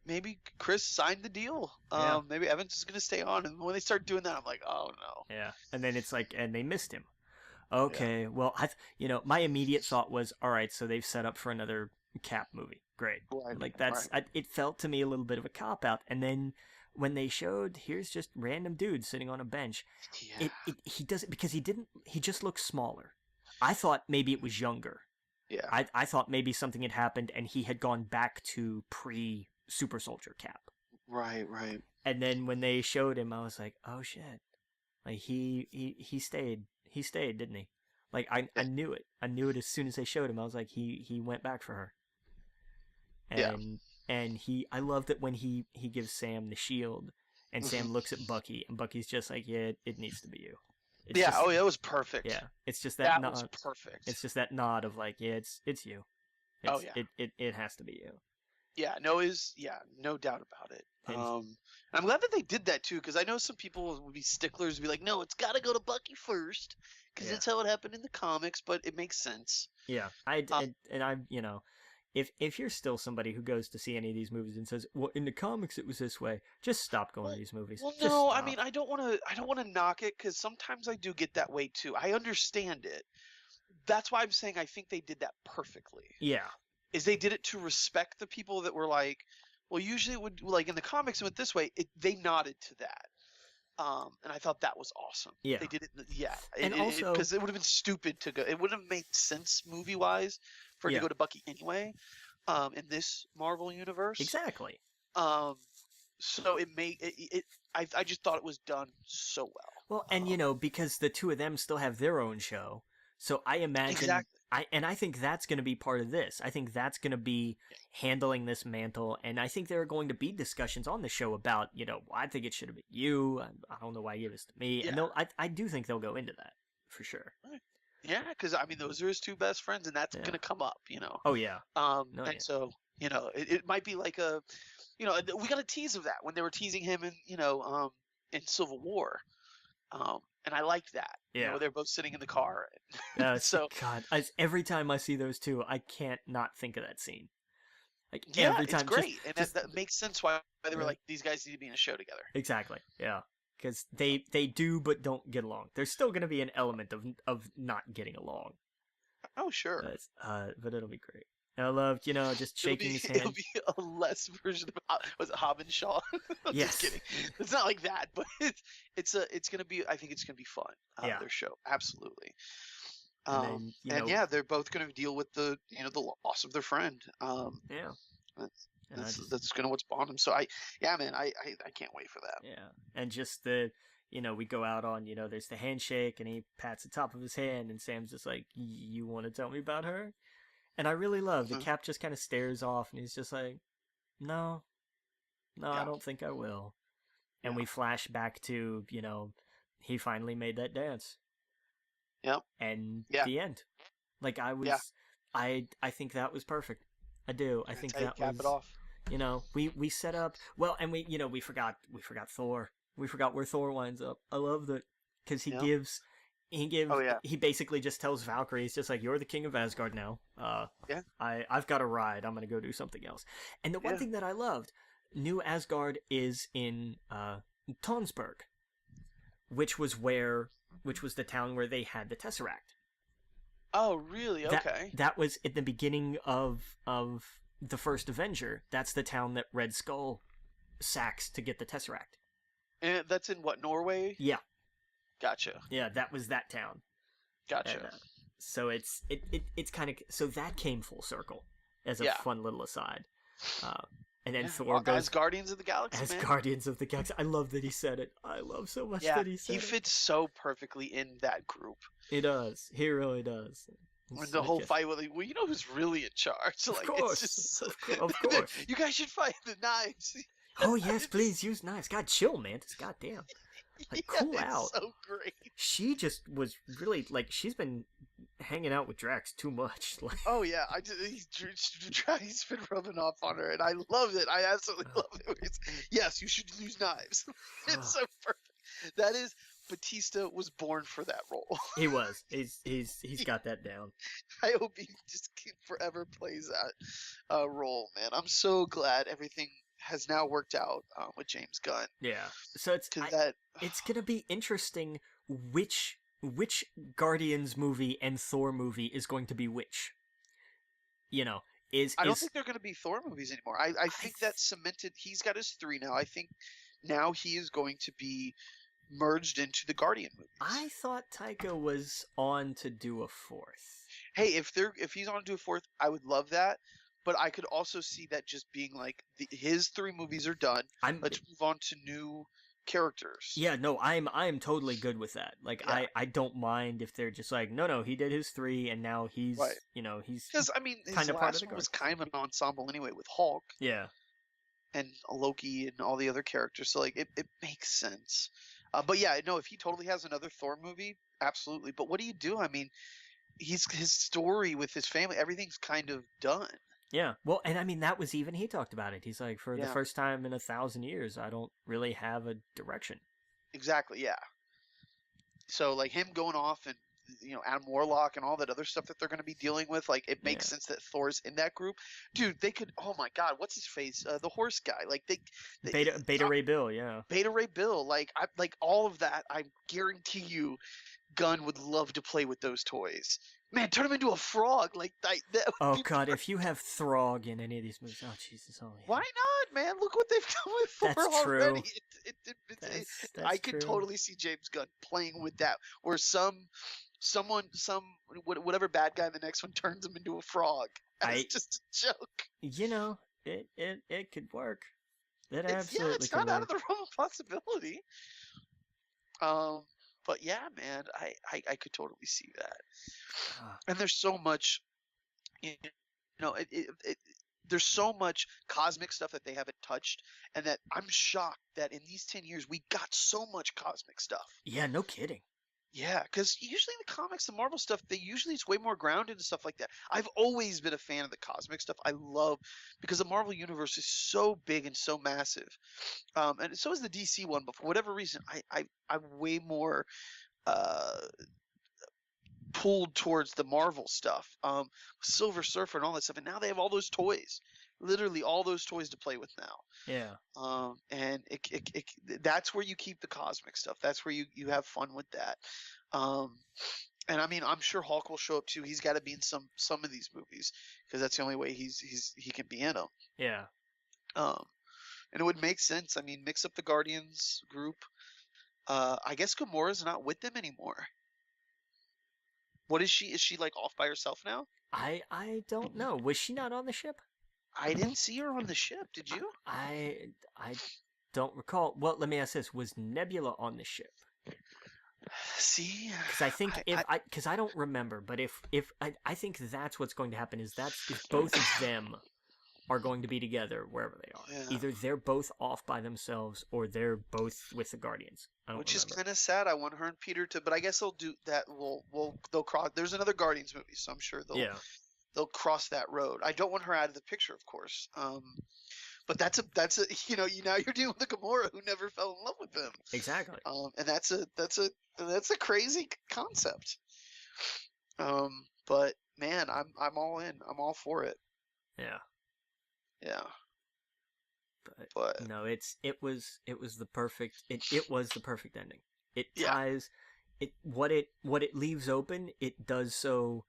Speaker 1: maybe Chris signed the deal. Maybe Evans is gonna stay on. And when they start doing that, I'm like, oh no.
Speaker 2: Yeah. And then it's like, and they missed him. Okay, well, you know, my immediate thought was, all right, so they've set up for another Cap movie. Great.
Speaker 1: Right,
Speaker 2: like that's it felt to me a little bit of a cop out. And then when they showed here's just random dude sitting on a bench, he does it because he just looks smaller. I thought maybe it was younger.
Speaker 1: Yeah.
Speaker 2: I thought maybe something had happened and he had gone back to pre Super Soldier Cap.
Speaker 1: Right.
Speaker 2: And then when they showed him, I was like, oh shit. Like he stayed. He stayed, didn't he? Like I knew it. I knew it as soon as they showed him. I was like, he went back for her. And I love that when he gives Sam the shield and Sam looks at Bucky and Bucky's just like, yeah, it needs to be you. It's just,
Speaker 1: it was perfect.
Speaker 2: Yeah. It's just that nod.
Speaker 1: Was perfect.
Speaker 2: It's just that nod of like, yeah, it's you. It has to be you.
Speaker 1: Yeah, no doubt about it. I'm glad that they did that too, because I know some people would be sticklers and be like, no, it's got to go to Bucky first, because that's how it happened in the comics, but it makes sense.
Speaker 2: Yeah, you know, if you're still somebody who goes to see any of these movies and says, well, in the comics it was this way, just stop going to these movies.
Speaker 1: Well, no, I mean, I don't want to knock it, because sometimes I do get that way too. I understand it. That's why I'm saying I think they did that perfectly.
Speaker 2: Yeah.
Speaker 1: Is they did it to respect the people that were like, well, usually it would, like in the comics, it went this way. They nodded to that, and I thought that was awesome.
Speaker 2: Yeah,
Speaker 1: they did it. Yeah,
Speaker 2: and also
Speaker 1: because it would have been stupid to go. It wouldn't have made sense movie wise for it to go to Bucky anyway. In this Marvel universe,
Speaker 2: exactly.
Speaker 1: So it made it. I just thought it was done so well.
Speaker 2: Well, and you know, because the two of them still have their own show, so I imagine.
Speaker 1: Exactly.
Speaker 2: I think that's going to be part of this. I think that's going to be handling this mantle, and I think there are going to be discussions on the show about, you know, I think it should have been you. I don't know why you gave this to me. Yeah. And I do think they'll go into that for sure.
Speaker 1: Yeah, because I mean, those are his two best friends, and that's going to come up, you know.
Speaker 2: Oh yeah.
Speaker 1: So you know, it might be like a, you know, we got a tease of that when they were teasing him in, you know, in Civil War. And I liked that.
Speaker 2: Yeah.
Speaker 1: You know, they're both sitting in the car.
Speaker 2: So God, every time I see those two, I can't not think of that scene. Like
Speaker 1: yeah,
Speaker 2: every time,
Speaker 1: it's great, and that makes sense why they were like, these guys need to be in a show together.
Speaker 2: Exactly. Yeah, because they do but don't get along. There's still going to be an element of not getting along.
Speaker 1: Oh sure.
Speaker 2: But it'll be great. I loved, you know, just shaking his hand.
Speaker 1: It'll be a less version of, was it Hobbs and Shaw?
Speaker 2: Yes.
Speaker 1: Just kidding. It's not like that, but it's gonna be. I think it's gonna be fun. Their show, absolutely. And yeah, they're both gonna deal with the loss of their friend. That's kind of what's bonded them. So I can't wait for that.
Speaker 2: Yeah, and just we go out on, there's the handshake, and he pats the top of his hand, and Sam's just like, you want to tell me about her? And I really love the Cap just kind of stares off, and he's just like, no, I don't think I will. And we flash back to, he finally made that dance.
Speaker 1: Yep.
Speaker 2: And the end. Like I think that was perfect. I do. I think that
Speaker 1: cap
Speaker 2: was,
Speaker 1: it off.
Speaker 2: We set up, well, and we forgot Thor. We forgot where Thor winds up. I love that, because he basically just tells Valkyrie, he's just like, you're the king of Asgard now. I've got a ride. I'm going to go do something else. And the one thing that I loved, New Asgard is in Tonsberg, which was the town where they had the Tesseract.
Speaker 1: Oh, really? Okay.
Speaker 2: That was at the beginning of the first Avenger. That's the town that Red Skull sacks to get the Tesseract.
Speaker 1: And that's in what, Norway?
Speaker 2: Yeah.
Speaker 1: Gotcha.
Speaker 2: Yeah, that was that town.
Speaker 1: Gotcha.
Speaker 2: And, so it's kind of, so that came full circle as a fun little aside. And then Thor goes
Speaker 1: as Guardians of the Galaxy.
Speaker 2: Guardians of the Galaxy. I love that he said it. I love so much that he said it.
Speaker 1: He fits so perfectly in that group.
Speaker 2: He does. He really does.
Speaker 1: When the whole fight with, well, you know who's really in charge? Like,
Speaker 2: of course.
Speaker 1: It's just,
Speaker 2: of course.
Speaker 1: You guys should fight the knives.
Speaker 2: Oh yes, please use knives. God, chill, man. Goddamn. Like,
Speaker 1: Yeah,
Speaker 2: cool
Speaker 1: it's
Speaker 2: out.
Speaker 1: so great.
Speaker 2: She just was really like she's been hanging out with Drax too much. Like,
Speaker 1: Oh yeah, he's been rubbing off on her, and I love it. I absolutely love it. Yes, you should use knives. It's so perfect. That is Batista was born for that role.
Speaker 2: he was. He's got that down.
Speaker 1: I hope he just forever plays that role, man. I'm so glad everything has now worked out with James Gunn.
Speaker 2: Yeah. So
Speaker 1: Cause that
Speaker 2: it's gonna be interesting which Guardians movie and Thor movie is going to be which. You know,
Speaker 1: I don't think they're going to be Thor movies anymore. I think that's cemented. He's got his 3 now. I think now he is going to be merged into the Guardian movies.
Speaker 2: I thought Taika was on to do a 4th.
Speaker 1: Hey, if he's on to do a 4th, I would love that. But I could also see that just being like his 3 movies are done. Let's move on to new characters.
Speaker 2: Yeah, no, I'm totally good with that. Like,
Speaker 1: Yeah.
Speaker 2: I don't mind if they're just like, no, he did his 3 and now he's
Speaker 1: Right.
Speaker 2: He's
Speaker 1: because I mean his
Speaker 2: kind of
Speaker 1: last one was kind of an ensemble anyway with Hulk.
Speaker 2: Yeah.
Speaker 1: And Loki and all the other characters, so like it makes sense. But yeah, no, if he totally has another Thor movie, absolutely. But what do you do? I mean, his story with his family, everything's kind of done.
Speaker 2: Yeah, well, and I mean that was even he talked about it. He's like, for the
Speaker 1: Yeah.
Speaker 2: first time in 1,000 years, I don't really have a direction.
Speaker 1: Exactly, yeah. So like him going off and Adam Warlock and all that other stuff that they're going to be dealing with, like it makes sense that Thor's in that group. Dude, they could. Oh my God, what's his face? The horse guy. Like they
Speaker 2: Beta Ray Bill, yeah.
Speaker 1: Beta Ray Bill. Like all of that. I guarantee you, Gunn would love to play with those toys. Man, turn him into a frog. Like that.
Speaker 2: Oh God, if you have Throg in any of these movies, oh Jesus, oh yeah.
Speaker 1: Why not, man? Look what they've done with Thor
Speaker 2: That's
Speaker 1: already.
Speaker 2: True. That's
Speaker 1: I could
Speaker 2: true.
Speaker 1: totally see James Gunn playing with that, where whatever bad guy in the next one turns him into a frog. It's just a joke.
Speaker 2: It could work. It absolutely
Speaker 1: it's
Speaker 2: could
Speaker 1: not
Speaker 2: work.
Speaker 1: out of the realm of possibility. But yeah, man, I could totally see that. And there's so much, there's so much cosmic stuff that they haven't touched, and that I'm shocked that in these 10 years we got so much cosmic stuff.
Speaker 2: Yeah, no kidding.
Speaker 1: Yeah, because usually the comics, the Marvel stuff, it's way more grounded and stuff like that. I've always been a fan of the cosmic stuff. I love, because the Marvel universe is so big and so massive, and so is the DC one. But for whatever reason, I'm way more pulled towards the Marvel stuff, Silver Surfer and all that stuff. And now they have all those toys, literally all those toys to play with now.
Speaker 2: Yeah.
Speaker 1: And that's where you keep the cosmic stuff. That's where you have fun with that. And I mean, I'm sure Hulk will show up too. He's got to be in some of these movies because that's the only way he can be in them.
Speaker 2: Yeah.
Speaker 1: And it would make sense. I mean, mix up the Guardians group. I guess Gamora's not with them anymore. What is she? Is she like off by herself now?
Speaker 2: I don't know. Was she not on the ship?
Speaker 1: I didn't see her on the ship. Did you?
Speaker 2: I don't recall. Well, let me ask this: was Nebula on the ship?
Speaker 1: See,
Speaker 2: because I think because I don't remember, but if I think that's what's going to happen is both of them are going to be together wherever they are. Yeah. Either they're both off by themselves or they're both with the Guardians.
Speaker 1: Which is kind of sad. I want her and Peter to, but I guess they'll do that. They'll cross. There's another Guardians movie, so I'm sure they'll cross that road. I don't want her out of the picture, of course. But that's a now you're dealing with a Gamora who never fell in love with him.
Speaker 2: Exactly.
Speaker 1: And that's a crazy concept. But man, I'm all in. I'm all for it.
Speaker 2: Yeah.
Speaker 1: Yeah.
Speaker 2: But no, it was the perfect ending. It ties what it leaves open, it does so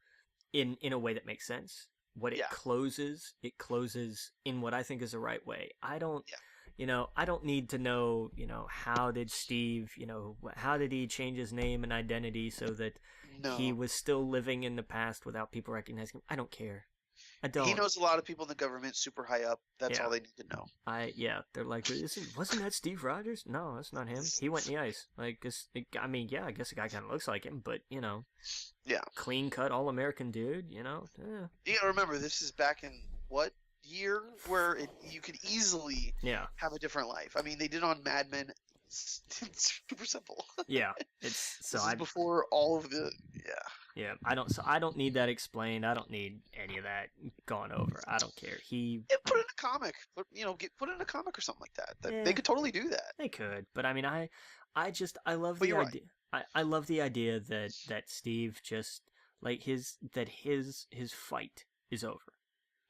Speaker 2: in a way that makes sense. What it closes in what I think is the right way. I don't need to know, how did Steve, how did he change his name and identity so that he was still living in the past without people recognizing him. I don't care. I don't.
Speaker 1: He knows a lot of people in the government super high up. That's all they need to know.
Speaker 2: They're like, wasn't that Steve Rogers? No, that's not him. He went in the ice. Like, I guess the guy kind of looks like him, but clean cut, all American dude. You gotta
Speaker 1: remember, this is back in what year where you could easily have a different life. I mean, they did on Mad Men It's super simple.
Speaker 2: Yeah, it's so
Speaker 1: This is
Speaker 2: I
Speaker 1: before all of the
Speaker 2: yeah, I don't need that explained. I don't need any of that gone over. I don't care.
Speaker 1: Put it in a comic. Put it in a comic or something like that. They
Speaker 2: Eh,
Speaker 1: could totally do that.
Speaker 2: they could, but I mean, I love
Speaker 1: But
Speaker 2: the
Speaker 1: you're right.
Speaker 2: idea. I love the idea that Steve just like his fight is over.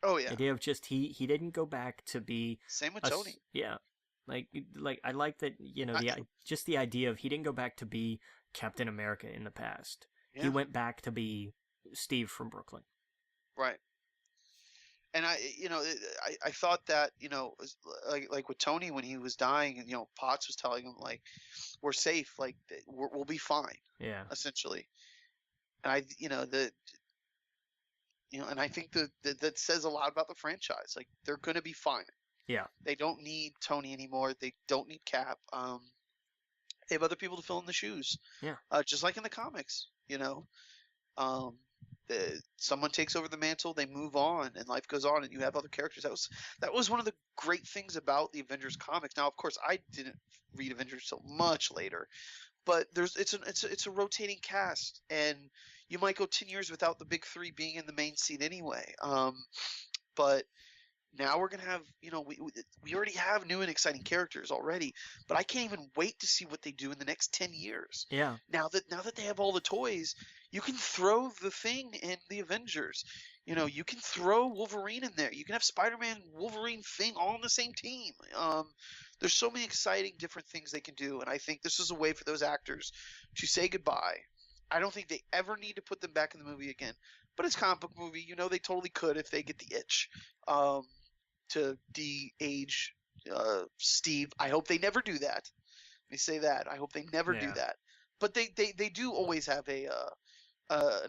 Speaker 1: Oh
Speaker 2: The
Speaker 1: yeah.
Speaker 2: idea of just he didn't go back to be
Speaker 1: Same with
Speaker 2: a
Speaker 1: Tony.
Speaker 2: yeah, like I like that, you know,
Speaker 1: I,
Speaker 2: just the idea of he didn't go back to be Captain America in the past. He
Speaker 1: yeah.
Speaker 2: went back to be Steve from Brooklyn.
Speaker 1: Right. And I thought that like with Tony when he was dying, and Potts was telling him like we're safe, like we'll be fine,
Speaker 2: Yeah.
Speaker 1: essentially. And and I think that says a lot about the franchise. Like they're gonna be fine.
Speaker 2: Yeah.
Speaker 1: They don't need Tony anymore. They don't need Cap. They have other people to fill in the shoes.
Speaker 2: Yeah.
Speaker 1: Just like in the comics, um, someone takes over the mantle, they move on, and life goes on, and you have other characters. That was one of the great things about the Avengers comics. Now, of course, I didn't read Avengers so much later, but it's a rotating cast, and you might go 10 years without the big three being in the main seat anyway. But now we're gonna have, we already have new and exciting characters already, but I can't even wait to see what they do in the next 10 years.
Speaker 2: Yeah.
Speaker 1: Now that they have all the toys, you can throw the Thing in the Avengers. You can throw Wolverine in there. You can have Spider-Man, Wolverine, Thing all on the same team. There's so many exciting different things they can do, and I think this is a way for those actors to say goodbye. I don't think they ever need to put them back in the movie again, but it's a comic book movie. They totally could if they get the itch. To de-age Steve. I hope they never do that. Let me say that. I hope they never do
Speaker 2: Yeah.
Speaker 1: that. But they do always have an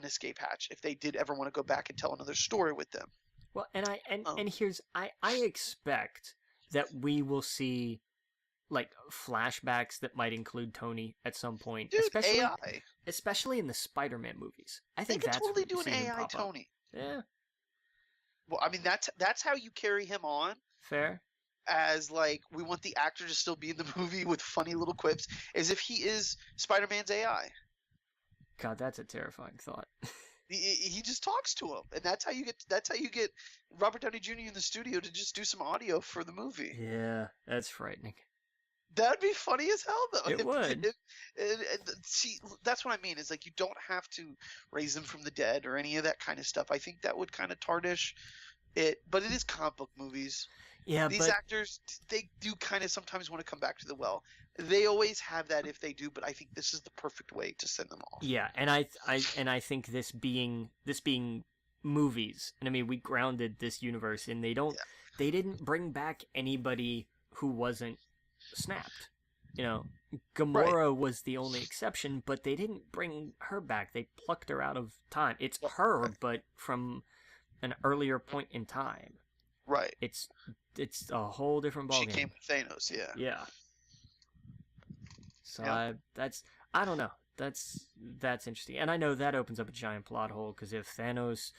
Speaker 1: escape hatch if they did ever want to go back and tell another story with them.
Speaker 2: Well, and here's I expect that we will see like flashbacks that might include Tony at some point,
Speaker 1: Dude,
Speaker 2: especially in the Spider-Man movies. I
Speaker 1: they
Speaker 2: think
Speaker 1: could
Speaker 2: that's
Speaker 1: totally
Speaker 2: where
Speaker 1: do
Speaker 2: you
Speaker 1: an
Speaker 2: see him
Speaker 1: AI
Speaker 2: pop up.
Speaker 1: Tony.
Speaker 2: Yeah.
Speaker 1: Well, I mean that's how you carry him on.
Speaker 2: Fair.
Speaker 1: As like we want the actor to still be in the movie with funny little quips, as if he is Spider-Man's AI.
Speaker 2: God, that's a terrifying thought.
Speaker 1: He just talks to him, and that's how you get Robert Downey Jr. in the studio to just do some audio for the movie.
Speaker 2: Yeah, that's frightening.
Speaker 1: That'd be funny as hell, though.
Speaker 2: It would.
Speaker 1: See, that's what I mean. Is like you don't have to raise them from the dead or any of that kind of stuff. I think that would kind of tarnish it. But it is comic book movies.
Speaker 2: Yeah,
Speaker 1: These actors, they do kind of sometimes want to come back to the well. They always have that if they do, but I think this is the perfect way to send them off.
Speaker 2: Yeah, and I think this being movies, and I mean we grounded this universe, and they didn't bring back anybody who wasn't snapped. Gamora was the only exception, but they didn't bring her back. They plucked her out of time. It's her, but from an earlier point in time.
Speaker 1: Right.
Speaker 2: It's a whole different ballgame.
Speaker 1: She came with Thanos, yeah.
Speaker 2: Yeah. So
Speaker 1: Yeah.
Speaker 2: I don't know. That's interesting, and I know that opens up a giant plot hole because if Thanos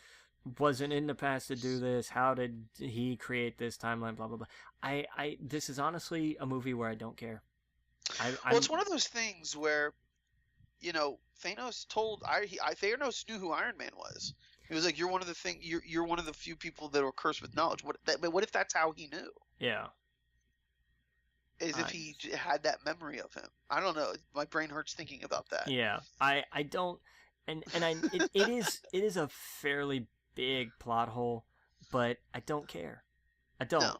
Speaker 2: wasn't in the past to do this, how did he create this timeline? Blah blah blah. This is honestly a movie where I don't care.
Speaker 1: Well, it's one of those things where, Thanos Thanos knew who Iron Man was. He was like, "You're one of the few people that were cursed with knowledge." What if that's how he knew?
Speaker 2: Yeah.
Speaker 1: As if he had that memory of him. I don't know. My brain hurts thinking about that.
Speaker 2: Yeah. I don't, and it is a fairly big plot hole, but I don't care. I don't.
Speaker 1: No.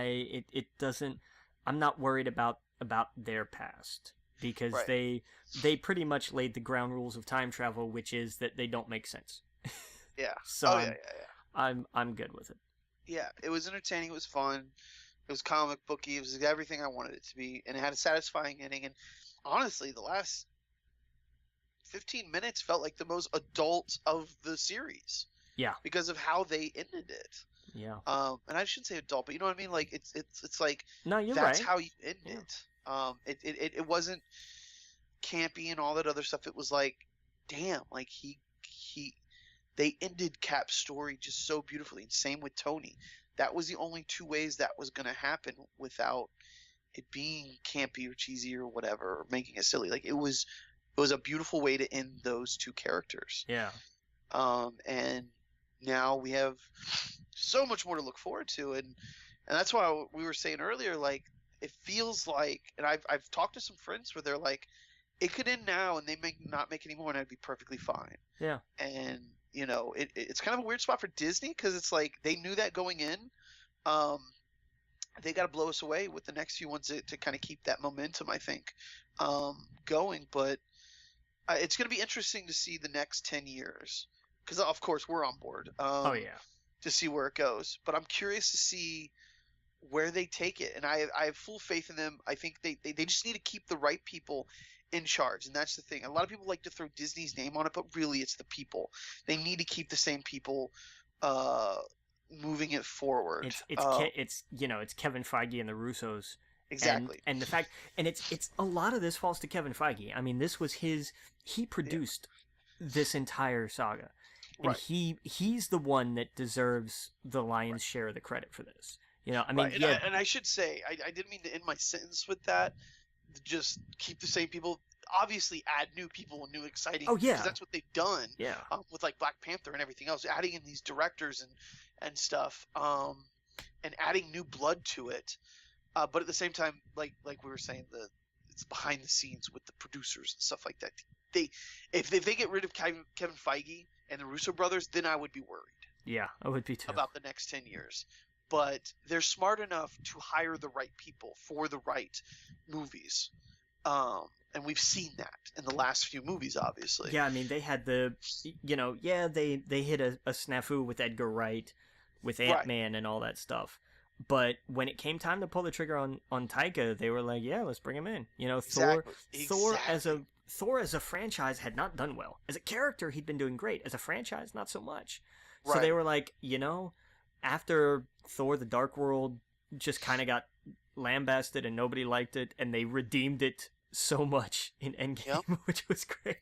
Speaker 2: It doesn't. I'm not worried about their past because
Speaker 1: Right.
Speaker 2: they pretty much laid the ground rules of time travel, which is that they don't make sense.
Speaker 1: Yeah.
Speaker 2: So
Speaker 1: yeah.
Speaker 2: I'm good with it.
Speaker 1: Yeah, it was entertaining. It was fun. It was comic booky. It was everything I wanted it to be, and it had a satisfying ending. And honestly, the last 15 minutes felt like the most adult of the series.
Speaker 2: Yeah.
Speaker 1: Because of how they ended it.
Speaker 2: Yeah.
Speaker 1: And I shouldn't say adult, but you know what I mean. Like it's like
Speaker 2: no, you're
Speaker 1: that's
Speaker 2: right.
Speaker 1: how you end it. It wasn't campy and all that other stuff. It was like, damn, like they ended Cap's story just so beautifully. And same with Tony. That was the only two ways that was going to happen without it being campy or cheesy or whatever, or making it silly. Like it was a beautiful way to end those two characters.
Speaker 2: Yeah.
Speaker 1: And now we have so much more to look forward to, and that's why we were saying earlier, like it feels like, and I've talked to some friends where they're like, it could end now and they may not make any more, and I'd be perfectly fine.
Speaker 2: Yeah.
Speaker 1: And it's kind of a weird spot for Disney because it's like they knew that going in. They got to blow us away with the next few ones to kind of keep that momentum, I think, going. But it's going to be interesting to see the next 10 years because, of course, we're on board.
Speaker 2: Oh yeah.
Speaker 1: To see where it goes. But I'm curious to see where they take it, and I have full faith in them. I think they just need to keep the right people in charge, and that's the thing. A lot of people like to throw Disney's name on it, but really it's the people. They need to keep the same people moving it forward.
Speaker 2: It's Kevin Feige and the Russos.
Speaker 1: Exactly.
Speaker 2: And the fact, and it's a lot of this falls to Kevin Feige. I mean, this was he produced this entire saga. And
Speaker 1: right.
Speaker 2: he's the one that deserves the lion's share of the credit for this. You know, I mean,
Speaker 1: right. And I should say, I didn't mean to end my sentence with that. Just keep the same people. Obviously, add new people and new exciting.
Speaker 2: Oh yeah,
Speaker 1: because that's what they've done.
Speaker 2: Yeah.
Speaker 1: With like Black Panther and everything else, adding in these directors and stuff, and adding new blood to it. But at the same time, like we were saying, it's behind the scenes with the producers and stuff like that. If they get rid of Kevin Feige and the Russo brothers, then I would be worried.
Speaker 2: Yeah, I would be too.
Speaker 1: About the next 10 years. But they're smart enough to hire the right people for the right movies. And we've seen that in the last few movies, obviously.
Speaker 2: Yeah, I mean, they had they hit a snafu with Edgar Wright, with Ant-Man and all that stuff. But when it came time to pull the trigger on Taika, they were like, yeah, let's bring him in. You know,
Speaker 1: exactly.
Speaker 2: Thor as a franchise had not done well. As a character, he'd been doing great. As a franchise, not so much. So they were like, after Thor: The Dark World just kind of got lambasted and nobody liked it, and they redeemed it so much in EndGame, which was great.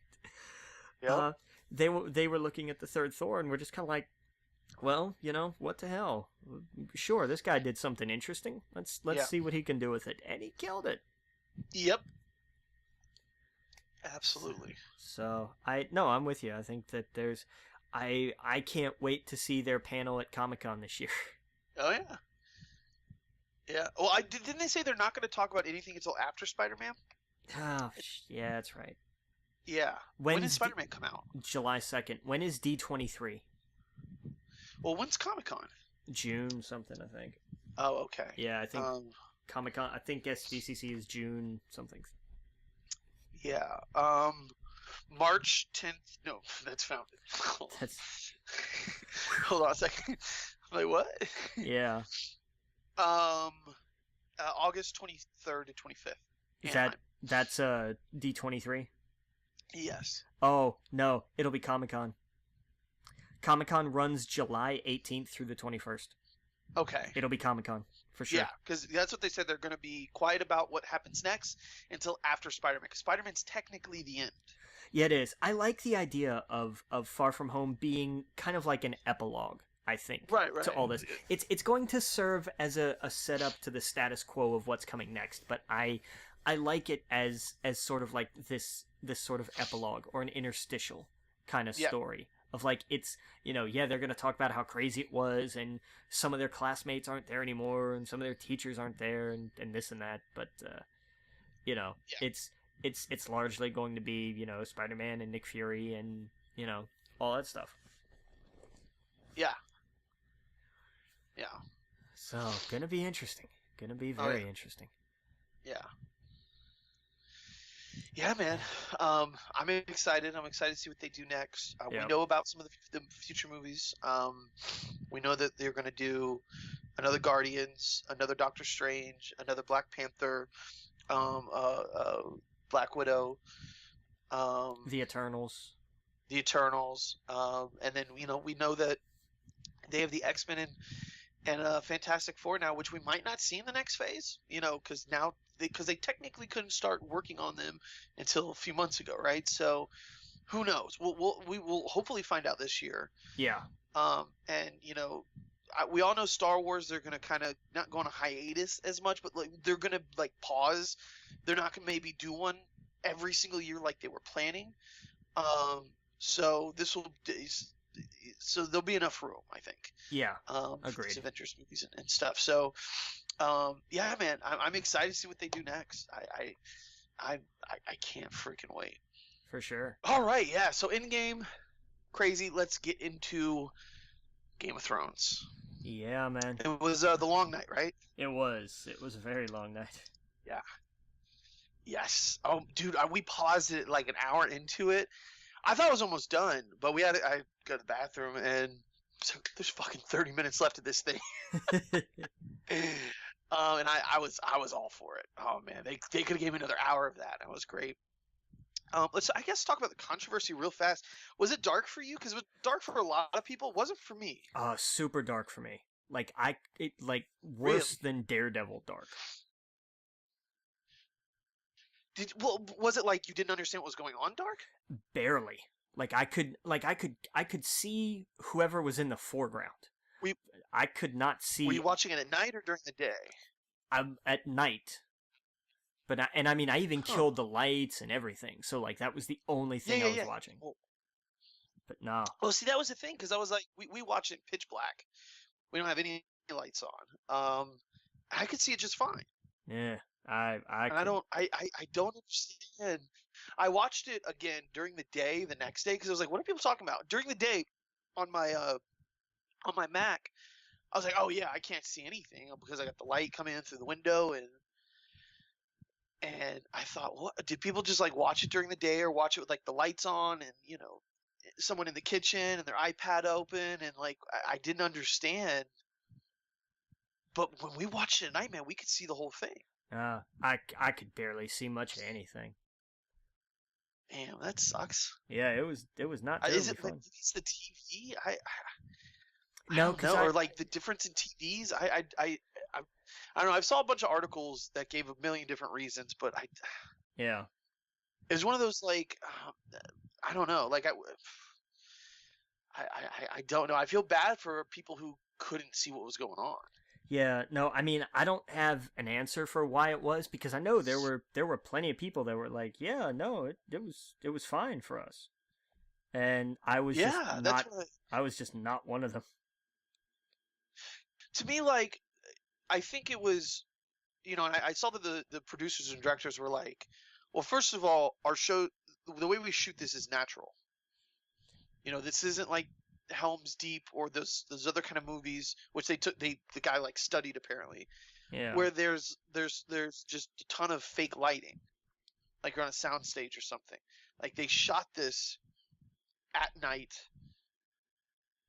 Speaker 1: Yeah.
Speaker 2: They were looking at the third Thor and were just kind of like, well, what the hell? Sure, this guy did something interesting. Let's see what he can do with it, and he killed it.
Speaker 1: Yep. Absolutely.
Speaker 2: So I'm with you. I think that I can't wait to see their panel at Comic-Con this year.
Speaker 1: Oh yeah. Yeah. Well, didn't they say they're not going to talk about anything until after Spider-Man?
Speaker 2: Oh, yeah, that's right.
Speaker 1: Yeah. When does Spider-Man come out?
Speaker 2: July 2nd. When is D23?
Speaker 1: Well, when's Comic-Con?
Speaker 2: June something, I think.
Speaker 1: Oh, okay.
Speaker 2: Yeah, I think Comic-Con, I think SDCC is June something.
Speaker 1: Yeah. March 10th. No, that's Founded. Hold on a second. I'm like, what?
Speaker 2: Yeah.
Speaker 1: August 23rd to 25th.
Speaker 2: That's D23?
Speaker 1: Yes.
Speaker 2: Oh, no, it'll be Comic-Con. Comic-Con runs July 18th through the 21st.
Speaker 1: Okay.
Speaker 2: It'll be Comic-Con, for sure.
Speaker 1: Yeah, because that's what they said. They're going to be quiet about what happens next until after Spider-Man, because Spider-Man's technically the end.
Speaker 2: Yeah, it is. I like the idea of Far From Home being kind of like an epilogue, I think,
Speaker 1: right.
Speaker 2: to all this. It's going to serve as a setup to the status quo of what's coming next, but I like it as sort of like this sort of epilogue or an interstitial kind of story. Of like, it's, they're going to talk about how crazy it was, and some of their classmates aren't there anymore, and some of their teachers aren't there, and this and that, but, it's largely going to be, Spider-Man and Nick Fury and, all that stuff.
Speaker 1: Yeah. Yeah.
Speaker 2: So, gonna be interesting. Gonna be very interesting.
Speaker 1: Yeah. Yeah, man. I'm excited. I'm excited to see what they do next. We know about some of the future movies. We know that they're going to do another Guardians, another Doctor Strange, another Black Panther, Black Widow,
Speaker 2: the Eternals,
Speaker 1: and then we know that they have the X-Men and Fantastic Four now, which we might not see in the next phase. Because they technically couldn't start working on them until a few months ago, right? So who knows? We will hopefully find out this year.
Speaker 2: Yeah.
Speaker 1: And we all know Star Wars. They're gonna kind of not go on a hiatus as much, but like they're gonna like pause. They're not gonna maybe do one every single year like they were planning. Um, so this will so there'll be enough room, I think.
Speaker 2: Yeah,
Speaker 1: For these
Speaker 2: agreed.
Speaker 1: Avengers movies and stuff. So, yeah, man, I'm excited to see what they do next. I can't freaking wait.
Speaker 2: For sure.
Speaker 1: All right, yeah. So EndGame, crazy. Let's get into Game of Thrones.
Speaker 2: Yeah, man.
Speaker 1: It was the long night, right?
Speaker 2: It was. It was a very long night.
Speaker 1: Yeah. Yes. Oh, dude, we paused it like an hour into it. I thought it was almost done, but I go to the bathroom and so there's fucking 30 minutes left of this thing. And I was all for it. Oh man, they could have gave me another hour of that. That was great. Let's I guess talk about the controversy real fast. Was it dark for you? Because it was dark for a lot of people. It wasn't for me.
Speaker 2: Super dark for me. Like like worse
Speaker 1: Really?
Speaker 2: than Daredevil dark.
Speaker 1: Was it like you didn't understand what was going on, dark?
Speaker 2: Barely. I could see whoever was in the foreground.
Speaker 1: Were you,
Speaker 2: I could not see.
Speaker 1: were you watching it at night or during the day?
Speaker 2: At night. But I mean, I even
Speaker 1: Huh.
Speaker 2: killed the lights and everything. So like that was the only thing I was watching. But no.
Speaker 1: Well, see, that was the thing because I was like, we watch it in pitch black. We don't have any lights on. I could see it just fine.
Speaker 2: Yeah.
Speaker 1: And I don't understand. I watched it again during the day, the next day, because I was like, what are people talking about? During the day, on my Mac, I was like, oh yeah, I can't see anything because I got the light coming in through the window, and I thought, what did people just like watch it during the day or watch it with like the lights on and someone in the kitchen and their iPad open and like I didn't understand. But when we watched it at night, man, we could see the whole thing.
Speaker 2: I could barely see much of anything.
Speaker 1: Damn, that sucks.
Speaker 2: Yeah, it was not terribly
Speaker 1: Is it
Speaker 2: fun.
Speaker 1: it's the TV? I
Speaker 2: No,
Speaker 1: don't know, or like the difference in TVs. I don't know. I saw a bunch of articles that gave a million different reasons, but
Speaker 2: yeah.
Speaker 1: it was one of those like I don't know. Like I don't know. I feel bad for people who couldn't see what was going on.
Speaker 2: Yeah, no, I mean, I don't have an answer for why it was because I know there were plenty of people that were like, yeah, no, it was fine for us. And I was just
Speaker 1: Yeah, that's
Speaker 2: not
Speaker 1: what
Speaker 2: I was just not one of them.
Speaker 1: to me like I think it was and I saw that the producers and directors were like, well, first of all, our show, the way we shoot this is natural. This isn't like Helm's Deep or those other kind of movies, which the guy like studied apparently,
Speaker 2: Yeah.
Speaker 1: where there's just a ton of fake lighting, like you're on a soundstage or something. Like they shot this at night,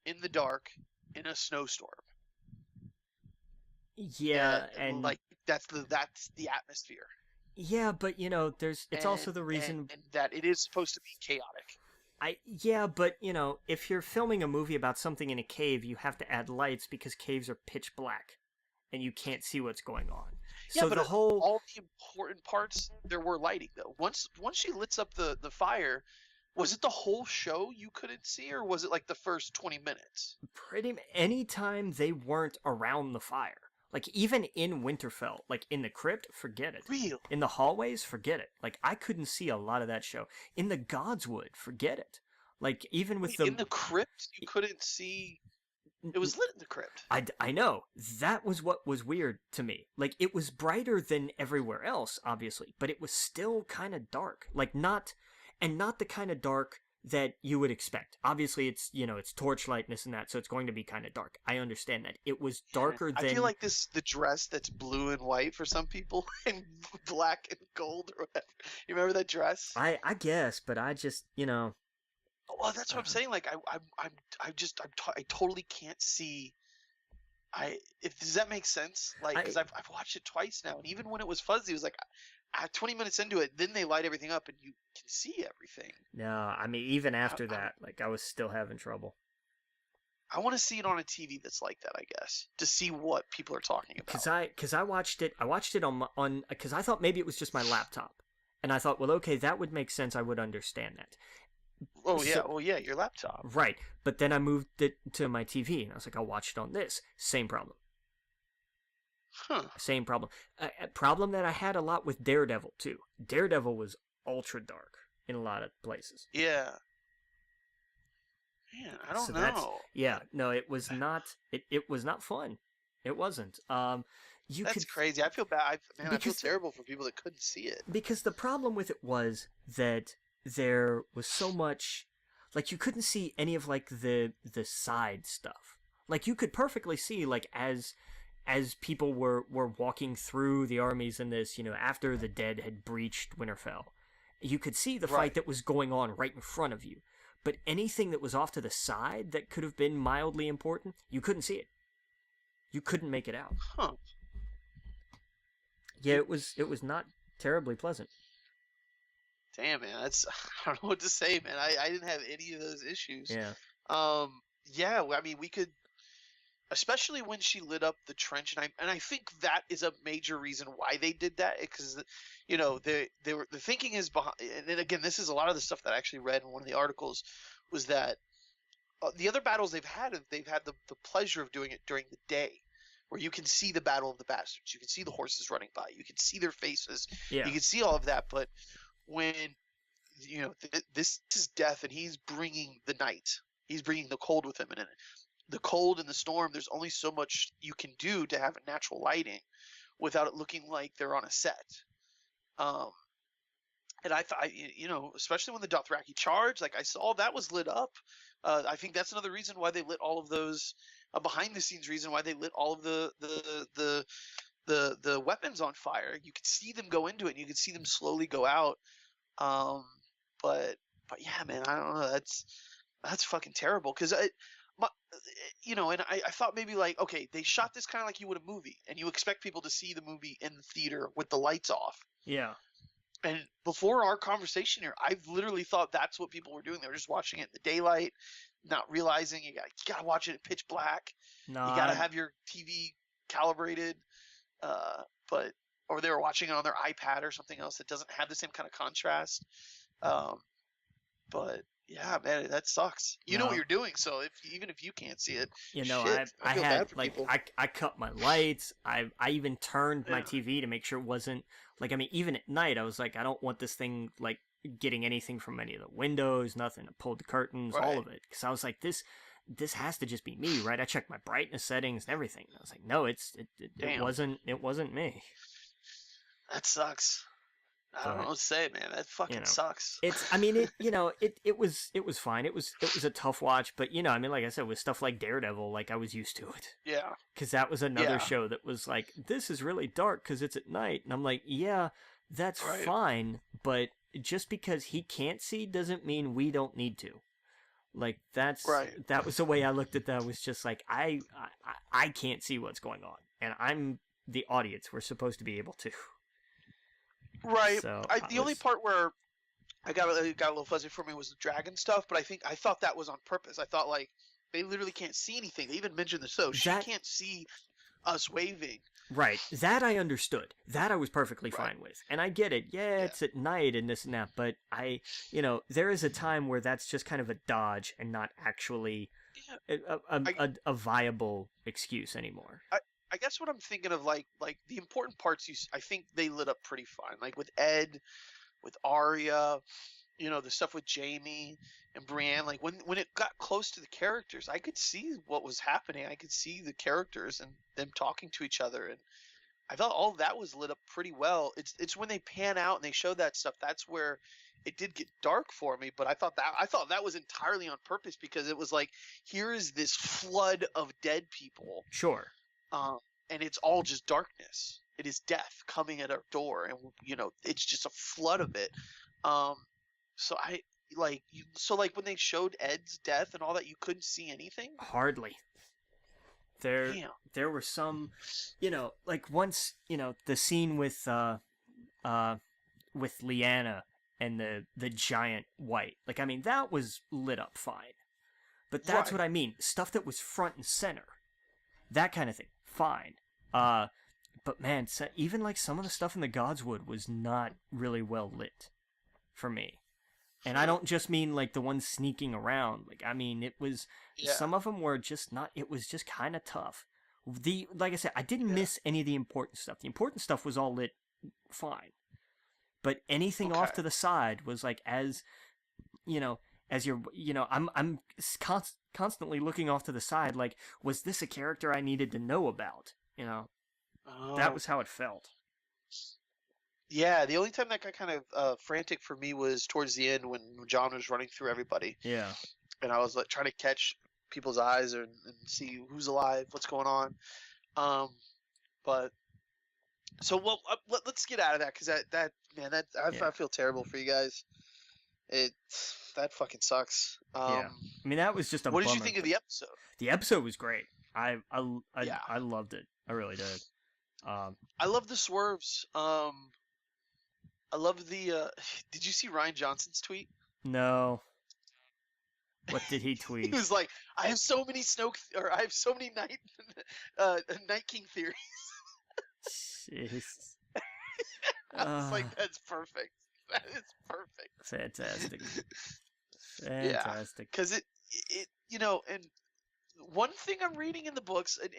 Speaker 1: in the dark, in a snowstorm.
Speaker 2: Yeah, and
Speaker 1: like that's the atmosphere.
Speaker 2: yeah, but it's also the reason
Speaker 1: and that it is supposed to be chaotic.
Speaker 2: but if you're filming a movie about something in a cave, you have to add lights because caves are pitch black and you can't see what's going on.
Speaker 1: Yeah,
Speaker 2: So
Speaker 1: but
Speaker 2: the whole
Speaker 1: all the important parts there were lighting though. Once she lit up the fire, was it the whole show you couldn't see, or was it like the first 20 minutes?
Speaker 2: anytime they weren't around the fire. Like even in Winterfell, like in the crypt, forget it.
Speaker 1: Real.
Speaker 2: In the hallways, forget it. Like I couldn't see a lot of that show. In the Godswood, forget it. Like even with
Speaker 1: In the crypt, you couldn't see. It was lit in the crypt.
Speaker 2: I know. That was what was weird to me. Like it was brighter than everywhere else, obviously, but it was still kind of dark. Like not the kind of dark that you would expect. Obviously, it's it's torchlight and this and that, so it's going to be kind of dark. I understand that. It was darker than.
Speaker 1: I feel like the dress that's blue and white for some people and black and gold or whatever. You remember that dress?
Speaker 2: I guess, but I just
Speaker 1: Well, that's what I'm saying. Like I totally can't see. Does that make sense? Like because I've watched it twice now, and even when it was fuzzy, it was like 20 minutes into it, then they light everything up and you can see everything.
Speaker 2: No, I mean even after that, like I was still having trouble.
Speaker 1: I want to see it on a TV that's like that, I guess, to see what people are talking about.
Speaker 2: Because I watched it on because I thought maybe it was just my laptop, and I thought, well, okay, that would make sense. I would understand that.
Speaker 1: Oh yeah,
Speaker 2: So
Speaker 1: well yeah, your laptop.
Speaker 2: right, but then I moved it to my TV, and I was like, I'll watch it on this. Same problem.
Speaker 1: Huh.
Speaker 2: Same problem. A problem that I had a lot with Daredevil too. Daredevil was ultra dark in a lot of places.
Speaker 1: Yeah. Man, I
Speaker 2: So
Speaker 1: don't
Speaker 2: that's
Speaker 1: know.
Speaker 2: yeah. No, it was not. It was not fun. It wasn't. You
Speaker 1: That's
Speaker 2: could
Speaker 1: crazy. I feel bad. Man, I feel
Speaker 2: because
Speaker 1: terrible for people that couldn't see it.
Speaker 2: because the problem with it was that there was so much, like you couldn't see any of like the side stuff. Like you could perfectly see like as people were walking through the armies in this, after the dead had breached Winterfell, you could see the
Speaker 1: Right.
Speaker 2: fight that was going on right in front of you. But anything that was off to the side that could have been mildly important, you couldn't see it. You couldn't make it out.
Speaker 1: Huh.
Speaker 2: Yeah, it was not terribly pleasant.
Speaker 1: Damn, man. That's I don't know what to say, man. I didn't have any of those issues.
Speaker 2: Yeah.
Speaker 1: Yeah. I mean, we could, especially when she lit up the trench, and I think that is a major reason why they did that, because the thinking is behind. And then again, this is a lot of the stuff that I actually read in one of the articles, was that the other battles they've had the pleasure of doing it during the day, where you can see the battle of the bastards, you can see the horses running by, you can see their faces,
Speaker 2: Yeah.
Speaker 1: you can see all of that. But when this is death, and he's bringing the night, he's bringing the cold with him, and in the cold and the storm, there's only so much you can do to have natural lighting without it looking like they're on a set. Um, and I thought, especially when the Dothraki charged, like I saw that was lit up. I think that's another reason why they lit all of those, behind the scenes reason why they lit all of the weapons on fire. You could see them go into it, and you could see them slowly go out. Um, but yeah, man, I don't know. That's fucking terrible, because and I thought maybe like, okay, they shot this kind of like you would a movie, and you expect people to see the movie in the theater with the lights off.
Speaker 2: Yeah.
Speaker 1: And before our conversation here, I've literally thought that's what people were doing. They were just watching it in the daylight, not realizing you gotta watch it in pitch black.
Speaker 2: No.
Speaker 1: You gotta have your TV calibrated, or they were watching it on their iPad or something else that doesn't have the same kind of contrast. But yeah, man, that sucks. You know what you're doing, so even if you can't see it, shit, I feel bad for people.
Speaker 2: I cut my lights. I even turned my
Speaker 1: Yeah.
Speaker 2: TV to make sure it wasn't like, I mean, even at night I was like, I don't want this thing like getting anything from any of the windows, nothing. I pulled the curtains, all
Speaker 1: Right.
Speaker 2: of it, because I was like, this has to just be me, right? I checked my brightness settings and everything. I was like, no, it
Speaker 1: Damn.
Speaker 2: wasn't me.
Speaker 1: That sucks. I don't know what to say, man. That fucking sucks.
Speaker 2: I mean, it was fine. It was a tough watch, but I mean, like I said, with stuff like Daredevil, like I was used to it.
Speaker 1: Yeah.
Speaker 2: Because that was another
Speaker 1: Yeah.
Speaker 2: show that was like, this is really dark because it's at night, and I'm like, yeah, that's
Speaker 1: Right.
Speaker 2: fine, but just because he can't see doesn't mean we don't need to. Like
Speaker 1: Right.
Speaker 2: that was the way I looked at that. Was just like I can't see what's going on, and I'm the audience. We're supposed to be able to.
Speaker 1: Right.
Speaker 2: So
Speaker 1: The only part where it got a little fuzzy for me was the dragon stuff, but I thought that was on purpose. I thought like they literally can't see anything. They even mentioned the show. She can't see us waving.
Speaker 2: Right. That I understood. That I was perfectly fine with. And I get it. Yeah, it's at night and this and that, but there is a time where that's just kind of a dodge and not actually a viable excuse anymore.
Speaker 1: I guess what I'm thinking of, like the important parts, I think they lit up pretty fine. Like with Ed, with Arya, the stuff with Jamie and Brienne. Like when it got close to the characters, I could see what was happening. I could see the characters and them talking to each other, and I felt all that was lit up pretty well. It's when they pan out and they show that stuff, that's where it did get dark for me. But I thought that was entirely on purpose, because it was like, here is this flood of dead people.
Speaker 2: Sure.
Speaker 1: And it's all just darkness. It is death coming at our door, and it's just a flood of it. So when they showed Ed's death and all that, you couldn't see anything.
Speaker 2: Hardly. There were some, like once, the scene with Lyanna and the giant white. Like, I mean, that was lit up fine. But that's what I mean. Stuff that was front and center. That kind of thing. Fine. But man, even like some of the stuff in the Godswood was not really well lit for me. And I don't just mean like the ones sneaking around. Like, I mean, it was
Speaker 1: Yeah.
Speaker 2: some of them were just not. It was just kind of tough. Like I said, I didn't
Speaker 1: Yeah.
Speaker 2: miss any of the important stuff. The important stuff was all lit fine, but anything off
Speaker 1: Okay.
Speaker 2: to the side was like as you know as you're I'm constantly looking off to the side. Like, was this a character I needed to know about? That
Speaker 1: Oh.
Speaker 2: was how it felt.
Speaker 1: Yeah, the only time that got kind of frantic for me was towards the end when John was running through everybody,
Speaker 2: Yeah,
Speaker 1: and I was like trying to catch people's eyes and see who's alive, what's going on. Um, but so let's get out of that because that man,
Speaker 2: yeah,
Speaker 1: I feel terrible for you guys. It that fucking sucks.
Speaker 2: yeah. I mean, that was just a
Speaker 1: What did you
Speaker 2: bummer.
Speaker 1: think of the episode?
Speaker 2: The episode was great.
Speaker 1: Yeah,
Speaker 2: I loved it. I really did.
Speaker 1: I love the swerves. I love the. Did you see Ryan Johnson's tweet?
Speaker 2: No. What did he
Speaker 1: He
Speaker 2: tweet?
Speaker 1: was like, "I have so many I have so many Night King theories."
Speaker 2: Jeez.
Speaker 1: I was like, "That's perfect. That is perfect."
Speaker 2: Fantastic.
Speaker 1: Yeah,
Speaker 2: Fantastic.
Speaker 1: because and one thing I'm reading in the books, and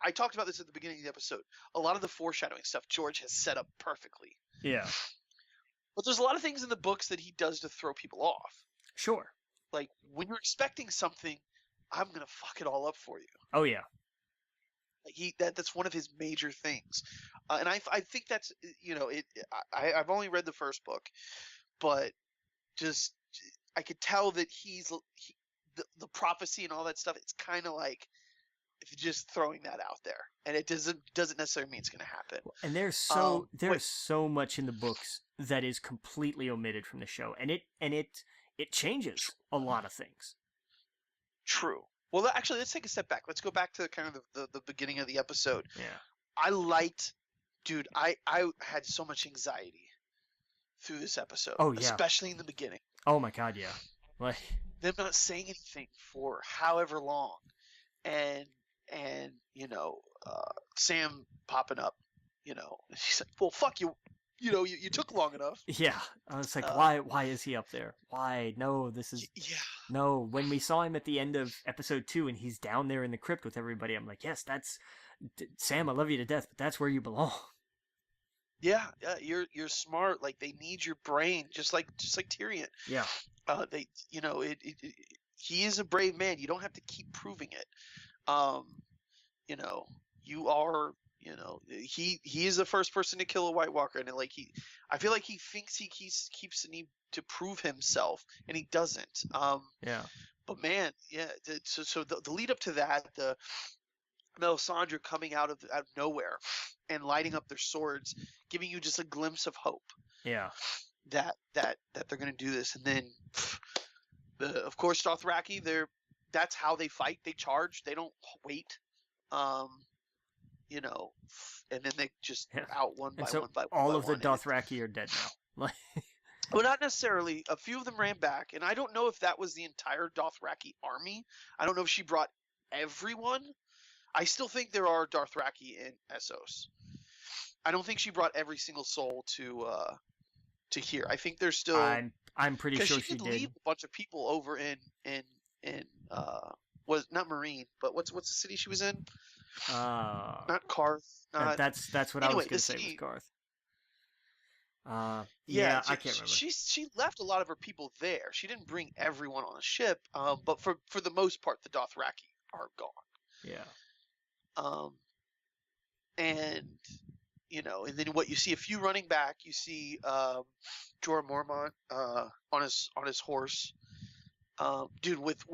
Speaker 1: I talked about this at the beginning of the episode. A lot of the foreshadowing stuff George has set up perfectly.
Speaker 2: Yeah.
Speaker 1: But there's a lot of things in the books that he does to throw people off.
Speaker 2: Sure.
Speaker 1: Like when you're expecting something, I'm gonna fuck it all up for you.
Speaker 2: Oh yeah.
Speaker 1: Like that's one of his major things, and I think that's I've only read the first book, but just I could tell that the prophecy and all that stuff. It's kind of like just throwing that out there, and it doesn't necessarily mean it's going to happen.
Speaker 2: And there's so much in the books that is completely omitted from the show, and it changes a lot of things.
Speaker 1: True. Well, actually, let's take a step back. Let's go back to kind of the beginning of the episode.
Speaker 2: Yeah.
Speaker 1: I had so much anxiety through this episode.
Speaker 2: Oh, yeah.
Speaker 1: Especially in the beginning.
Speaker 2: Oh my God, yeah. Like
Speaker 1: them not saying anything for however long, and Sam popping up. He's like, "Well, fuck you. You took long enough."
Speaker 2: Yeah, I was like, why is he up there? Why? No, this is no. When we saw him at the end of episode 2 and he's down there in the crypt with everybody, I'm like, yes, that's Sam. I love you to death, but that's where you belong.
Speaker 1: Yeah, you're smart. Like they need your brain, just like Tyrion.
Speaker 2: Yeah.
Speaker 1: He is a brave man. You don't have to keep proving it. You are. He is the first person to kill a White Walker, and I feel like he thinks he keeps the need to prove himself, and he doesn't.
Speaker 2: Yeah.
Speaker 1: But man, yeah. So the lead up to that, the Melisandre coming out of nowhere and lighting up their swords, giving you just a glimpse of hope.
Speaker 2: Yeah.
Speaker 1: That they're gonna do this, and then, of course, Dothraki. That's how they fight. They charge. They don't wait. And then they just out one by one by one.
Speaker 2: All of the Dothraki are dead now.
Speaker 1: Well, not necessarily. A few of them ran back, and I don't know if that was the entire Dothraki army. I don't know if she brought everyone. I still think there are Dothraki in Essos. I don't think she brought every single soul to here. I think there's still.
Speaker 2: I'm pretty sure she did.
Speaker 1: Leave a bunch of people over in was not Marine, but what's the city she was in? Not Karth.
Speaker 2: That's what I was going to say was Karth. I can't remember.
Speaker 1: She left a lot of her people there. She didn't bring everyone on the ship, but for the most part, the Dothraki are gone.
Speaker 2: Yeah.
Speaker 1: And then what you see a few running back. You see Jorah Mormont on his horse, dude with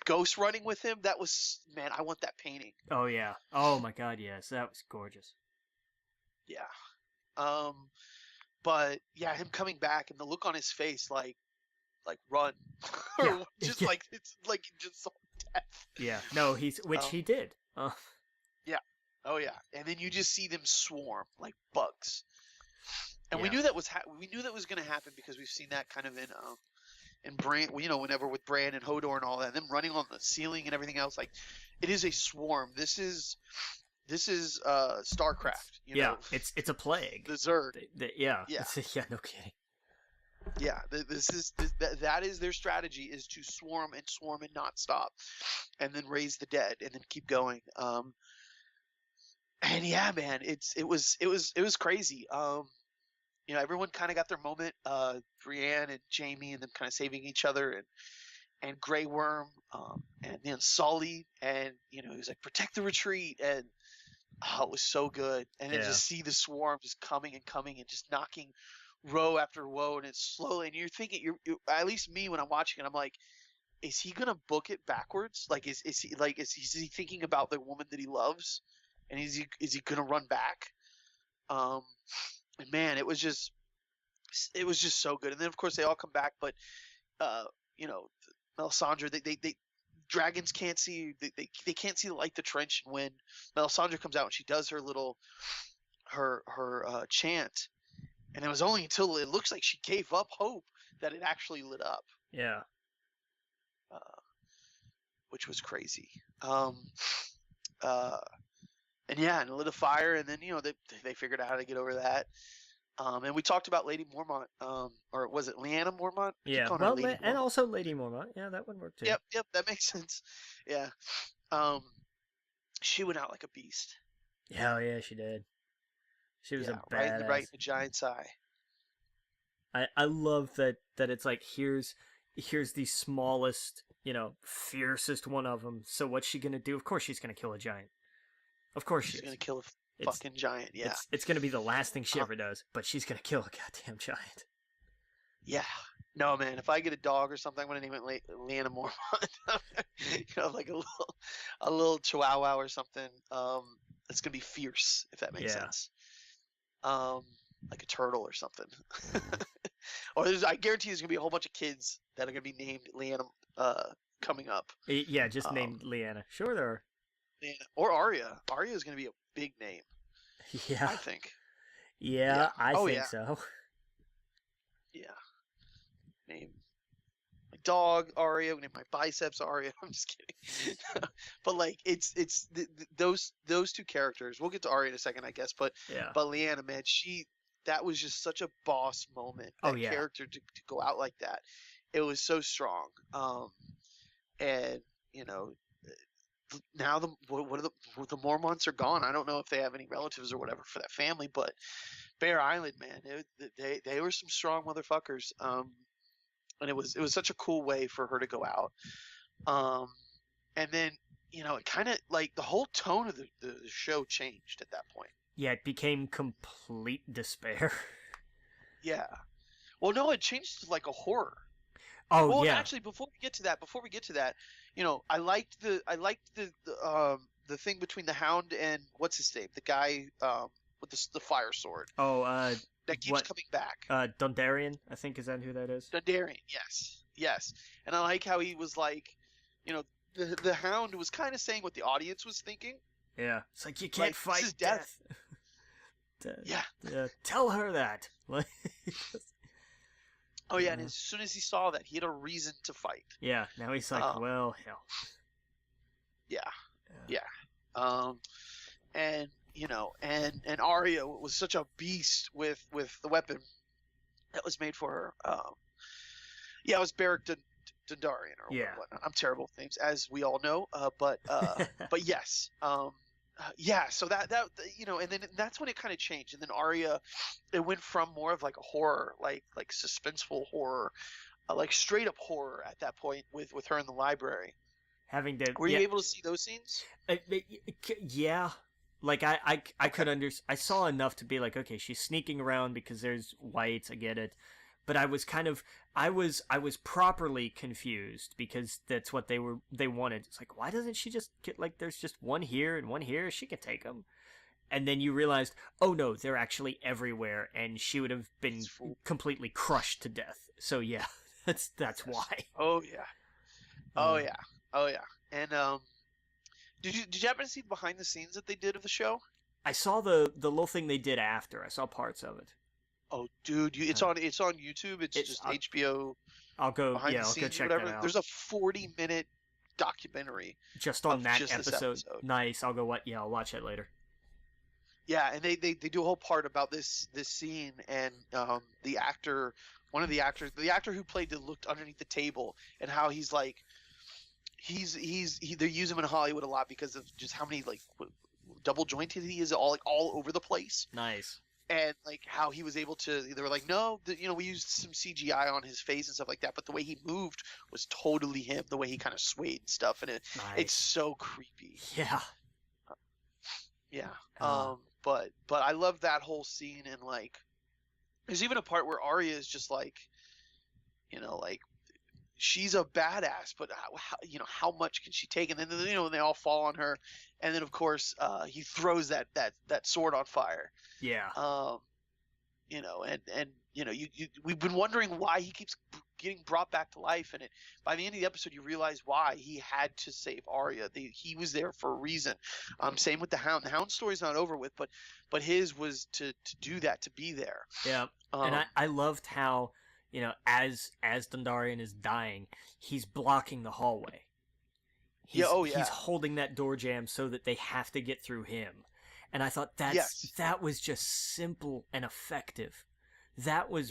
Speaker 1: Ghost running with him. That was, man, I want that painting.
Speaker 2: Oh yeah. Oh my God, yes, that was gorgeous.
Speaker 1: Yeah. But yeah, him coming back and the look on his face, like run, or just like it's like just death.
Speaker 2: Yeah. No, he did.
Speaker 1: Yeah. Oh yeah. And then you just see them swarm like bugs. And we knew that was going to happen because we've seen that kind of in Bran, whenever with Bran and Hodor and all that, them running on the ceiling and everything else. Like, it is a swarm. This is this is StarCraft.
Speaker 2: It's a plague.
Speaker 1: The Zerg.
Speaker 2: Yeah.
Speaker 1: Yeah.
Speaker 2: Yeah, no kidding.
Speaker 1: Yeah, that is their strategy, is to swarm and not stop, and then raise the dead and then keep going. And yeah, man, it was crazy. Everyone kind of got their moment. Brienne and Jamie and them kind of saving each other, and Grey Worm, and then Sully, and he was like, protect the retreat, and it was so good. And then just see the swarm just coming and coming and just knocking row after row, and it's slowly, and you're thinking, you're at least me when I'm watching it, I'm like, is he gonna book it backwards? Like, is he thinking about the woman that he loves, and is he gonna run back? And man, it was just so good. And then of course they all come back, but Melisandre, they dragons can't see, they can't see the light the trench, and when Melisandre comes out and she does her little her chant, and it was only until it looks like she gave up hope that it actually lit up.
Speaker 2: Yeah.
Speaker 1: Which was crazy. And it lit a fire, and then they figured out how to get over that. And we talked about Lady Mormont, or was it Lyanna Mormont?
Speaker 2: Yeah, well, and also Lady Mormont. Yeah, that would work too.
Speaker 1: Yep, that makes sense. Yeah. She went out like a beast.
Speaker 2: Hell yeah, she did. She was a badass.
Speaker 1: Right in the giant's eye.
Speaker 2: I love that it's like, here's the smallest, fiercest one of them. So what's she gonna do? Of course she's gonna kill a giant. Of course she's
Speaker 1: gonna kill a fucking giant. Yeah,
Speaker 2: it's gonna be the last thing she ever does, but she's gonna kill a goddamn giant.
Speaker 1: Yeah. No, man. If I get a dog or something, I'm gonna name it Lyanna Mormont. Like a little Chihuahua or something. It's gonna be fierce, if that makes sense. Like a turtle or something. Or I guarantee there's gonna be a whole bunch of kids that are gonna be named Lyanna coming up.
Speaker 2: Yeah, just named Lyanna. Sure, there are.
Speaker 1: Or Arya. Arya is gonna be a big name.
Speaker 2: Yeah,
Speaker 1: I think.
Speaker 2: Yeah, I think so.
Speaker 1: Yeah. Name my dog Arya. Name my biceps Arya. I'm just kidding. But like, it's those two characters. We'll get to Arya in a second, I guess. But Lyanna, man, that was just such a boss moment. That character to go out like that, it was so strong. And now the Mormonts are gone. I don't know if they have any relatives or whatever for that family, but Bear Island, man, they were some strong motherfuckers. And it was such a cool way for her to go out. And then it kind of like the whole tone of the show changed at that point.
Speaker 2: Yeah, it became complete despair.
Speaker 1: Yeah. Well, no, it changed to like a horror.
Speaker 2: Oh,
Speaker 1: well,
Speaker 2: yeah.
Speaker 1: Actually, before we get to that, I liked the thing between the Hound and what's his name, the guy with the fire sword.
Speaker 2: Oh,
Speaker 1: that keeps coming back.
Speaker 2: Dondarrion, I think, is that who that is?
Speaker 1: Dondarrion, yes. And I like how he was like, the Hound was kind of saying what the audience was thinking.
Speaker 2: Yeah, it's like, you can't fight
Speaker 1: this is death.
Speaker 2: Yeah. Tell her that.
Speaker 1: Oh yeah, and as soon as he saw that, he had a reason to fight.
Speaker 2: Yeah, now he's like, well, hell.
Speaker 1: Yeah. And and Arya was such a beast with the weapon that was made for her. It was Beric Dondarrion or whatnot. I'm terrible with names, as we all know. But yes. So that and then that's when it kind of changed. And then Arya, it went from more of like a horror, like suspenseful horror, like straight up horror at that point with her in the library. Were you able to see those scenes?
Speaker 2: Yeah. Like I could I saw enough to be like, okay, she's sneaking around because there's whites, I get it. But I was I was properly confused because that's what they wanted. It's like, why doesn't she just get, like, there's just one here and one here, she can take them. And then you realized, oh no, they're actually everywhere, and she would have been completely crushed to death. So yeah, that's why.
Speaker 1: Oh yeah. And did you happen to see the behind the scenes that they did of the show?
Speaker 2: I saw the little thing they did after. I saw parts of it.
Speaker 1: Oh, dude, it's on YouTube. It's just HBO.
Speaker 2: I'll go check that out.
Speaker 1: There's a 40-minute documentary
Speaker 2: just on that episode. Nice. I'll go. I'll watch that later.
Speaker 1: Yeah, and they do a whole part about this scene, and the actor, one of the actor who played it looked underneath the table, and how he's like they use him in Hollywood a lot because of just how many like double jointed he is, all over the place.
Speaker 2: Nice.
Speaker 1: And like how he was able to, they were like, no, we used some CGI on his face and stuff like that, but the way he moved was totally him. The way he kind of swayed and stuff, and it's
Speaker 2: Nice.
Speaker 1: so creepy.
Speaker 2: Yeah.
Speaker 1: Yeah.
Speaker 2: Uh,
Speaker 1: But I love that whole scene, and like there's even a part where Arya is just like, like she's a badass, but how much can she take? And then they all fall on her, and then of course he throws that sword on fire.
Speaker 2: yeah.
Speaker 1: And we've been wondering why he keeps getting brought back to life, and by the end of the episode you realize why he had to save Arya. He was there for a reason. Same with the Hound. The Hound story's not over with, but his was to do that, to be there.
Speaker 2: Yeah. And I loved how, as Dundarian is dying, he's blocking the hallway. He's holding that door jam so that they have to get through him. And I thought that was just simple and effective. That was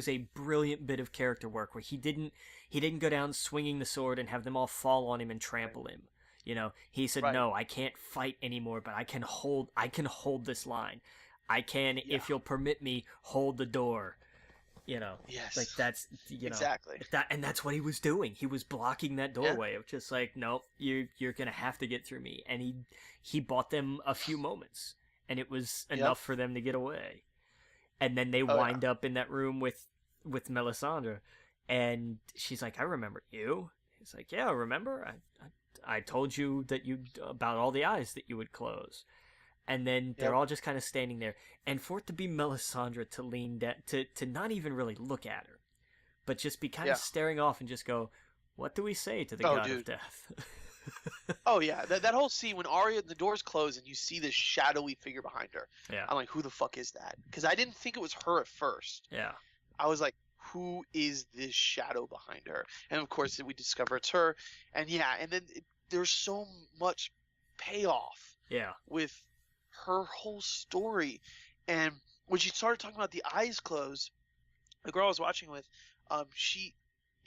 Speaker 2: a brilliant bit of character work where he didn't go down swinging the sword and have them all fall on him and trample him. He said, no, I can't fight anymore, but I can hold this line. I can, if you'll permit me, hold the door.
Speaker 1: Yes.
Speaker 2: Like that's,
Speaker 1: exactly.
Speaker 2: And that's what he was doing. He was blocking that doorway of just like, nope, you're going to have to get through me. And he bought them a few moments, and it was enough for them to get away. And then they wind up in that room with Melisandre, and she's like, I remember you. He's like, yeah, remember? I told you about all the eyes that you would close. And then they're all just kind of standing there. And for it to be Melisandre to lean down, to not even really look at her, but just be kind of staring off and just go, what do we say to the god of death?
Speaker 1: Oh, yeah. That whole scene when Arya, the doors close and you see this shadowy figure behind her.
Speaker 2: Yeah.
Speaker 1: I'm like, who the fuck is that? Because I didn't think it was her at first.
Speaker 2: Yeah.
Speaker 1: I was like, who is this shadow behind her? And of course, we discover it's her. And and then there's so much payoff with her whole story. And when she started talking about the eyes closed, the girl I was watching with, she,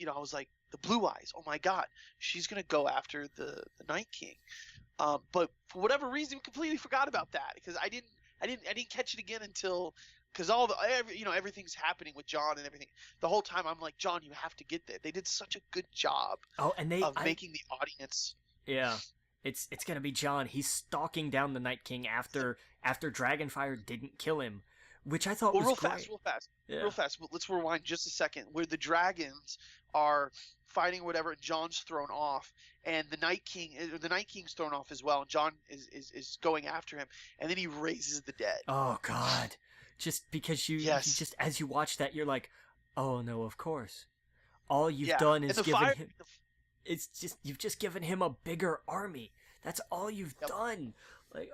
Speaker 1: I was like, the blue eyes, oh my god, she's gonna go after the Night King. But for whatever reason, completely forgot about that, because I didn't catch it again until, because everything's happening with Jon and everything. The whole time I'm like, Jon, you have to get there. They did such a good job of making the audience.
Speaker 2: Yeah. It's gonna be Jon. He's stalking down the Night King after Dragonfire didn't kill him, which I thought was great.
Speaker 1: Real fast. Let's rewind just a second. Where the dragons are fighting or whatever, and Jon's thrown off, and the Night King's thrown off as well, and Jon is going after him, and then he raises the dead.
Speaker 2: Oh God! Just because you just as you watch that, you're like, oh no, of course. All you've done is given him. It's just you've just given him a bigger army. That's all you've done. Like,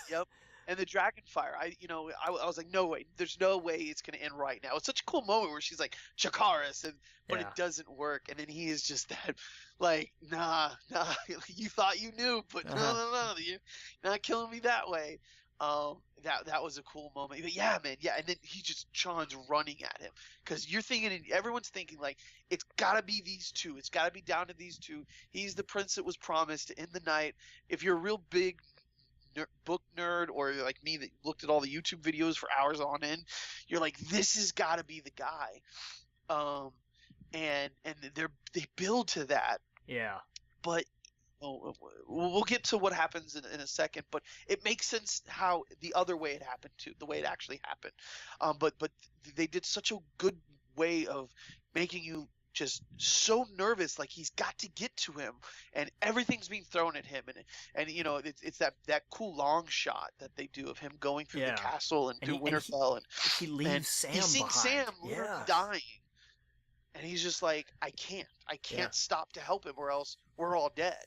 Speaker 1: Yep. And the Dragonfire, I was like, no way, there's no way it's gonna end right now. It's such a cool moment where she's like, Chakaris, but it doesn't work, and then he is just that, like, nah, you thought you knew, but no, you're not killing me that way. That was a cool moment. But yeah, man, and then Jon's running at him, because you're thinking, everyone's thinking like, it's gotta be these two, it's gotta be down to these two. He's the prince that was promised to end the night. If you're a real big book nerd, or like me that looked at all the YouTube videos for hours on end, you're like, this has got to be the guy. And they build to that.
Speaker 2: Yeah.
Speaker 1: But we'll get to what happens in a second. But it makes sense how the other way it happened too, the way it actually happened. But they did such a good way of making you just so nervous, like he's got to get to him, and everything's being thrown at him, and it's that cool long shot that they do of him going through the castle and through Winterfell, and
Speaker 2: he leaves Sam
Speaker 1: he sees
Speaker 2: behind.
Speaker 1: Sam literally dying, and he's just like, I can't stop to help him, or else we're all dead.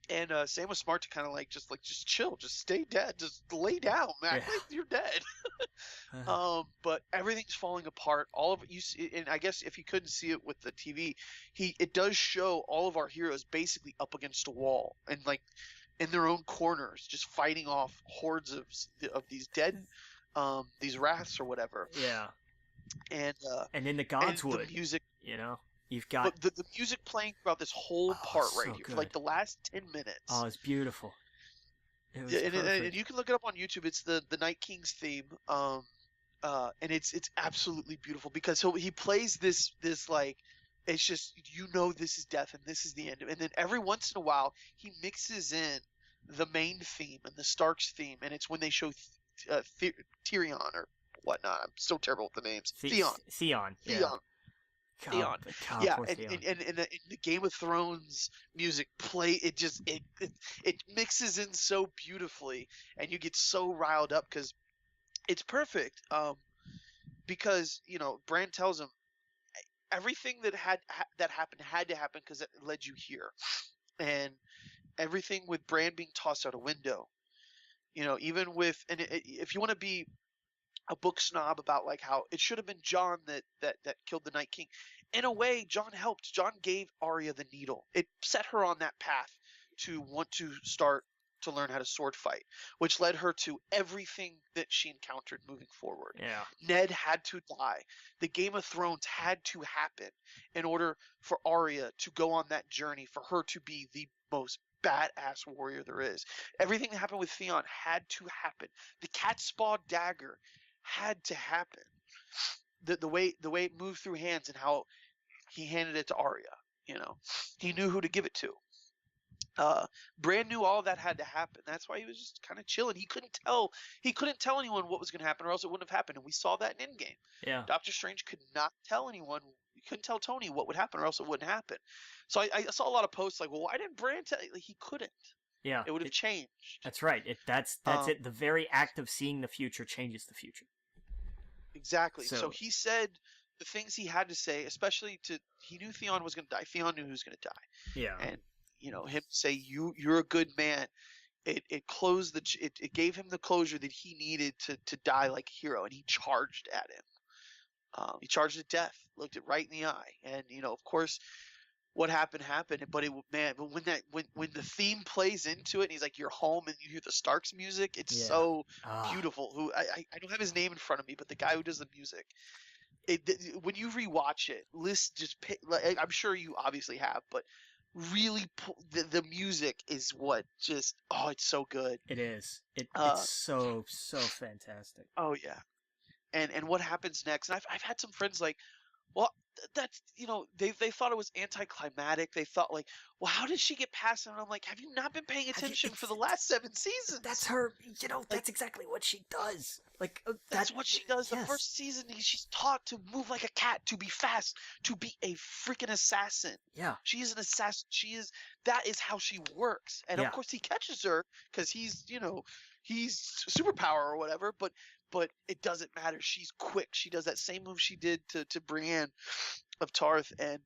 Speaker 1: And Sam was smart to kind of just chill, just stay dead, just lay down, man. You're dead. But everything's falling apart. All of it, you see, and I guess if you couldn't see it with the TV, it does show all of our heroes basically up against a wall, and like in their own corners, just fighting off hordes of these dead, these wraths or whatever.
Speaker 2: Yeah.
Speaker 1: And
Speaker 2: in the
Speaker 1: and the
Speaker 2: Godswood,
Speaker 1: music,
Speaker 2: you've got.
Speaker 1: but the music playing throughout this whole
Speaker 2: Oh,
Speaker 1: part right
Speaker 2: so
Speaker 1: here for
Speaker 2: good.
Speaker 1: like the last 10 minutes.
Speaker 2: Oh, it's beautiful. It was
Speaker 1: and
Speaker 2: perfect.
Speaker 1: you can look it up on YouTube. It's the Night King's theme. And it's absolutely beautiful because he plays this like, it's just, this is death and this is the end. And then every once in a while he mixes in the main theme and the Starks theme, and it's when they show Tyrion or whatnot. I'm so terrible with the names. Theon.
Speaker 2: Theon.
Speaker 1: Theon.
Speaker 2: God,
Speaker 1: Yeah,
Speaker 2: poor
Speaker 1: and
Speaker 2: Theon.
Speaker 1: in the Game of Thrones music play, it mixes in so beautifully, and you get so riled up because it's perfect. Because Bran tells him everything that happened had to happen because it led you here, and everything with Bran being tossed out a window, even with, and if you want to be a book snob about like how it should have been Jon that killed the Night King, in a way Jon helped. Jon gave Arya the needle. It set her on that path to want to start to learn how to sword fight, which led her to everything that she encountered moving forward.
Speaker 2: Yeah.
Speaker 1: Ned had to die. The Game of Thrones had to happen in order for Arya to go on that journey, for her to be the most badass warrior there is. Everything that happened with Theon had to happen. The Catspaw dagger had to happen. The way it moved through hands and how he handed it to Arya, he knew who to give it to. Bran knew all of that had to happen. That's why he was just kind of chilling. He couldn't tell anyone what was going to happen, or else it wouldn't have happened. And we saw that in EndGame.
Speaker 2: Yeah.
Speaker 1: Doctor Strange could not tell anyone. He couldn't tell Tony what would happen, or else it wouldn't happen. So I saw a lot of posts like, well, why didn't Bran tell? Like, he couldn't.
Speaker 2: Yeah.
Speaker 1: It would have changed.
Speaker 2: That's right. That's it. The very act of seeing the future changes the future.
Speaker 1: Exactly. So he said the things he had to say, especially he knew Theon was going to die. Theon knew he was going to die.
Speaker 2: Yeah.
Speaker 1: And him say you're a good man. It gave him the closure that he needed to die like a hero, and he charged at him. He charged at death, looked it right in the eye, and of course, what happened. But when the theme plays into it, and he's like, "You're home," and you hear the Starks music, it's so beautiful. Who I don't have his name in front of me, but the guy who does the music. When you rewatch it, I'm sure you obviously have, but really the music is what just it's so good.
Speaker 2: It is. It's so fantastic.
Speaker 1: Oh yeah. And what happens next? And I've had some friends like, well, that's they thought it was anticlimactic. They thought like, well, how did she get past him? And I'm like, have you not been paying attention for the last 7 seasons?
Speaker 2: That's her. That's exactly what she does. Like
Speaker 1: that's what she does.
Speaker 2: Yes.
Speaker 1: The first season, she's taught to move like a cat, to be fast, to be a freaking assassin.
Speaker 2: Yeah.
Speaker 1: She is an assassin. That is how she works. And of course he catches her because he's superpower or whatever, but it doesn't matter. She's quick. She does that same move she did to Brienne of Tarth, and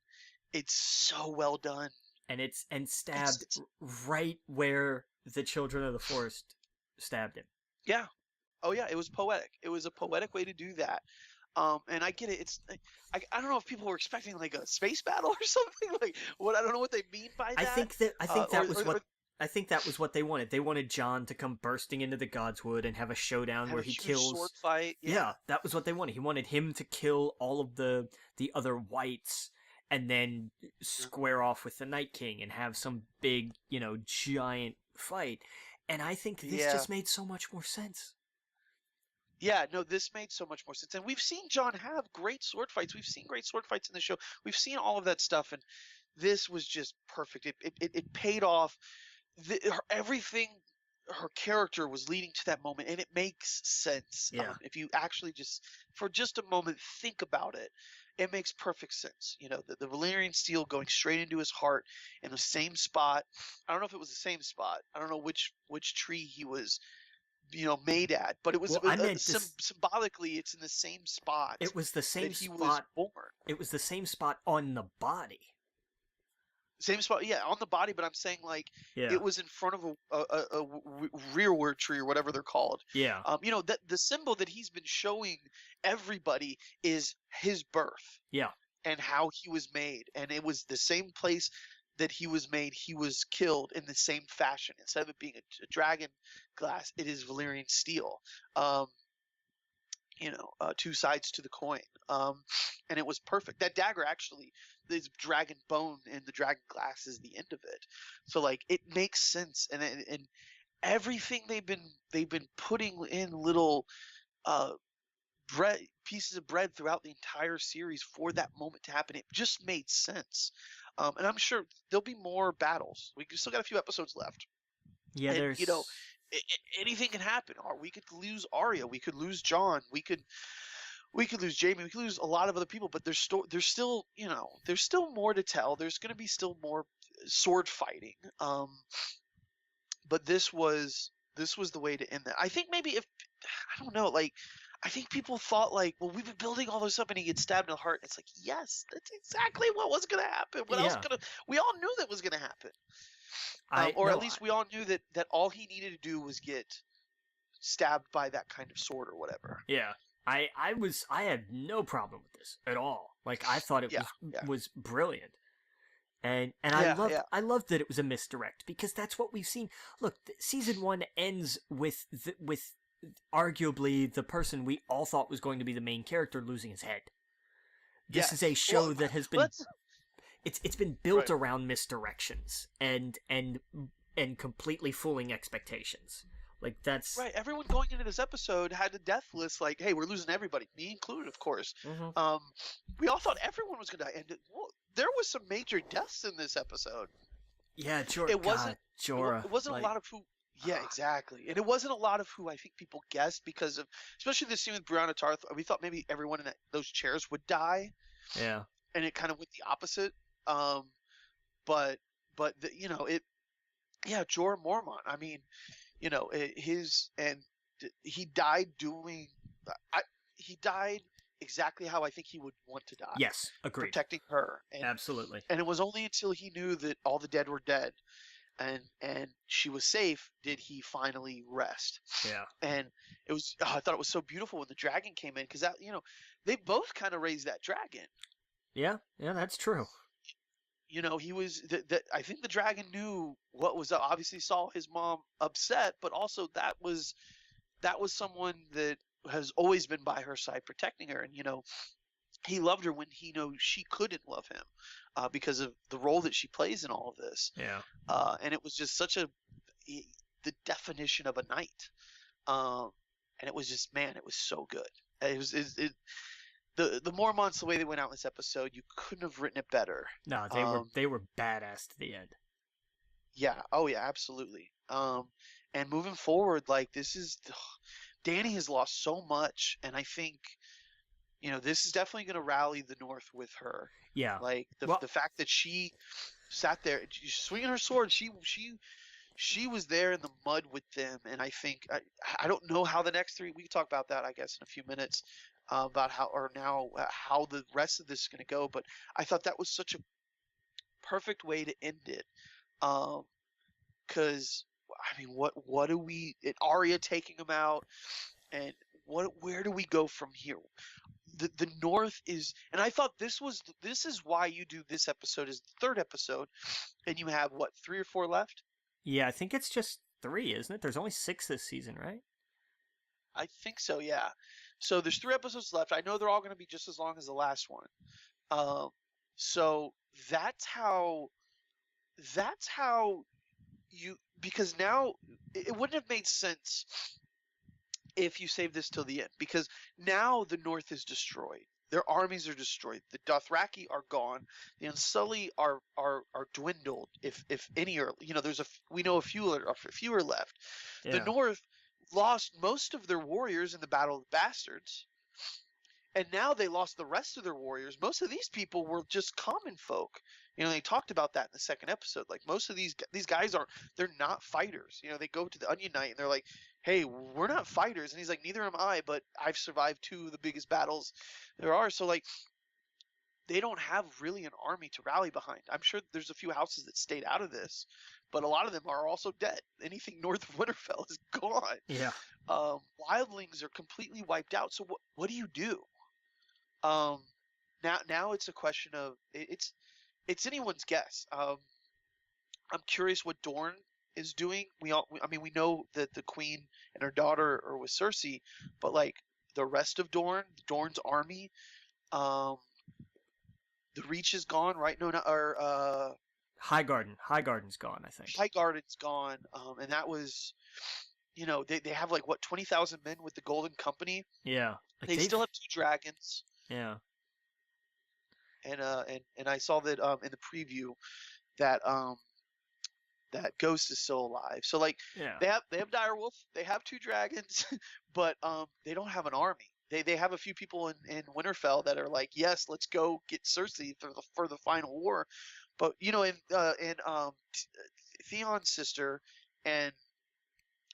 Speaker 1: it's so well done.
Speaker 2: And it's stabbed right where the Children of the Forest stabbed him.
Speaker 1: Yeah. Oh yeah, it was poetic. It was a poetic way to do that. And I get it. It's I don't know if people were expecting like a space battle or something. Like I don't know what they mean by that.
Speaker 2: I think that was what they wanted. They wanted Jon to come bursting into the Godswood and have a showdown where he kills.
Speaker 1: Sword fight.
Speaker 2: Yeah, that was what they wanted. He wanted him to kill all of the other whites and then square off with the Night King and have some big, giant fight. And I think this just made so much more sense.
Speaker 1: Yeah, no, this made so much more sense. And we've seen Jon have great sword fights. We've seen great sword fights in the show. We've seen all of that stuff, and this was just perfect. It paid off. Everything her character was leading to that moment, and it makes sense.
Speaker 2: Yeah.
Speaker 1: If you actually for just a moment think about it, it makes perfect sense. The Valyrian steel going straight into his heart in the same spot. I don't know if it was the same spot. I don't know which tree he was made at, but it was symbolically it's in the same spot.
Speaker 2: It was the same
Speaker 1: that he
Speaker 2: spot.
Speaker 1: Was born.
Speaker 2: It was the same spot on the body.
Speaker 1: Same spot, yeah, on the body. But I'm saying it was in front of a rearward tree or whatever they're called.
Speaker 2: Yeah.
Speaker 1: That the symbol that he's been showing everybody is his birth.
Speaker 2: Yeah.
Speaker 1: And how he was made, and it was the same place that he was made, he was killed in the same fashion. Instead of it being a dragon glass, it is Valyrian steel. Um, two sides to the coin. And it was perfect. That dagger actually, this dragon bone in the dragon glass is the end of it. So like it makes sense, and everything they've been putting in little uh bread pieces of bread throughout the entire series for that moment to happen. It just made sense. And I'm sure there'll be more battles. We still got a few episodes left,
Speaker 2: Yeah,
Speaker 1: and
Speaker 2: there's
Speaker 1: anything can happen. Or we could lose Arya, we could lose Jon, we could lose Jamie, we could lose a lot of other people. But there's still there's still more to tell. There's going to be still more sword fighting. But this was the way to end that. I think maybe if I don't know, like I think people thought like, well, we've been building all this up and he gets stabbed in the heart. It's like, yes, that's exactly what was going to happen. What else
Speaker 2: yeah.
Speaker 1: we all knew that was going to happen. Or
Speaker 2: No,
Speaker 1: at least we all knew that all he needed to do was get stabbed by that kind of sword or whatever.
Speaker 2: Yeah. I had no problem with this at all. Like I thought it was brilliant. And I loved that it was a misdirect, because that's what we've seen. Look, season 1 ends with arguably the person we all thought was going to be the main character losing his head. This is a show that has been it's been built around misdirections and completely fooling expectations. Like that's
Speaker 1: right. Everyone going into this episode had a death list. Like, hey, we're losing everybody, me included, of course.
Speaker 2: Mm-hmm.
Speaker 1: We all thought everyone was going to die, and there was some major deaths in this episode.
Speaker 2: Yeah, Jorah.
Speaker 1: It wasn't
Speaker 2: Jorah.
Speaker 1: It wasn't a lot of who. Yeah, exactly. And it wasn't a lot of who I think people guessed, because of especially this scene with Brianna Tarth. We thought maybe everyone in those chairs would die.
Speaker 2: Yeah.
Speaker 1: And it kind of went the opposite. But Jorah Mormont. I mean, he died doing. He died exactly how I think he would want to die.
Speaker 2: Yes, agreed.
Speaker 1: Protecting her.
Speaker 2: Absolutely.
Speaker 1: And it was only until he knew that all the dead were dead, and she was safe, did he finally rest.
Speaker 2: Yeah.
Speaker 1: And it was. I thought it was so beautiful when the dragon came in, because they both kind of raised that dragon.
Speaker 2: Yeah, that's true.
Speaker 1: He was I think the dragon knew what was up. Obviously saw his mom upset, but also that was someone that has always been by her side protecting her. And he loved her when he knew she couldn't love him, because of the role that she plays in all of this.
Speaker 2: Yeah.
Speaker 1: And it was just the definition of a knight. And it was just, man, it was so good. The Mormonts, the way they went out in this episode, you couldn't have written it better.
Speaker 2: No, they were badass to the end.
Speaker 1: Yeah. Oh yeah, absolutely. And moving forward, like Dany has lost so much, and I think, this is definitely going to rally the North with her.
Speaker 2: Yeah.
Speaker 1: Like the fact that she sat there swinging her sword, she was there in the mud with them, and I think I don't know how the next 3. We can talk about that, I guess, in a few minutes. About how the rest of this is going to go, but I thought that was such a perfect way to end it. Because I mean, what do we? Arya taking him out, and where do we go from here? The North is, and I thought this is why you do this episode as the 3rd episode, and you have 3 or 4 left.
Speaker 2: Yeah, I think it's just 3, isn't it? There's only 6 this season, right?
Speaker 1: I think so, yeah. So there's 3 episodes left. I know they're all going to be just as long as the last one. So that's how you, because now it wouldn't have made sense if you saved this till the end, because now the North is destroyed. Their armies are destroyed. The Dothraki are gone. The Unsullied are dwindled, if any are. We know a few are left.
Speaker 2: Yeah.
Speaker 1: The North lost most of their warriors in the Battle of the Bastards, and now they lost the rest of their warriors. Most of these people were just common folk. They talked about that in the 2nd episode. Like, most of these guys they're not fighters. They go to the Onion Knight and they're like, hey, we're not fighters. And he's like, neither am I, but I've survived 2 of the biggest battles there are. So like, they don't have really an army to rally behind. I'm sure there's a few houses that stayed out of this, but a lot of them are also dead. Anything north of Winterfell is gone.
Speaker 2: Yeah.
Speaker 1: Wildlings are completely wiped out. So what do you do? Now it's a question of it's anyone's guess. I'm curious what Dorne is doing. I mean, we know that the queen and her daughter are with Cersei, but like the rest of Dorne's army, um, the Reach is gone, right? No, not or
Speaker 2: Highgarden's gone, I think.
Speaker 1: Highgarden's gone, and that was, they have like what 20,000 men with the Golden Company.
Speaker 2: Yeah, like
Speaker 1: They still have 2 dragons,
Speaker 2: yeah.
Speaker 1: and I saw that in the preview that that Ghost is still alive. So like
Speaker 2: Yeah.
Speaker 1: they have Direwolf, they have 2 dragons, but they don't have an army. They have a few people in Winterfell that are like, yes, let's go get Cersei for the final war. But in Theon's sister and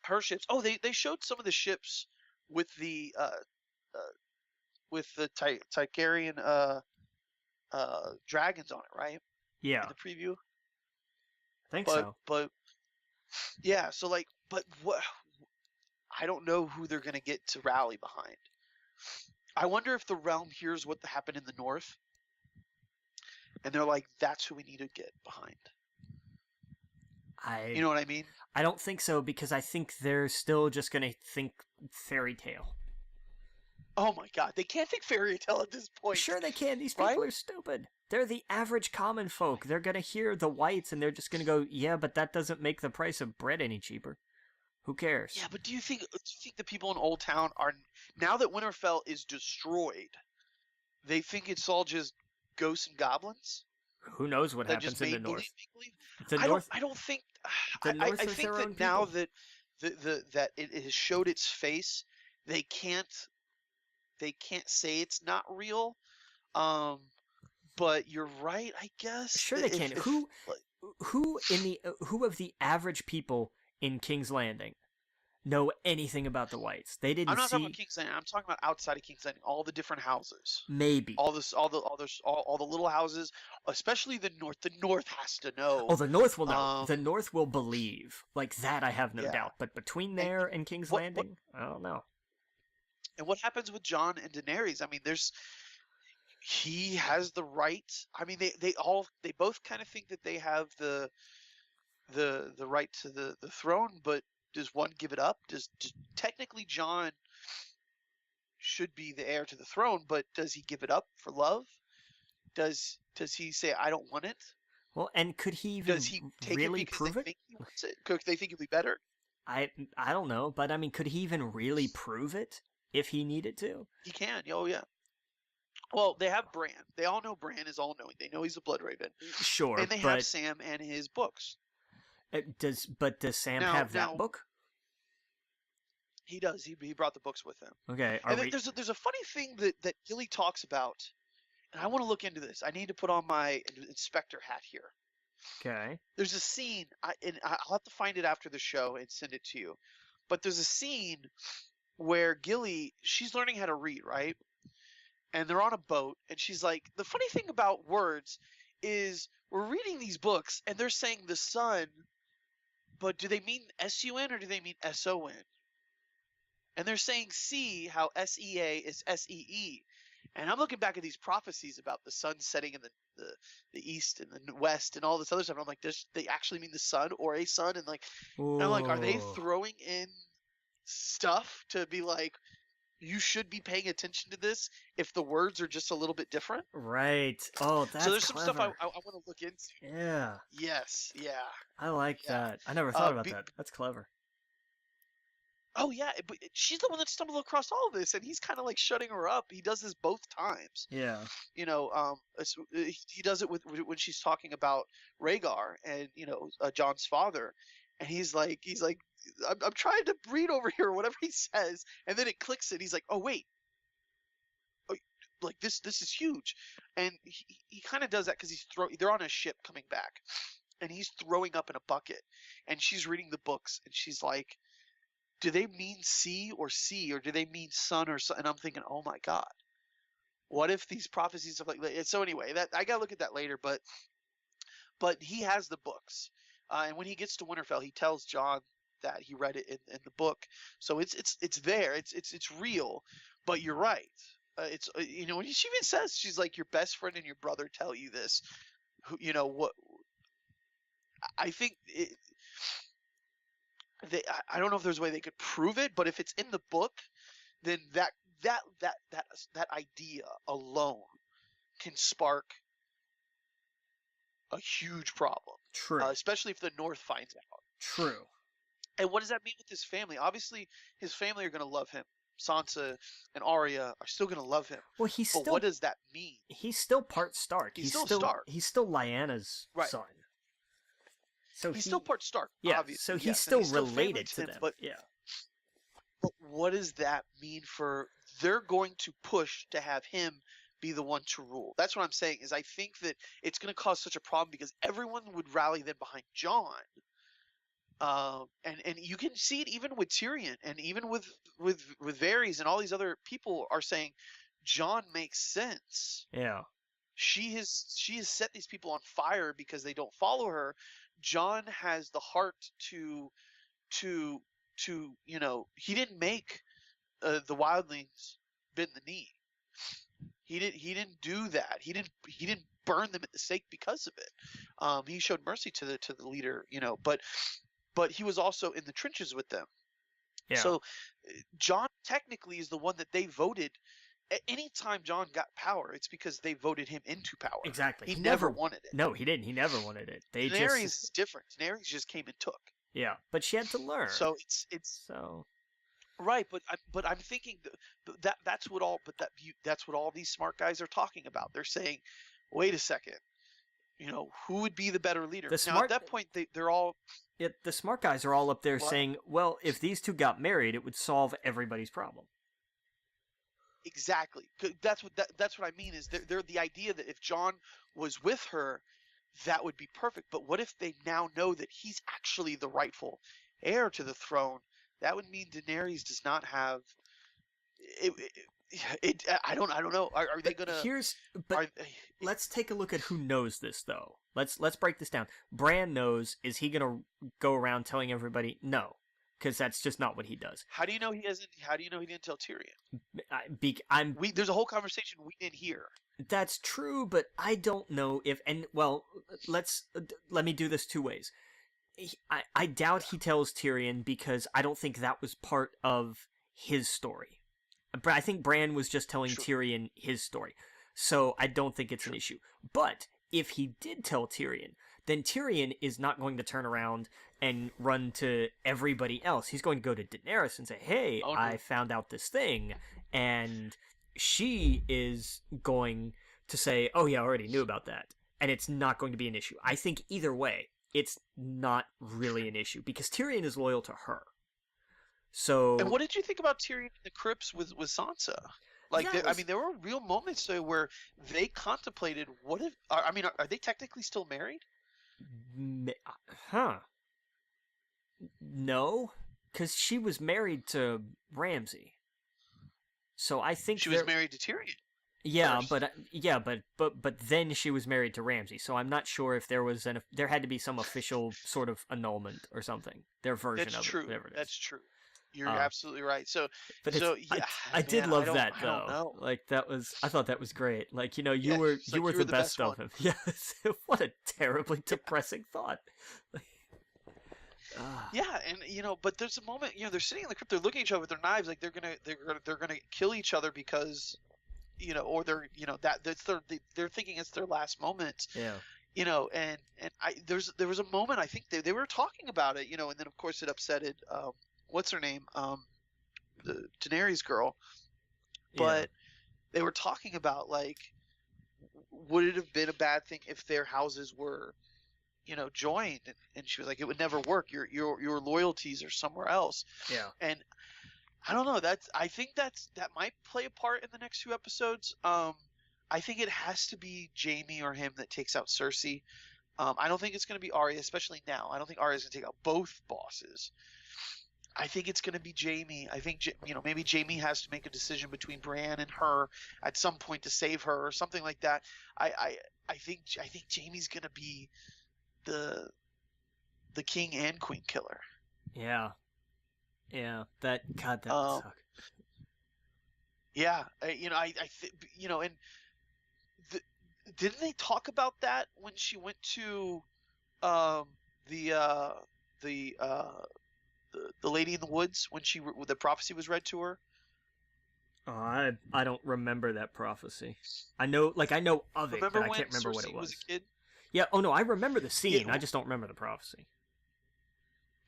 Speaker 1: her ships. Oh, they showed some of the ships with the Targaryen dragons on it, right?
Speaker 2: Yeah.
Speaker 1: In the preview.
Speaker 2: I think
Speaker 1: But
Speaker 2: so.
Speaker 1: yeah, so like, but what? I don't know who they're gonna get to rally behind. I wonder if the realm hears what happened in the north, and they're like, "That's who we need to get behind." You know what I mean?
Speaker 2: I don't think so, because I think they're still just gonna think fairy tale.
Speaker 1: Oh my god, they can't think fairy tale at this point.
Speaker 2: Sure they can. These people are stupid. They're the average common folk. They're gonna hear the whites and they're just gonna go, yeah, but that doesn't make the price of bread any cheaper. Who cares?
Speaker 1: Yeah, but do you think the people in Old Town are, now that Winterfell is destroyed, they think it's all just ghosts and goblins?
Speaker 2: Who knows what happens in the north?
Speaker 1: I don't think.
Speaker 2: The north
Speaker 1: I
Speaker 2: is
Speaker 1: think
Speaker 2: their own
Speaker 1: that now
Speaker 2: people.
Speaker 1: that that it has showed its face, they can't say it's not real. But you're right, I guess.
Speaker 2: Sure they can. Who of the average people in King's Landing know anything about the whites? They didn't
Speaker 1: I'm not
Speaker 2: see.
Speaker 1: talking about King's Landing. I'm talking about outside of King's Landing. All the different houses.
Speaker 2: Maybe.
Speaker 1: All the little houses, especially the north. The north has to know.
Speaker 2: Oh, the north will know. The north will believe. Like that, I have no doubt. But between there and King's Landing, I don't know.
Speaker 1: And what happens with Jon and Daenerys? I mean, he has the right. I mean, they both kind of think that they have the right to the throne, but does one give it up? Does technically Jon should be the heir to the throne, but does he give it up for love? Does he say I don't want it?
Speaker 2: Well, and could he even really prove it?
Speaker 1: Think he wants it? Could they think it'll be better?
Speaker 2: I don't know, but I mean, could he even really prove it if he needed to?
Speaker 1: He can. Oh yeah. Well, they have Bran. They all know Bran is all-knowing. They know he's a Blood Raven.
Speaker 2: Sure,
Speaker 1: and they have Sam and his books.
Speaker 2: Does Sam have that book?
Speaker 1: He does. He brought the books with him.
Speaker 2: Okay.
Speaker 1: There's a funny thing that Gilly talks about, and I want to look into this. I need to put on my inspector hat here.
Speaker 2: Okay.
Speaker 1: There's a scene, and I'll have to find it after the show and send it to you. But there's a scene where Gilly, she's learning how to read, right? And they're on a boat, and she's like, the funny thing about words is we're reading these books, and they're saying the sun, but do they mean S-U-N or do they mean S-O-N? And they're saying see how S-E-A is S-E-E. And I'm looking back at these prophecies about the sun setting in the east and the west and all this other stuff. And I'm like, they actually mean the sun or a sun? And I'm like, are they throwing in stuff to be like, you should be paying attention to this if the words are just a little bit different?
Speaker 2: Right. Oh, that's
Speaker 1: so there's
Speaker 2: clever.
Speaker 1: some stuff I want to look into.
Speaker 2: Yeah.
Speaker 1: Yes. Yeah.
Speaker 2: I like that. I never thought about that. That's clever.
Speaker 1: Oh yeah, but she's the one that stumbled across all of this, and he's kind of like shutting her up. He does this both times.
Speaker 2: Yeah.
Speaker 1: He does it when she's talking about Rhaegar and Jon's father, and he's like, I'm trying to read over here, or whatever he says, and then it clicks it. He's like, oh wait, like this is huge, and he kind of does that because they're on a ship coming back, and he's throwing up in a bucket, and she's reading the books, and she's like, do they mean sea, or do they mean sun or sun? And I'm thinking, oh my god, what if these prophecies of like? So anyway, that I gotta look at that later, but he has the books, and when he gets to Winterfell, he tells Jon that he read it in the book, so it's there, it's real. But you're right, it's when she even says, she's like, your best friend and your brother tell you this, what I think I don't know if there's a way they could prove it, but if it's in the book, then that idea alone can spark a huge problem,
Speaker 2: True.
Speaker 1: especially if the North finds out.
Speaker 2: True.
Speaker 1: And what does that mean with his family? Obviously, his family are going to love him. Sansa and Arya are still going to love him.
Speaker 2: Well,
Speaker 1: but what does that mean?
Speaker 2: He's still part Stark.
Speaker 1: He's still Stark.
Speaker 2: He's still Lyanna's son. So
Speaker 1: he's still part Stark.
Speaker 2: Yeah.
Speaker 1: Obviously.
Speaker 2: So he's still related to them.
Speaker 1: But what does that mean for? They're going to push to have him be the one to rule. That's what I'm saying. Is I think that it's going to cause such a problem because everyone would rally then behind Jon. And you can see it even with Tyrion and even with Varys and all these other people are saying Jon makes sense.
Speaker 2: Yeah.
Speaker 1: She has set these people on fire because they don't follow her. Jon has the heart to he didn't make the wildlings bend the knee. He didn't do that. He didn't burn them at the stake because of it. He showed mercy to the leader, but he was also in the trenches with them.
Speaker 2: Yeah.
Speaker 1: So Jon technically is the one that they voted. Anytime Jon got power, it's because they voted him into power.
Speaker 2: Exactly.
Speaker 1: He never wanted it.
Speaker 2: No, he didn't. He never wanted it.
Speaker 1: Daenerys is different. Daenerys just came and took.
Speaker 2: Yeah, but she had to learn.
Speaker 1: So it's
Speaker 2: so
Speaker 1: right. But I'm thinking that's what all these smart guys are talking about. They're saying, wait a second, who would be the better leader? Now at that point they're all.
Speaker 2: The smart guys are all up there saying, well, if these two got married, it would solve everybody's problem.
Speaker 1: Exactly. That's what I mean is they're the idea that if Jon was with her, that would be perfect. But what if they now know that he's actually the rightful heir to the throne? That would mean Daenerys does not have it. I don't know. Are they gonna?
Speaker 2: Let's take a look at who knows this though. Let's break this down. Bran knows. Is he gonna go around telling everybody no? Because that's just not what he does.
Speaker 1: How do you know he hasn't? How do you know he didn't tell Tyrion?
Speaker 2: There's
Speaker 1: a whole conversation we didn't hear.
Speaker 2: That's true, but I don't know if. And well, let me do this two ways. I doubt he tells Tyrion because I don't think that was part of his story. I think Bran was just telling Tyrion his story, so I don't think it's an issue. But if he did tell Tyrion, then Tyrion is not going to turn around and run to everybody else. He's going to go to Daenerys and say, hey, I found out this thing. And she is going to say, oh yeah, I already knew about that. And it's not going to be an issue. I think either way, it's not really an issue because Tyrion is loyal to her. So.
Speaker 1: And what did you think about Tyrion in the crypts with Sansa? There were real moments there where they contemplated, what if, are they technically still married?
Speaker 2: Huh. No, because she was married to Ramsay. So I think
Speaker 1: she was married to Tyrion.
Speaker 2: Yeah, but then she was married to Ramsay. So I'm not sure if there was there had to be some official sort of annulment or something. Their version of it, whatever it is.
Speaker 1: That's true. You're absolutely right.
Speaker 2: I did love that though. Like I thought that was great. Like you were the best of him. Yes. What a terribly depressing thought.
Speaker 1: Yeah, and but there's a moment. They're sitting in the crypt. They're looking at each other with their knives. Like they're gonna kill each other because, or they're they're thinking it's their last moment.
Speaker 2: Yeah.
Speaker 1: There was a moment I think they were talking about it. And then of course it upsetted. What's her name? The Daenerys girl. But they were talking about like, would it have been a bad thing if their houses were, joined? And she was like, it would never work. Your loyalties are somewhere else.
Speaker 2: Yeah.
Speaker 1: And I don't know. I think that might play a part in the next few episodes. I think it has to be Jaime or him that takes out Cersei. I don't think it's going to be Arya, especially now. I don't think Arya's going to take out both bosses. I think it's going to be Jaime. I think maybe Jaime has to make a decision between Bran and her at some point to save her or something like that. I think Jaime's going to be the king and queen killer.
Speaker 2: Yeah. Yeah. That would suck.
Speaker 1: Yeah. And didn't they talk about that when she went to the uh, the uh, the lady in the woods when the prophecy was read to her?
Speaker 2: Oh, I don't remember that prophecy. I know of it, but
Speaker 1: Remember
Speaker 2: I
Speaker 1: when
Speaker 2: can't remember what it
Speaker 1: Cersei was a
Speaker 2: was.
Speaker 1: kid?
Speaker 2: Yeah. Oh no, I remember the
Speaker 1: Yeah,
Speaker 2: scene. I just don't remember the prophecy.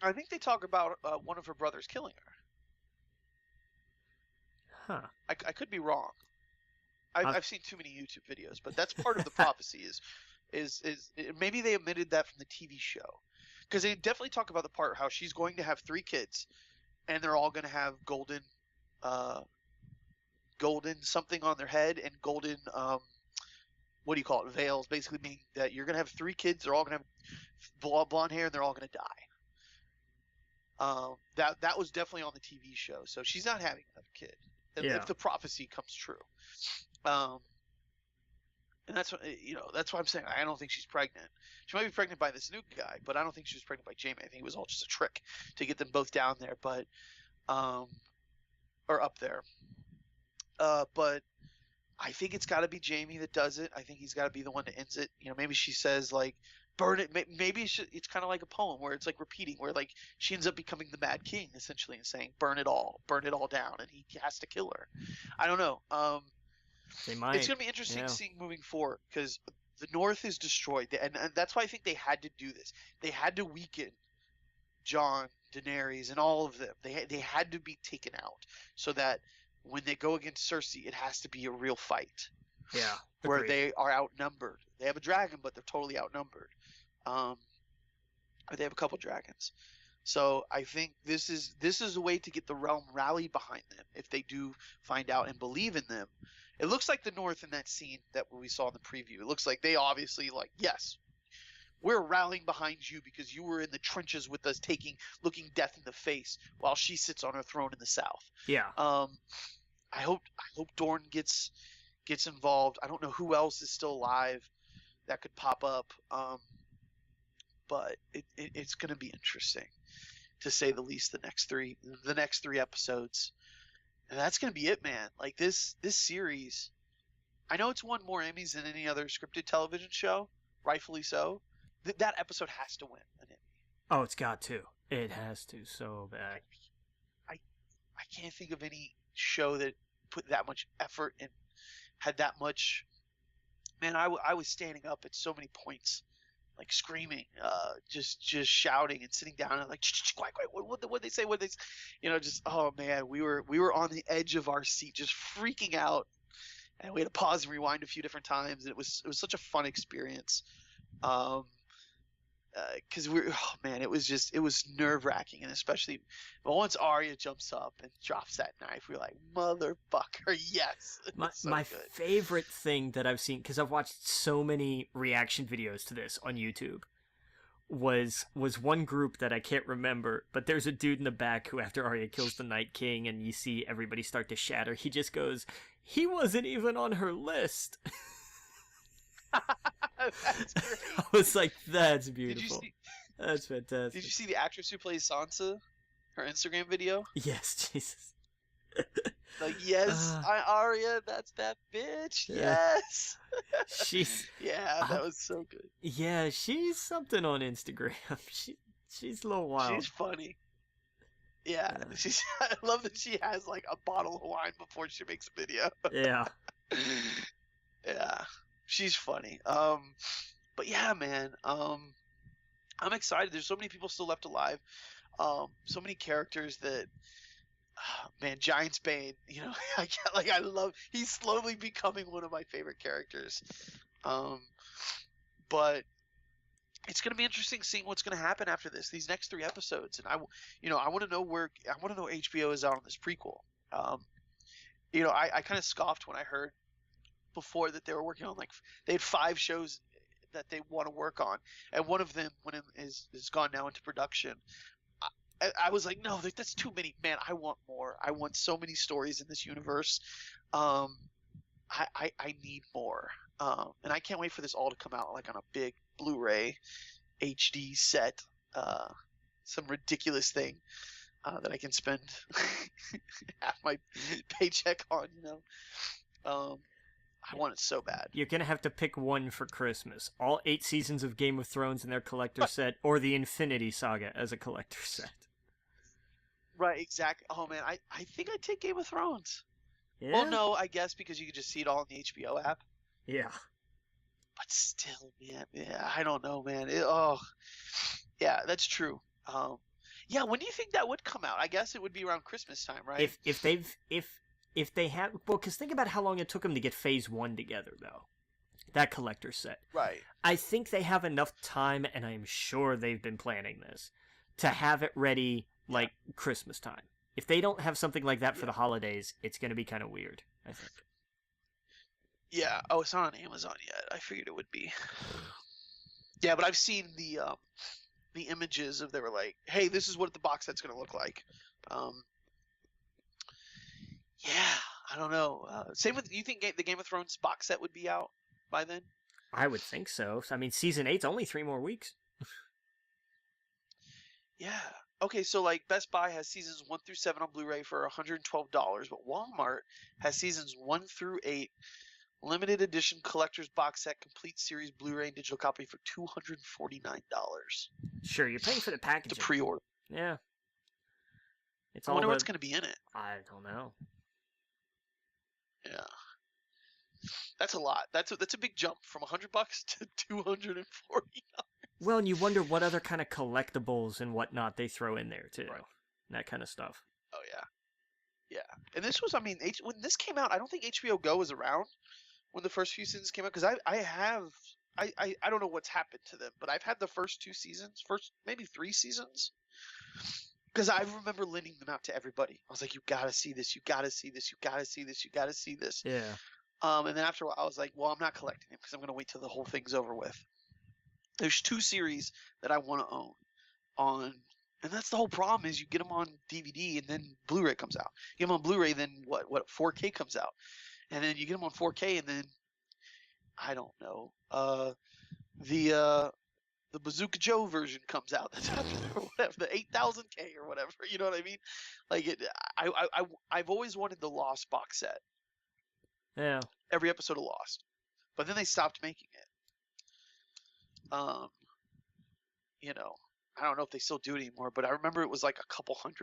Speaker 1: I think they talk about one of her brothers killing her.
Speaker 2: Huh.
Speaker 1: I could be wrong. I've,
Speaker 2: I,
Speaker 1: I've seen too many YouTube videos, but that's part of the prophecy. Maybe they omitted that from the TV show, because they definitely talk about the part how she's going to have 3 kids, and they're all going to have uh, golden something on their head and golden what do you call it, veils, basically meaning that you're going to have 3 kids. They're all going to have blonde hair, and they're all going to die. That was definitely on the TV show, so she's not having another kid
Speaker 2: yeah.
Speaker 1: if the prophecy comes true. Um, and that's why I'm saying I don't think she's pregnant. She might be pregnant by this new guy, but I don't think she was pregnant by Jamie. I think it was all just a trick to get them both down there, um, or up there. But I think it's got to be Jamie that does it. I think he's got to be the one that ends it. Maybe she says like, burn it. Maybe it's kind of like a poem where it's like repeating, where like she ends up becoming the Mad King essentially and saying, burn it all down, and he has to kill her. I don't know.
Speaker 2: They
Speaker 1: It's
Speaker 2: might.
Speaker 1: going to be interesting
Speaker 2: Yeah.
Speaker 1: seeing moving forward because the North is destroyed, and that's why I think they had to do this. They had to weaken Jon, Daenerys, and all of them. They had to be taken out so that when they go against Cersei, it has to be a real fight
Speaker 2: Yeah.
Speaker 1: where
Speaker 2: Agreed.
Speaker 1: they are outnumbered. They have a dragon, but they're totally outnumbered. Um, or they have a couple dragons. So I think this is a way to get the realm rallied behind them if they do find out and believe in them. It looks like the North in that scene that we saw in the preview. It looks like they obviously like, yes, we're rallying behind you because you were in the trenches with us, looking death in the face while she sits on her throne in the South.
Speaker 2: Yeah.
Speaker 1: I hope Dorne gets involved. I don't know who else is still alive that could pop up, but it's going to be interesting to say the least. The next three episodes, and that's going to be it, man. Like this series, I know it's won more Emmys than any other scripted television show, rightfully so. That episode has to win an Emmy.
Speaker 2: Oh, it's got to. It has to so bad.
Speaker 1: I can't think of any show that put that much effort and had that much. Man, I was standing up at so many points, like screaming, just shouting and sitting down and like, quiet, quiet. What they say? What they, just oh man, we were on the edge of our seat, just freaking out, and we had to pause and rewind a few different times. And it was such a fun experience. Because it was nerve wracking, and especially once Arya jumps up and drops that knife, we're like, motherfucker, yes.
Speaker 2: My
Speaker 1: Good.
Speaker 2: favorite thing that I've seen, because I've watched so many reaction videos to this on YouTube, was one group that I can't remember, but there's a dude in the back who, after Arya kills the Night King and you see everybody start to shatter, he just goes, "He wasn't even on her list."
Speaker 1: That's great.
Speaker 2: I was like, that's beautiful. That's fantastic.
Speaker 1: Did you see the actress who plays Sansa? Her Instagram video?
Speaker 2: Yes, Jesus.
Speaker 1: Like, yes, Arya, that's that bitch.
Speaker 2: Yeah.
Speaker 1: Yes. Yeah, that was so good.
Speaker 2: Yeah, she's something on Instagram. She's a little wild.
Speaker 1: She's funny. Yeah, I love that she has like a bottle of wine before she makes a video.
Speaker 2: Yeah.
Speaker 1: Yeah, she's funny. But yeah, man. I'm excited. There's so many people still left alive. So many characters that, man, Giant's Bane. I love. He's slowly becoming one of my favorite characters. But it's going to be interesting seeing what's going to happen after this. These next 3 episodes, and I want to know where HBO is out on this prequel. I kind of scoffed when I heard before that they were working on they had 5 shows that they want to work on, and one of them is gone now into production. I was like, no, that's too many, man. I want more. I want so many stories in this universe. I need more, and I can't wait for this all to come out like on a big Blu-ray HD set, some ridiculous thing that I can spend half my paycheck on. I want it so bad.
Speaker 2: You're going to have to pick one for Christmas. All 8 seasons of Game of Thrones in their collector set, or the Infinity Saga as a collector set.
Speaker 1: Right, exactly. Oh, man, I think I'd take Game of Thrones.
Speaker 2: Yeah?
Speaker 1: Well, no, I guess because you could just see it all in the HBO app.
Speaker 2: Yeah.
Speaker 1: But still, man, yeah, I don't know, man. Yeah, that's true. Yeah, when do you think that would come out? I guess it would be around Christmas time, right?
Speaker 2: If they have, well, because think about how long it took them to get Phase 1 together, though. That collector set.
Speaker 1: Right.
Speaker 2: I think they have enough time, and I'm sure they've been planning this, to have it ready, like, Christmas time. If they don't have something like that for the holidays, it's going to be kind of weird, I think.
Speaker 1: Yeah. Oh, it's not on Amazon yet. I figured it would be. Yeah, but I've seen the images of, they were like, hey, this is what the box set's going to look like. Yeah, I don't know. Same with, you think the Game of Thrones box set would be out by then?
Speaker 2: I would think so. I mean, Season 8's only 3 more weeks.
Speaker 1: Yeah. Okay, so like Best Buy has seasons 1 through 7 on Blu-ray for $112, but Walmart has seasons 1 through 8 limited edition collector's box set complete series Blu-ray and digital copy for $249.
Speaker 2: Sure, you're paying for the packaging.
Speaker 1: To pre-order.
Speaker 2: Yeah.
Speaker 1: I wonder what's going to be in it.
Speaker 2: I don't know.
Speaker 1: Yeah. That's a lot. That's a big jump from $100 to $240.
Speaker 2: Well, and you wonder what other kind of collectibles and whatnot they throw in there too.
Speaker 1: Right.
Speaker 2: That kind of stuff.
Speaker 1: Oh yeah. Yeah. And this was, I mean, when this came out, I don't think HBO Go was around when the first few seasons came out, because I don't know what's happened to them, but I've had the first 2 seasons, maybe 3 seasons, because I remember lending them out to everybody. I was like, you gotta see this, you gotta see this, you gotta see this, you gotta see this.
Speaker 2: Yeah.
Speaker 1: And then after a while, I was like, well, I'm not collecting them because I'm gonna wait till the whole thing's over with. There's 2 series that I want to own on, and that's the whole problem is you get them on DVD and then Blu-ray comes out. You get them on Blu-ray, then what 4K comes out, and then you get them on 4K, and then I don't know, the Bazooka Joe version comes out. That's or whatever, the 8000K or whatever. You know what I mean? Like I've always wanted the Lost box set.
Speaker 2: Yeah.
Speaker 1: Every episode of Lost, but then they stopped making it. You know, I don't know if they still do it anymore, but I remember it was like a couple $100,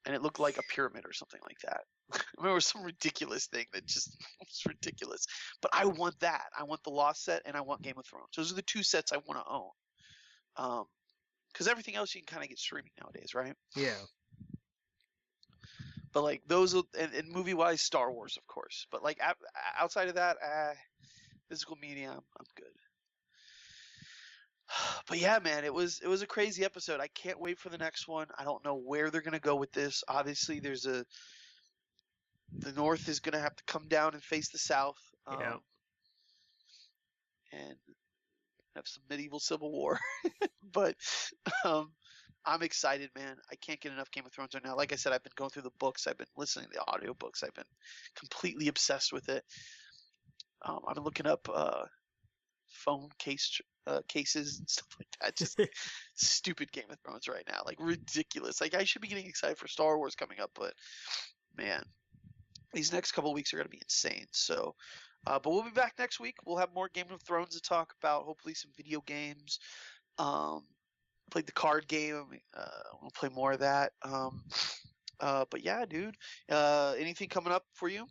Speaker 1: and it looked like a pyramid or something like that. I remember some ridiculous thing that just was ridiculous. But I want that. I want the Lost set, and I want Game of Thrones. Those are the 2 sets I want to own. Because everything else you can kind of get streaming nowadays, right?
Speaker 2: Yeah.
Speaker 1: But like those, and movie-wise, Star Wars, of course. But like outside of that, physical media, I'm good. But yeah, man, it was a crazy episode. I can't wait for the next one. I don't know where they're gonna go with this. Obviously, the North is gonna have to come down and face the South,
Speaker 2: Yeah.
Speaker 1: and have some medieval civil war. But I'm excited, man. I can't get enough Game of Thrones right now. Like I said, I've been going through the books. I've been listening to the audiobooks. I've been completely obsessed with it. I've been looking up phone cases and stuff like that. Just stupid Game of Thrones right now. Like ridiculous. Like I should be getting excited for Star Wars coming up, but man, these next couple of weeks are going to be insane. So, but we'll be back next week. We'll have more Game of Thrones to talk about. Hopefully some video games. Played the card game. We'll play more of that. But yeah, dude. Anything coming up for you?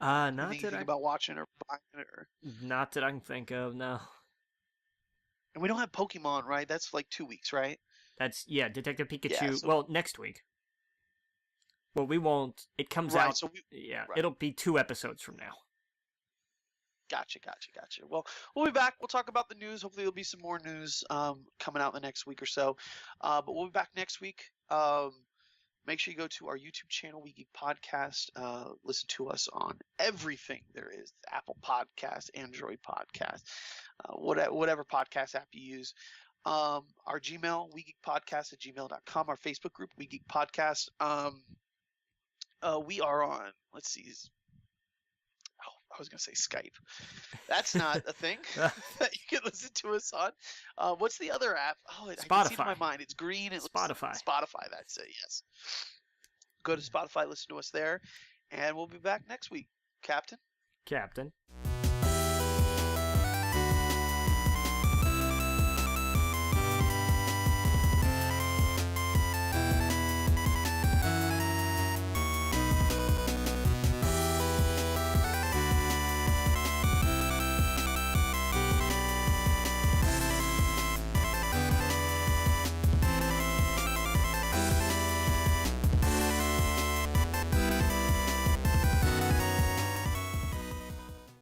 Speaker 1: Anything about watching or buying it, or
Speaker 2: Not that I can think of. No.
Speaker 1: And we don't have Pokemon, right? That's like 2 weeks, right?
Speaker 2: That's Detective Pikachu.
Speaker 1: Yeah, so...
Speaker 2: Well, next week. Well, we won't. It comes
Speaker 1: right,
Speaker 2: out.
Speaker 1: So
Speaker 2: right.
Speaker 1: Right.
Speaker 2: It'll be 2 episodes from now.
Speaker 1: Gotcha. Well, we'll be back. We'll talk about the news. Hopefully, there'll be some more news coming out in the next week or so. But we'll be back next week. Make sure you go to our YouTube channel, We Geek Podcast. Listen to us on everything there is: Apple Podcast, Android Podcast, whatever podcast app you use. Our Gmail, wegeekpodcast@gmail.com. Our Facebook group, We Geek Podcast. We are on. Let's see. I was going to say Skype. That's not a thing that you can listen to us on. What's the other app? Oh, I can see it in my mind. It's green.
Speaker 2: Spotify.
Speaker 1: Spotify, that's it, yes. Go to Spotify, listen to us there, and we'll be back next week. Captain.
Speaker 2: Captain.